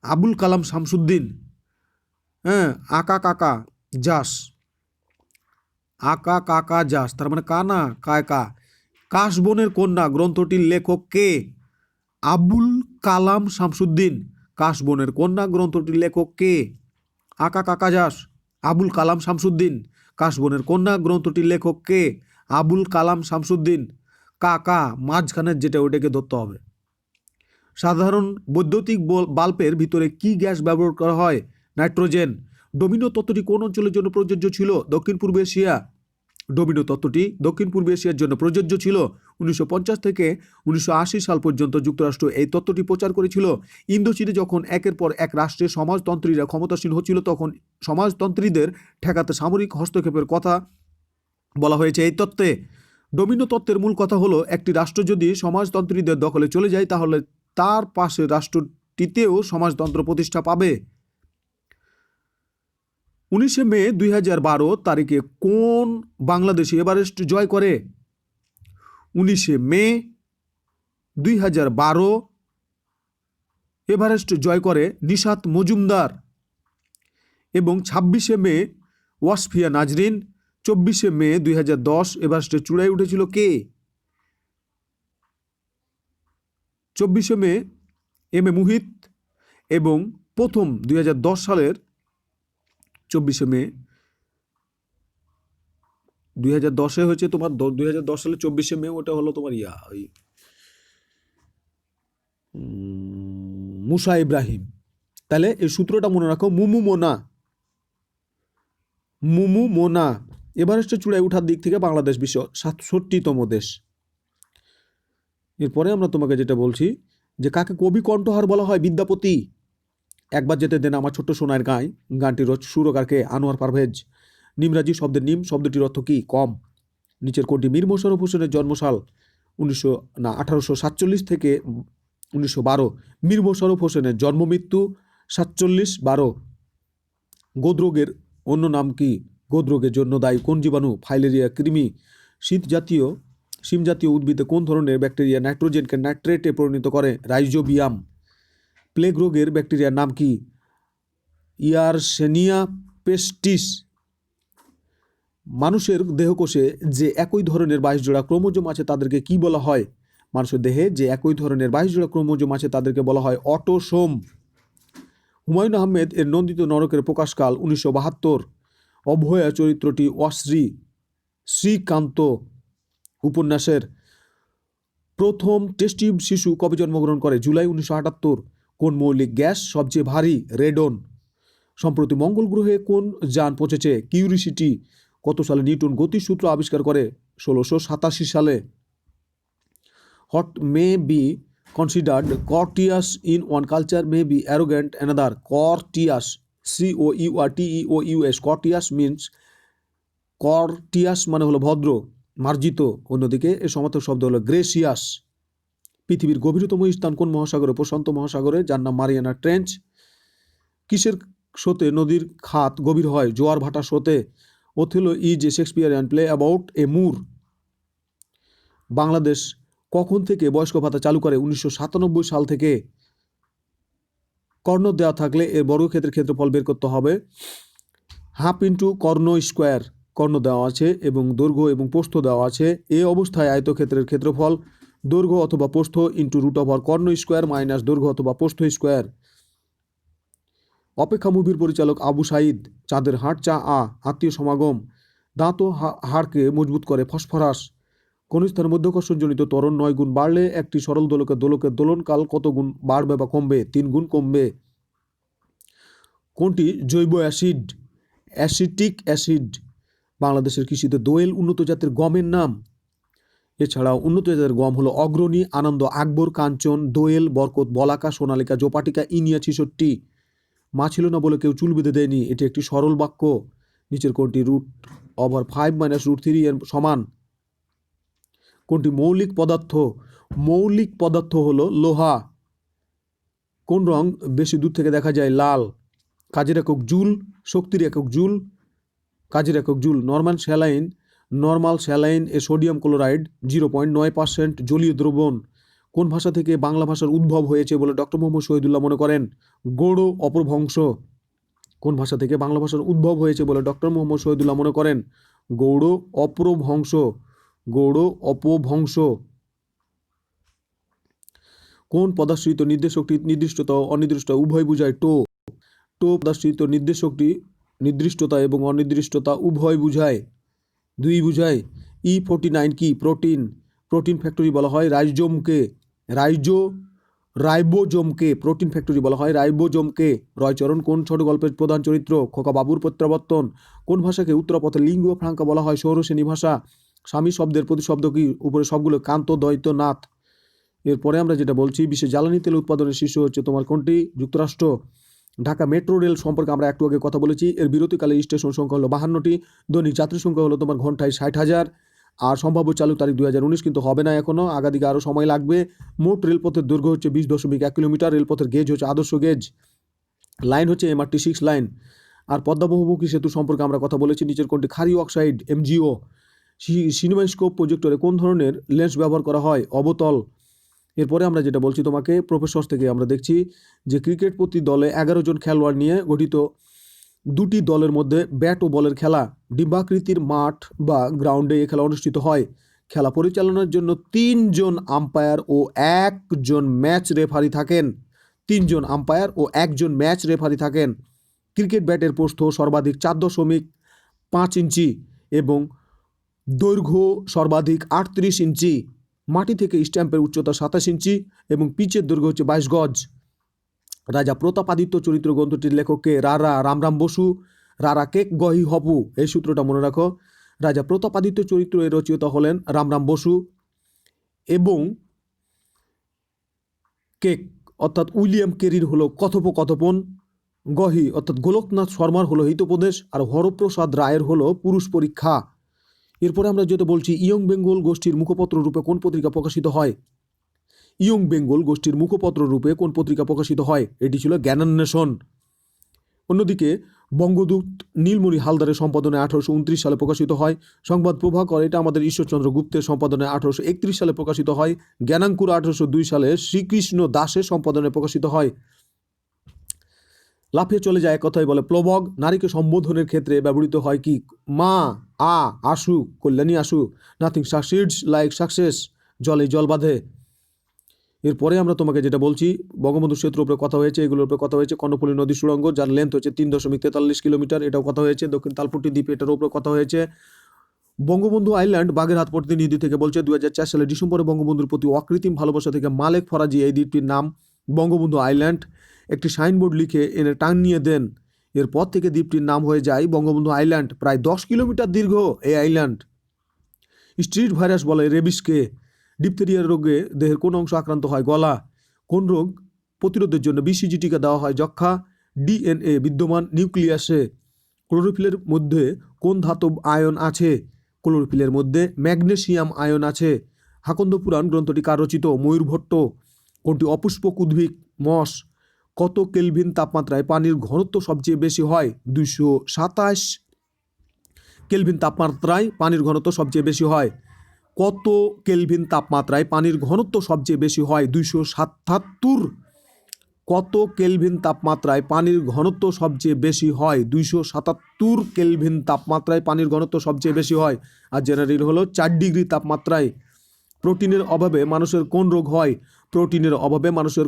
আবুল কালাম শামসুদ্দিন। হ্যাঁ, আকা কাকা জাস। আকা কাকা জাস, তার মানে কানা কায়কা। কাশবনের কন্যা গ্রন্থটির লেখক কে? আবুল কালাম শামসুদ্দিন। কাশবনের কন্যা গ্রন্থটির লেখক কে? আকা কাকা জাস, আবুল কালাম শামসুদ্দিন। কাশবনের কন্যা গ্রন্থটির লেখক কে? আবুল কালাম শামসুদ্দিন। কাকা মাঝখানের যেটা, ওটাকে ধরতে হবে। সাধারণ বৈদ্যুতিক বাল্বের ভিতরে কি গ্যাস ব্যবহার করা হয়? নাইট্রোজেন। ডোমিনো তত্ত্বটি কোন অঞ্চলের জন্য প্রযোজ্য ছিল? দক্ষিণ পূর্ব এশিয়া। ডোমিনো তত্ত্বটি দক্ষিণ পূর্ব এশিয়ার জন্য প্রযোজ্য ছিল। 1950 থেকে 1980 সাল পর্যন্ত যুক্তরাষ্ট্র এই তত্ত্বটি প্রচার করেছিল। ইন্দোচীনে যখন একের পর এক রাষ্ট্রের সমাজতন্ত্রীরা ক্ষমতাসীন হচ্ছিল, তখন সমাজতন্ত্রীদের ঠেকাতে সামরিক হস্তক্ষেপের কথা বলা হয়েছে এই তত্ত্বে। ডোমিনো তত্ত্বের মূল কথা হলো, একটি রাষ্ট্র যদি সমাজতন্ত্রীদের দখলে চলে যায়, তাহলে তার পাশে রাষ্ট্রটিতেও সমাজতন্ত্র প্রতিষ্ঠা পাবে। 19শে মে 2012 তারিখে কোন বাংলাদেশি এভারেস্ট জয় করে? 19শে মে 2012 এভারেস্ট জয় করে নিশাত মজুমদার। এবং 26শে মে ওয়াসফিয়া নাজরিন। 24শে মে 2010 এভারেস্টের চূড়ায় উঠেছিল কে? 24শে মে এম এ মুহিত। এবং প্রথম 2010 সালের 24শে মে 2010-এ হয়েছে তোমার 2010 সালের 24শে মে, ওটা হলো তোমার ওই মুসা ইব্রাহিম। তাহলে এই সূত্রটা মনে রাখো, মুমু মোনা। এভারেস্টের চূড়ায় ওঠার দিক থেকে বাংলাদেশ বিশ্ব 67তম দেশ। এরপরে আমরা তোমাকে যেটা বলছি, যে কাকে কবি কণ্ঠহার বলা হয়? বিদ্যাপতি। একবার যেতে দেন আমার ছোট্ট সোনার গানটির সুরকারকে? আনোয়ার পারভেজ। নিমরাজি শব্দের নিম শব্দটির অর্থ কি? কম। নিচের কোনটি মীর মোশাররফ হোসেনের জন্মসাল? 1847 থেকে 1912। মীর মোশাররফ হোসেনের জন্ম মৃত্যু 47-12। গোদরোগের অন্য নাম কি? গোদরোগের জন্য দায়ী কোন জীবাণু? ফাইলেরিয়া কৃমি। শিম জাতীয় উদ্ভিদে কোন ধরনের ব্যাকটেরিয়া নাইট্রোজেনকে নাইট্রেটে পরিণত করে? রাইজোবিয়াম। প্লেগ রোগের ব্যাকটেরিয়ার নাম কি? ইয়ারসেনিয়া পেস্টিস। মানুষের দেহকোষে যে একই ধরনের 22 জোড়া ক্রোমোজোম আছে তাদেরকে কি বলা হয়? মানুষের দেহে যে একই ধরনের 22 জোড়া ক্রোমোজোম আছে তাদেরকে বলা হয় অটোসোম। হুমায়ুন আহমেদ এর নন্দিত নরকের প্রকাশকাল 1972। অভয়া চরিত্রটি অশ্রী শ্রীকান্ত উপন্যাসের প্রথম টেস্টিভ শিশু কবে জন্মগ্রহণ করে? জুলাই 1978। কোন মৌলিক গ্যাস সবচেয়ে ভারী? রেডন। সম্প্রতি মঙ্গল গ্রহে কোন যান পৌঁছেছে? কিউরিসিটি। কত সালে নিউটন গতির সূত্র আবিষ্কার করে? 1687 সালে। What may be considered courteous in one culture may be arrogant another. Courteous, courteous. Courteous means courteous মানে হলো ভদ্র, মার্জিত। অন্যদিকে এর সমার্থক শব্দ হলো গ্রেসিয়াস। পৃথিবীর গভীরতম স্থান কোন মহাসাগরে? প্রশান্ত মহাসাগরে, যার নাম মারিয়ানা ট্রেঞ্চ। কিসের স্রোতে নদীর খাত গভীর হয়? জোয়ার ভাটা স্রোতে। Othello is a Shakespearean play about a Moor. Bangladesh কখন থেকে বয়স্ক ভাতা চালু করে? 1997 সাল থেকে। কর্ণ দেওয়া থাকলে এর বর্গক্ষেত্রের ক্ষেত্রফল বের করতে হবে। হাফ ইন্টু কর্ণ স্কোয়ার, কর্ণ দেওয়া আছে এবং দৈর্ঘ্য এবং প্রস্থ দেওয়া আছে। এই অবস্থায় আয়তক্ষেত্রের ক্ষেত্রফল দৈর্ঘ্য অথবা প্রস্থ ইন্টু রুট ওভার কর্ণ স্কোয়ার মাইনাস দৈর্ঘ্য অথবা প্রস্থ স্কোয়ার। অপেক্ষা মুভির পরিচালক আবু সাঈদ, চাঁদের হাট চা আত্মীয় সমাগম, দাঁত ও হাড়কে মজবুত করে ফসফরাস, কোন স্থানের মধ্যাকর্ষণজনিত ত্বরণ 9 গুণ বাড়লে একটি সরল দোলকের দোলনকাল কত গুণ বাড়বে বা কমবে? 3 গুণ কমবে। কোনটি জৈব অ্যাসিড? Acetic acid. বাংলাদেশের কৃষিতে দোয়েল উন্নত জাতের গমের নাম। এছাড়াও উন্নত জাতের গম হলো অগ্রণী, আনন্দ, আকবর, কাঞ্চন, দোয়েল, বরকত, বলাকা, সোনালিকা, জোপাটিকা, ইনিয়া 66। মা ছিল না বলে কেউ চুল বেঁধে দেয়নি, এটি একটি সরল বাক্য। নিচের কোনটি রুট ওভার 5 মাইনাস রুট 3 এর সমান? কোনটি মৌলিক পদার্থ? মৌলিক পদার্থ হলো লোহা। কোন রং বেশি দূর থেকে দেখা যায়? লাল। কাজের একক জুল, শক্তির একক জুল। কাজের একক জুল। নর্মাল স্যালাইন এ সোডিয়াম ক্লোরাইড 0.9% জলীয় দ্রবণ। কোন ভাষা থেকে বাংলা ভাষার উদ্ভব হয়েছে বলে ডক্টর মোহাম্মদ শহীদুল্লাহ মনে করেন? গৌড় অপভ্রংশ। কোন ভাষা থেকে বাংলা ভাষার উদ্ভব হয়েছে বলে ডক্টর মোহাম্মদ শহীদুল্লাহ মনে করেন? গৌড় অপভ্রংশ। গৌড় অপভ্রংশ। কোন পদাশ্রিত নির্দেশকটি নির্দিষ্টতা ও অনির্দিষ্ট উভয় বুঝায়? টো পদাশ্রিত নির্দেশকটি নির্দিষ্টতা এবং অনির্দিষ্টতা উভয় বুঝায়, দুই বুঝায়। E49 কি? প্রোটিন। প্রোটিন ফ্যাক্টরি বলা হয় রাইবোজোমকে প্রোটিন ফ্যাক্টরি বলা হয় রাইবোজোমকে। রয়চরণ কোন ছোট গল্পের প্রধান চরিত্র? খোকা বাবুর প্রত্যাবর্তন। কোন ভাষাকে উত্তরপথে লিঙ্গুয়া ফ্রাঙ্কা বলা হয়? সৌরসেনী ভাষা। স্বামী শব্দের প্রতিশব্দ কি? উপরে সবগুলো কান্ত দ্বৈত নাথ। এরপরে আমরা যেটা বলছি, বিশ্বে জ্বালানি তেল উৎপাদনের শীর্ষ হচ্ছে তোমার কোনটি? যুক্তরাষ্ট্র। ঢাকা মেট্রো রেল সম্পর্কে আমরা একটু আগে কথা বলেছি। এর বিরতিকালে স্টেশন সংখ্যা হলো 52টি, দৈনিক যাত্রী সংখ্যা হলো তোমার ঘন্টায় 60,000। আর সম্ভাব্য চালু তারিখ 2019, কিন্তু হবে না এখনও, আগাদিকে আরও সময় লাগবে। মোট রেলপথের দৈর্ঘ্য হচ্ছে 20.1 কিলোমিটার। রেলপথের গেজ হচ্ছে আদর্শ গেজ। লাইন হচ্ছে MRT6 লাইন। আর পদ্মা বহুমুখী সেতু সম্পর্কে আমরা কথা বলেছি। নিচের কোনটি ক্ষারীয় অক্সাইড? MgO। সিনেমাস্কোপ প্রজেক্টরে কোন ধরনের লেন্স ব্যবহার করা হয়? অবতল। এরপরে আমরা যেটা বলছি তোমাকে, প্রফেসর থেকে আমরা দেখছি যে ক্রিকেট প্রতি দলে 11 জন খেলোয়াড় নিয়ে গঠিত দুটি দলের মধ্যে ব্যাট ও বলের খেলা। ডিম্বাকৃতির মাঠ বা গ্রাউন্ডে এই খেলা অনুষ্ঠিত হয়। খেলা পরিচালনার জন্য 3 জন আম্পায়ার ও 1 জন ম্যাচ রেফারি থাকেন। 3 জন আম্পায়ার ও 1 জন ম্যাচ রেফারি থাকেন। ক্রিকেট ব্যাটের প্রস্থ সর্বাধিক 4.5 ইঞ্চি এবং দৈর্ঘ্য সর্বাধিক 38 ইঞ্চি। মাটি থেকে স্ট্যাম্পের উচ্চতা 27 ইঞ্চি এবং পিচের দৈর্ঘ্য হচ্ছে 22 গজ। রাজা প্রতাপাদিত্য চরিত্র গ্রন্থটির লেখককে? রামরাম বসু। রারা কেক গহি হপু। এই সূত্রটা মনে রাখো। রাজা প্রতাপাদিত্য চরিত্র এর রচয়িতা হলেন রামরাম বসু এবং কেক অর্থাৎ উইলিয়াম কেরির হলো কথোপকথন। গহি অর্থাৎ গোলকনাথ শর্মার হলো হিতোপদেশ। আর হরপ্রসাদ রায়ের হলো পুরুষ পরীক্ষা। এরপরে আমরা যেটা বলছি, ইয়ং বেঙ্গল গোষ্ঠীর মুখপত্র রূপে কোন পত্রিকা প্রকাশিত হয়? ইয়ং বেঙ্গল গোষ্ঠীর মুখপত্র রূপে কোন পত্রিকা প্রকাশিত হয়? এটি ছিল জ্ঞানান্বেষণ। অন্যদিকে বঙ্গদূত নীলমণি হালদারের সম্পাদনে 1829 সালে প্রকাশিত হয়। সংবাদ প্রভাকর, এটা আমাদের ঈশ্বরচন্দ্র গুপ্তের সম্পাদনে 1831 সালে প্রকাশিত হয়। জ্ঞানাঙ্কুর 1802 সালে শ্রীকৃষ্ণ দাসের সম্পাদনে প্রকাশিত হয়। লাফিয়ে চলে যায়, কথাই বলে প্লবগ। নারীকে সম্বোধনের ক্ষেত্রে ব্যবহৃত হয় কি? মা, আসু, কল্যাণী আসু। নাথিং সাকসিডস লাইক সাকসেস, জলে জল বাঁধে। এরপরে আমরা তোমাকে যেটা বলছি, বঙ্গবন্ধু সেতুর উপরে কথা হয়েছে, এগুলোর উপরে কথা হয়েছে। কর্ণফুলী নদী সুড়ঙ্গ, যার লেন্থ হচ্ছে 3.43 কিলোমিটার, এটাও কথা হয়েছে। দক্ষিণ তালপট্টি দ্বীপ, এটার উপরে কথা হয়েছে। বঙ্গবন্ধু আইল্যান্ড বাগেরহাট প্রতিনিধি থেকে বলছে 2004 সালে ডিসেম্বরে বঙ্গবন্ধুর প্রতি অকৃত্রিম ভালোবাসা থেকে মালেক ফরাজি এই দ্বীপটির নাম বঙ্গবন্ধু আইল্যান্ড একটি সাইনবোর্ড লিখে এনে টাঙিয়ে দেন। এরপর থেকে দ্বীপটির নাম হয়ে যায় বঙ্গবন্ধু আইল্যান্ড। প্রায় 10 কিলোমিটার দীর্ঘ এই আইল্যান্ড। স্ট্রিট ভাইরাস বলে রেবিসকে। ডিপথেরিয়া রোগে দেহের কোন অংশ আক্রান্ত হয়? গলা। কোন রোগ প্রতিরোধের জন্য BCG টিকা দেওয়া হয়? যক্ষা। DNA বিদ্যমান নিউক্লিয়াসে। ক্লোরোফিলের মধ্যে কোন ধাতব আয়ন আছে? ক্লোরোফিলের মধ্যে ম্যাগনেসিয়াম আয়ন আছে। হাকন্দ পুরাণ গ্রন্থটি কার রচিত? ময়ূরভট্ট। কোনটি অপুষ্পক উদ্ভিদ? মস। কত কেলভিন তাপমাত্রায় পানির ঘনত্ব সবচেয়ে বেশি হয়? 227 কেলভিন তাপমাত্রায় পানির ঘনত্ব সবচেয়ে বেশি হয়। কত কেলভিন তাপমাত্রায় পানির ঘনত্ব সবচেয়ে বেশি হয়? 277। কত কেলভিন তাপমাত্রায় পানির ঘনত্ব সবচেয়ে বেশি হয়? 277 কেলভিন তাপমাত্রায় পানির ঘনত্ব সবচেয়ে বেশি হয়। আর জেনারেল হলো 4 ডিগ্রি তাপমাত্রায়। প্রোটিনের অভাবে মানুষের কোন রোগ হয়? প্রোটিনের অভাবে মানুষের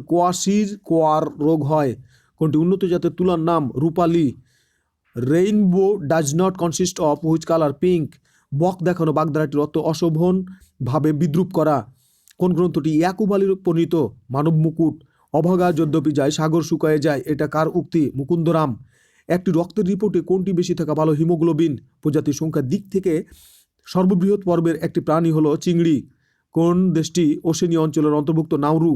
কোয়ার রোগ হয়। কোনটি উন্নত জাতের তুলার নাম? Rupali. Rainbow does not consist of which colour? Pink. বক দেখানো বাগধারাটির অর্থ অশোভন ভাবে বিদ্রুপ করা। কোন গ্রন্থটি ইয়াকুব আলীর প্রণীত? মানব মুকুট। অভাগা যদ্যপি যায় সাগর শুকায়ে যায়, এটা কার উক্তি? মুকুন্দরাম। একটি রক্তের রিপোর্টে কোনটি বেশি থাকা ভালো? হিমোগ্লোবিন। প্রজাতির সংখ্যার দিক থেকে সর্ববৃহৎ পর্বের একটি প্রাণী হলো চিংড়ি। কোন দেশটি ওশেনিয়া অঞ্চলের অন্তর্ভুক্ত? Nauru.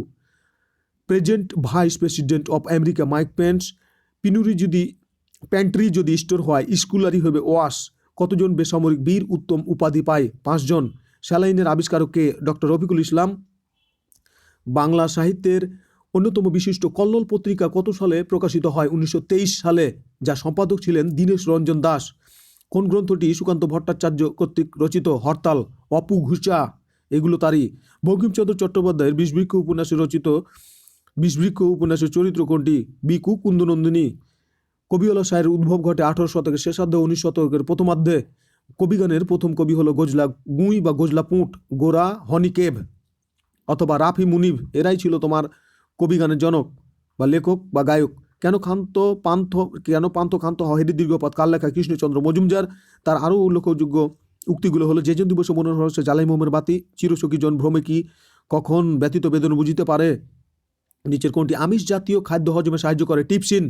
Present vice president of America Mike Pence. Pantry যদি স্টোর হয়, স্কুলারি হবে ওয়াশ। কতজন বেসামরিক বীর উত্তম উপাধি পায়? 5 জন। স্যালাইনের আবিষ্কারক কে? ডক্টর রফিকুল ইসলাম। বাংলা সাহিত্যের অন্যতম বিশিষ্ট কল্লোল পত্রিকা কত সালে প্রকাশিত হয়? 1923 সালে, যা সম্পাদক ছিলেন দীনেশ রঞ্জন দাস। কোন গ্রন্থটি সুকান্ত ভট্টাচার্য কর্তৃক রচিত? হরতাল। অপু ঘুষা, এগুলো তারই। বঙ্কিমচন্দ্র চট্টোপাধ্যায়ের বিষবৃক্ষ উপন্যাসে রচিত বিষবৃক্ষ উপন্যাসের চরিত্র কোনটি? বিকু কুন্দনন্দিনী। কবিওয়ালা শায়ের উদ্ভব ঘটে 18 শতকের শেষার্ধে 19 শতকের প্রথমার্ধে। কবিগানের প্রথম কবি হলো গজলা গুঁই বা গজলা পুঁট, গোরা হনিকেভ অথবা রাফি মুনিভ। এরাই ছিল তোমার কবিগানের জনক বা লেখক বা গায়ক। কেন পান্থ ক্ষান্ত হেরি দীর্ঘপথ কার লেখা? কৃষ্ণচন্দ্র মজুমদার। তার আরও উল্লেখযোগ্য উক্তিগুলো হলো: যেজন দিবসে মনের হরসে জ্বালাই মোমের বাতি, চিরসখী জন ভ্রমে কি কখন ব্যতীত বেদনা বুঝিতে পারে। নিচের কোনটি আমিষ জাতীয় খাদ্য হজমে সাহায্য করে? টিপসিন,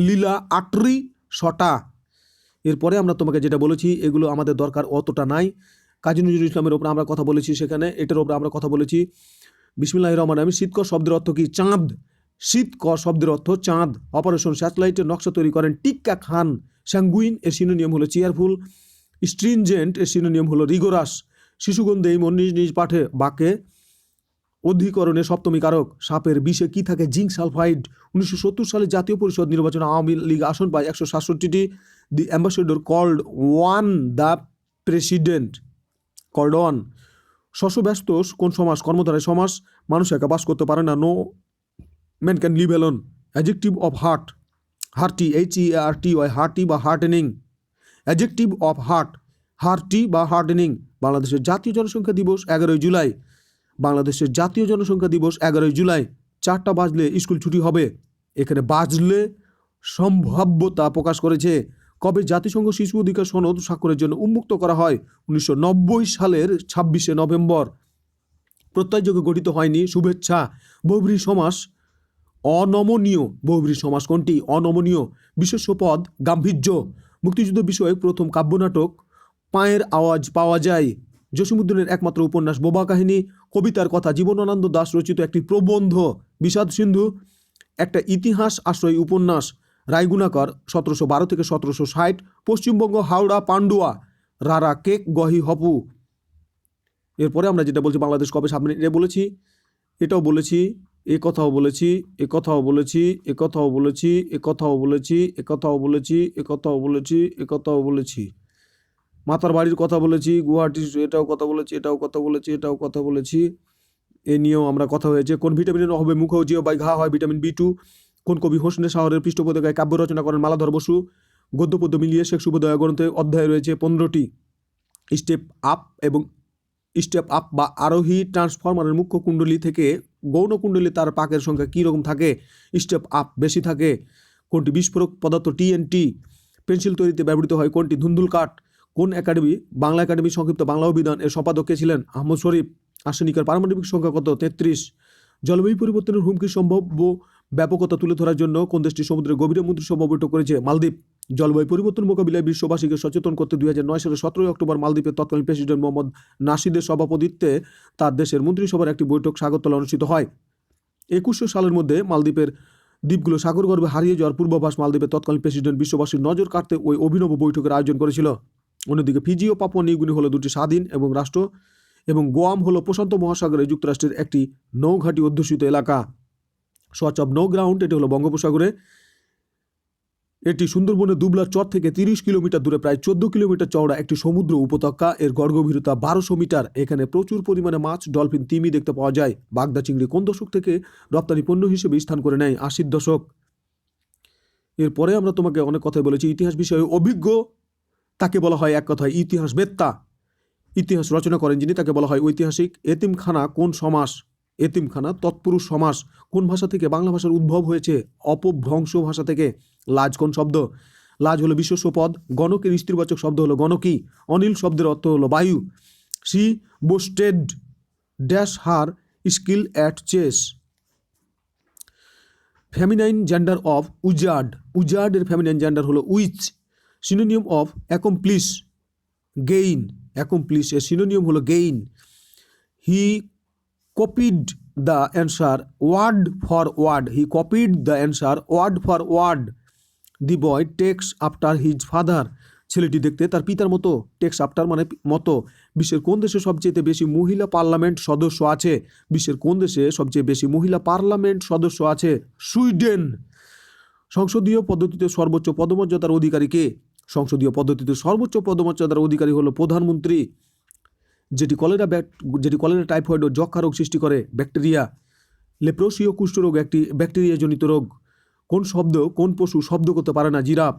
লীলা, আটরি, শটা। এরপরে আমরা তোমাকে যেটা বলেছি এগুলো আমাদের দরকার অতটা নাই। কাজী নজরুল ইসলামের ওপর আমরা কথা বলেছি, সেখানে এটার ওপর আমরা কথা বলেছি। বিসমিল্লাহির রহমানির রহিম। শীতকর শব্দের অর্থ কি? চাঁদ। শীতকর শব্দের অর্থ চাঁদ। অপারেশন স্যাটেলাইটের নকশা তৈরি করেন টিক্কা খান। স্যাঙ্গুইন এর সিনোনিয়াম হলো চেয়ারফুল। স্ট্রিনজেন্ট এর সিনোনিয়াম হলো রিগোরাস। শিশুগন্ধে এই নিজ নিজ পাঠে বাক্যে অধিকরণে সপ্তমী কারক। সাপের বিষে কি থাকে? Zinc sulphide. 1970 সালে জাতীয় পরিষদ নির্বাচনে আওয়ামী লীগ আসন পায় 167টি। The ambassador called on the president called on. শশব্যস্ত কোন সমাস? কর্মধারয় সমাস। মানুষ একা বাস করতে পারে না। No man can live alone. Adjective of hearty, HEARTY, hearty বা হার্টেনিং। অ্যাডজেক্টিভ অফ হার্টি বা হার্টেনিং। বাংলাদেশের জাতীয় জনসংখ্যা দিবস 11ই জুলাই। বাংলাদেশের জাতীয় জনসংখ্যা দিবস 11ই জুলাই। 4টা বাজলে স্কুল ছুটি হবে। এখানে বাজলে সম্ভাব্যতা প্রকাশ করেছে। কবে জাতিসংঘ শিশু অধিকার সনদ স্বাক্ষরের জন্য উন্মুক্ত করা হয়? 1990 সালের 26শে নভেম্বর। প্রত্যয়যোগে গঠিত হয়নি। শুভেচ্ছা। বহুব্রীহি সমাস অনমনীয়। বহুব্রীহি সমাস কোনটি? অনমনীয়। বিশেষ্য পদ গাম্ভীর্য। মুক্তিযুদ্ধ বিষয়ক প্রথম কাব্যনাটক পায়ের আওয়াজ পাওয়া যায়। জসীমউদ্দিনের একমাত্র উপন্যাস বোবা কাহিনী। কবিতার কথা জীবনানন্দ দাশ রচিত একটি প্রবন্ধ বিষাদ সিন্ধু একটা ইতিহাস আশ্রয়ী উপন্যাস। রায়গুণাকর 1712 থেকে 1760। পশ্চিমবঙ্গ, হাওড়া, পান্ডুয়া, রারা কেক গহি হপু। এরপরে আমরা যেটা বলছি বাংলাদেশ কবে সাবমেরিন বলেছি, এটাও বলেছি, এ কথাও বলেছি, এ কথাও বলেছি, এ কথাও বলেছি, এ কথাও বলেছি, এ কথাও বলেছি, এ কথাও বলেছি, এ কথাও বলেছি, মাতার বাড়ির কথা বলেছি, গুয়াহাটির এটাও কথা বলেছি, এটাও কথা বলেছি, এটাও কথা বলেছি। এ নিয়েও আমরা কথা হয়েছে। কোন ভিটামিনের অভাবে মুখ জিও বাই ঘা হয়? Vitamin B2। কোন কবি হোসনে শাহরের পৃষ্ঠপোষকতায় কাব্য রচনা করেন? মালাধর বসু। গদ্যপদ্য মিলিয়ে শেখ শুভোদয় গ্রন্থে অধ্যায় রয়েছে 15টি। স্টেপ আপ বা আরোহী ট্রান্সফরমারের মুখ্য কুণ্ডলী থেকে গৌণ কুণ্ডলী তার পাকের সংখ্যা কী রকম থাকে? স্টেপ আপ বেশি থাকে। কোনটি বিস্ফোরক পদার্থ? TNT। পেন্সিল তৈরিতে ব্যবহৃত হয় কোনটি? ধুন্দুল কাঠ। কোন একাডেমি? বাংলা একাডেমি সংক্ষিপ্ত বাংলা অভিধান এর সম্পাদক কে ছিলেন? আহমদ শরীফ। আর্সেনিকের পারমাণবিক সংখ্যা কত? 33। জলবায়ু পরিবর্তনের হুমকির সম্ভাব্য ব্যাপকতা তুলে ধরার জন্য কোন দেশটি সমুদ্রের গভীরে মন্ত্রিসভা বৈঠক করেছে? মালদ্বীপ। জলবায়ু পরিবর্তন মোকাবিলায় বিশ্ববাসীকে সচেতন করতে 2009 সালের 17 অক্টোবর মালদ্বীপের তৎকালীন প্রেসিডেন্ট মোহাম্মদ নাশিদের সভাপতিত্বে তার দেশের মন্ত্রিসভার একটি বৈঠক স্বাগতলা অনুষ্ঠিত হয়। 2100 সালের মধ্যে মালদ্বীপের দ্বীপগুলো সাগরগর্ভে হারিয়ে যাওয়ার পূর্বাভাস মালদ্বীপের তৎকালীন প্রেসিডেন্ট বিশ্ববাসীর নজর কাটতে ওই অভিনব বৈঠকের আয়োজন করেছিল। অন্যদিকে ফিজি ও পাপুয়া নিউগিনি হলো দুটি স্বাধীন এবং রাষ্ট্র, এবং গোয়াম হলো প্রশান্ত মহাসাগরে যুক্তরাষ্ট্রের একটি নৌঘাঁটি অধ্যুষিত এলাকা। সোয়াচ অফ নো গ্রাউন্ড, এটি হলো বঙ্গোপসাগরে। এটি সুন্দরবনের দুবলার চর থেকে 30 কিলোমিটার দূরে প্রায় 14 কিলোমিটার চওড়া একটি সমুদ্র উপত্যকা। এর গর্ভগভীরতা 1200 মিটার। এখানে প্রচুর পরিমাণে মাছ, ডলফিন, তিমি দেখতে পাওয়া যায়। বাগদা চিংড়ি কোন দশক থেকে রপ্তানি পণ্য হিসেবে স্থান করে নেয়? 80 দশক। এরপরে আমরা তোমাকে অনেক কথাই বলেছি। ইতিহাস বিষয়ে অভিজ্ঞ তাকে বলা হয় এক কথায় ইতিহাসবেত্তা। ইতিহাস রচনা করেন যিনি তাকে বলা হয় ঐতিহাসিক। এতিমখানা কোন সমাস? এতিমখানা তৎপুরুষ সমাস। কোন ভাষা থেকে বাংলা ভাষার উদ্ভব হয়েছে? অপভ্রংশ ভাষা থেকে। লাজ কোন শব্দ? লাজ হলো বিশেষ্য পদ। গণকের স্ত্রীবাচক শব্দ হলো গণকী। অনিল শব্দের অর্থ হলো বায়ু। She boasted dash her skill at chess. Feminine gender of wizard. উজার্ডের ফেমিনাইন জেন্ডার হলো witch. Synonym of accomplish gain. Accomplish এর সিনোনিয়াম হলো gain. He copied the answer word for word. He copied the answer word for word. The boy takes after his father. ছেলেটি দেখতে তার পিতার মতো। Takes after মানে মতো। বিশ্বের কোন দেশে সবচেয়ে বেশি মহিলা পার্লামেন্ট সদস্য আছে? বিশ্বের কোন দেশে সবচেয়ে বেশি মহিলা পার্লামেন্ট সদস্য আছে? সুইডেন। সংসদীয় পদ্ধতিতে সর্বোচ্চ পদমর্যাদার অধিকারী কে? সংসদীয় পদ্ধতিতে সর্বোচ্চ পদমর্যাদার অধিকারী হলো প্রধানমন্ত্রী। যেটি কলেরা টাইফয়েড ও যক্ষা রোগ সৃষ্টি করে ব্যাকটেরিয়া। লেপ্রোসিও কুষ্ঠরোগ একটি ব্যাকটেরিয়াজনিত রোগ। কোন পশু শব্দ করতে পারে না? জিরাফ।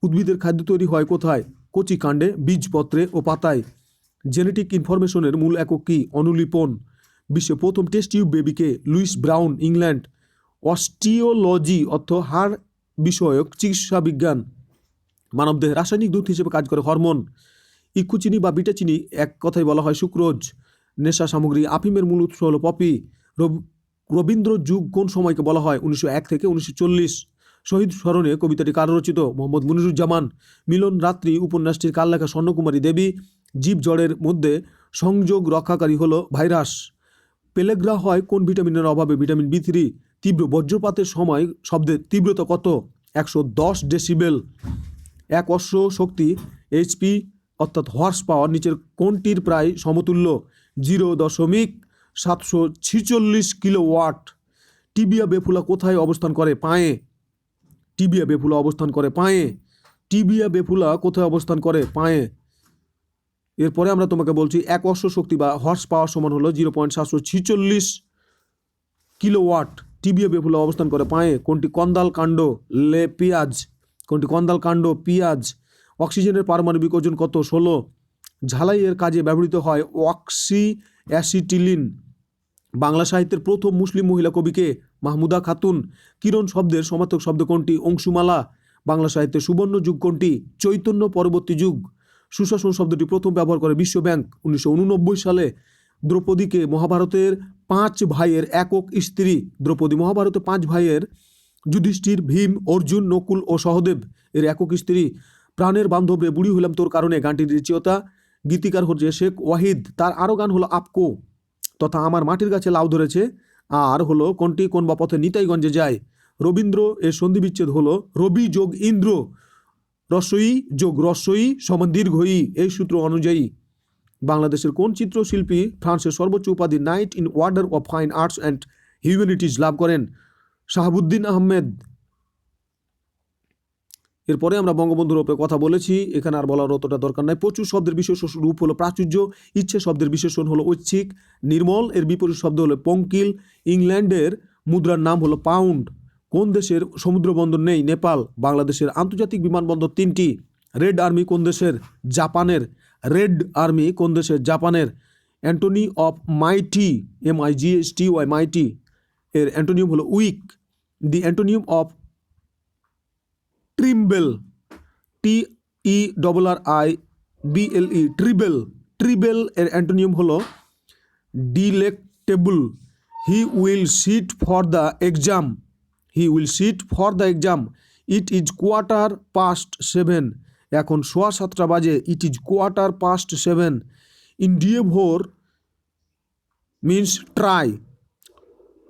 উদ্ভিদের খাদ্য তৈরি হয় কোথায়? কচি কাণ্ডে, বীজপত্রে ও পাতায়। জেনেটিক ইনফরমেশনের মূল একক কি? অনুলিপন। বিশ্বে প্রথম টেস্ট টিউব বেবিকে? Louise Brown, England. অস্টিওলজি অর্থ হাড় বিষয়ক চিকিৎসা বিজ্ঞান। মানবদেহে রাসায়নিক দূত হিসেবে কাজ করে হরমোন। ইক্ষুচিনি বা বিটা চিনি এক কথায় বলা হয় সুক্রোজ। নেশা সামগ্রী আফিমের মূল উৎস হলো পপি। রবীন্দ্র যুগ কোন সময়কে বলা হয়? 1901 থেকে 1940। শহীদ স্মরণে কবিতাটি কার রচিত? মোহাম্মদ মুনিরুজ্জামান। মিলন রাত্রি উপন্যাসটির কার লেখা? স্বর্ণকুমারী দেবী। জীব জড়ের মধ্যে সংযোগ রক্ষাকারী হলো ভাইরাস। পেলেগ্রা হয় কোন ভিটামিনের অভাবে? Vitamin B3। তীব্র বজ্রপাতের সময় শব্দের তীব্রতা কত? 110 ডেসিবেল। এক অশ্ব শক্তি HP অর্থাৎ হর্স পাওয়ার নিচের কোনটির প্রায় সমতুল্য? 0.746 কিলোওয়াট। টিবিয়া বেফুলা কোথায় অবস্থান করে? পায়ে। টিবিয়া বেফুলা অবস্থান করে পায়ে। টিবিয়া বেফুলা কোথায় অবস্থান করে? পায়ে। এরপরে আমরা তোমাকে বলছি এক অশ্ব শক্তি বা হর্স পাওয়ার সমান হলো 0.746 কিলোওয়াট। টিবিয়া বেফুলা অবস্থান করে পায়ে। কোনটি কন্দাল কাণ্ড? পেঁয়াজ। কোনটি কন্দাল কাণ্ড? পেঁয়াজ। অক্সিজেনের পারমাণবিক ওজন কত? 16। ঝালাইয়ের কাজে ব্যবহৃত হয় অক্সি অ্যাসিটিলিন। বাংলা সাহিত্যের প্রথম মুসলিম মহিলা কবিকে? মাহমুদা খাতুন। কিরণ শব্দের সমার্থক শব্দ কোনটি? অংশুমালা। বাংলা সাহিত্যের সুবর্ণ যুগ কোনটি? চৈতন্য পরবর্তী যুগ। সুশাসন শব্দটি প্রথম ব্যবহার করে বিশ্ব ব্যাংক 1989 সালে। দ্রৌপদীকে মহাভারতের 5 ভাইয়ের একক স্ত্রী। দ্রৌপদী মহাভারতে 5 ভাইয়ের যুধিষ্ঠির, ভীম, অর্জুন, নকুল ও সহদেব এর একক স্ত্রী। প্রাণের বান্ধব রে বুড়ি হইলাম তোর কারণে গানটির রচয়িতা গীতিকার হচ্ছে শেখ ওয়াহিদ। তার আরও গান হলো আপকো তথা আমার মাটির গাছে লাউ ধরেছে। আর হলো কোনটি কোন বা পথে নিতাইগঞ্জে যায়। রবীন্দ্র এর সন্ধি বিচ্ছেদ হলো রবি যোগ ইন্দ্র। রস্বই যোগ রস্বই সমান দীর্ঘই এই সূত্র অনুযায়ী। বাংলাদেশের কোন চিত্রশিল্পী ফ্রান্সের সর্বোচ্চ উপাধি knight in order of fine arts and humanities লাভ করেন? শাহাবুদ্দিন আহমেদ। এরপরে আমরা বঙ্গবন্ধুর ওপরে কথা বলেছি, এখানে আর বলার অতটা দরকার নাই। প্রচুর শব্দের বিশেষ রূপ হলো প্রাচুর্য। ইচ্ছে শব্দের বিশেষণ হলো ঐচ্ছিক। নির্মল এর বিপরীত শব্দ হলো পঙ্কিল। ইংল্যান্ডের মুদ্রার নাম হলো পাউন্ড। কোন দেশের সমুদ্র বন্দর নেই? নেপাল। বাংলাদেশের আন্তর্জাতিক বিমানবন্দর 3টি। রেড আর্মি কোন দেশের? জাপানের। রেড আর্মি কোন দেশের? জাপানের। Antonym of mighty MIGHTY mighty এর অ্যান্টোনিয়াম হলো weak. The antonym of terrible TERRIBLE terrible. Terrible এর অ্যান্টোনিয়াম হলো delectable. He will sit for the exam. He will sit for the exam. It is 7:15। এখন 7:15 বাজে। It is 7:15। Endeavour means try.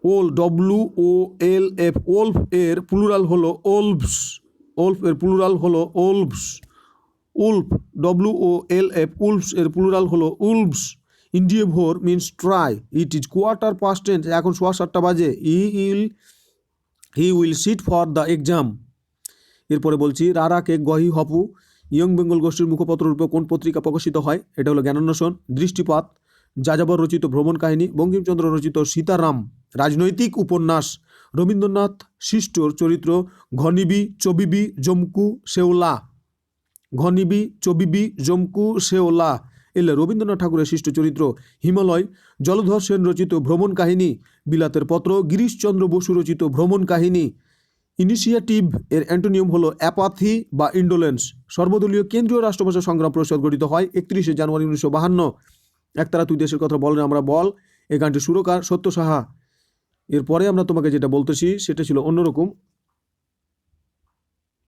WOLF wolf এর plural হলো wolves. Wolf এর plural হলো wolves. Wolf WOLF wolfs এর plural হলো wolves. Endeavour means try. It is 7:15। এখন 7:15 বাজে। হি will sit for the exam. এরপরে বলছি রারা কে গহি হপু ইয়ং বেঙ্গল গোষ্ঠীর মুখপত্র রূপে কোন পত্রিকা প্রকাশিত হয়? এটা হলো জ্ঞানান্বেষণ। দৃষ্টিপাত, যাযাবর রচিত ভ্রমণ কাহিনী, বঙ্কিমচন্দ্র রচিত সীতারাম রাজনৈতিক উপন্যাস, রবীন্দ্রনাথ সৃষ্টর চরিত্র ঘনিবি চবিবি জমকু শেওলা, ঘনিবি চবিবি জমকু শেওলা এলে রবীন্দ্রনাথ ঠাকুরের সৃষ্ট চরিত্র। হিমালয় জলধর সেন রচিত ভ্রমণ কাহিনী, বিলাতের পত্র গিরিশচন্দ্র বসু রচিত ভ্রমণ কাহিনী। ইনিশিয়েটিভ এর অ্যান্টোনিয়াম হলো অ্যাপাথি বা ইন্ডোলেন্স। সর্বদলীয় কেন্দ্রীয় রাষ্ট্রভাষা সংগ্রাম পরিষদ গঠিত হয় 31শে জানুয়ারি 1952। একতারা তুই দেশের কথা বলেন আমরা বল, এই গানটি সুরকার সত্য সাহা। এরপরে আমরা তোমাকে যেটা বলতেছি সেটা ছিল অন্যরকম।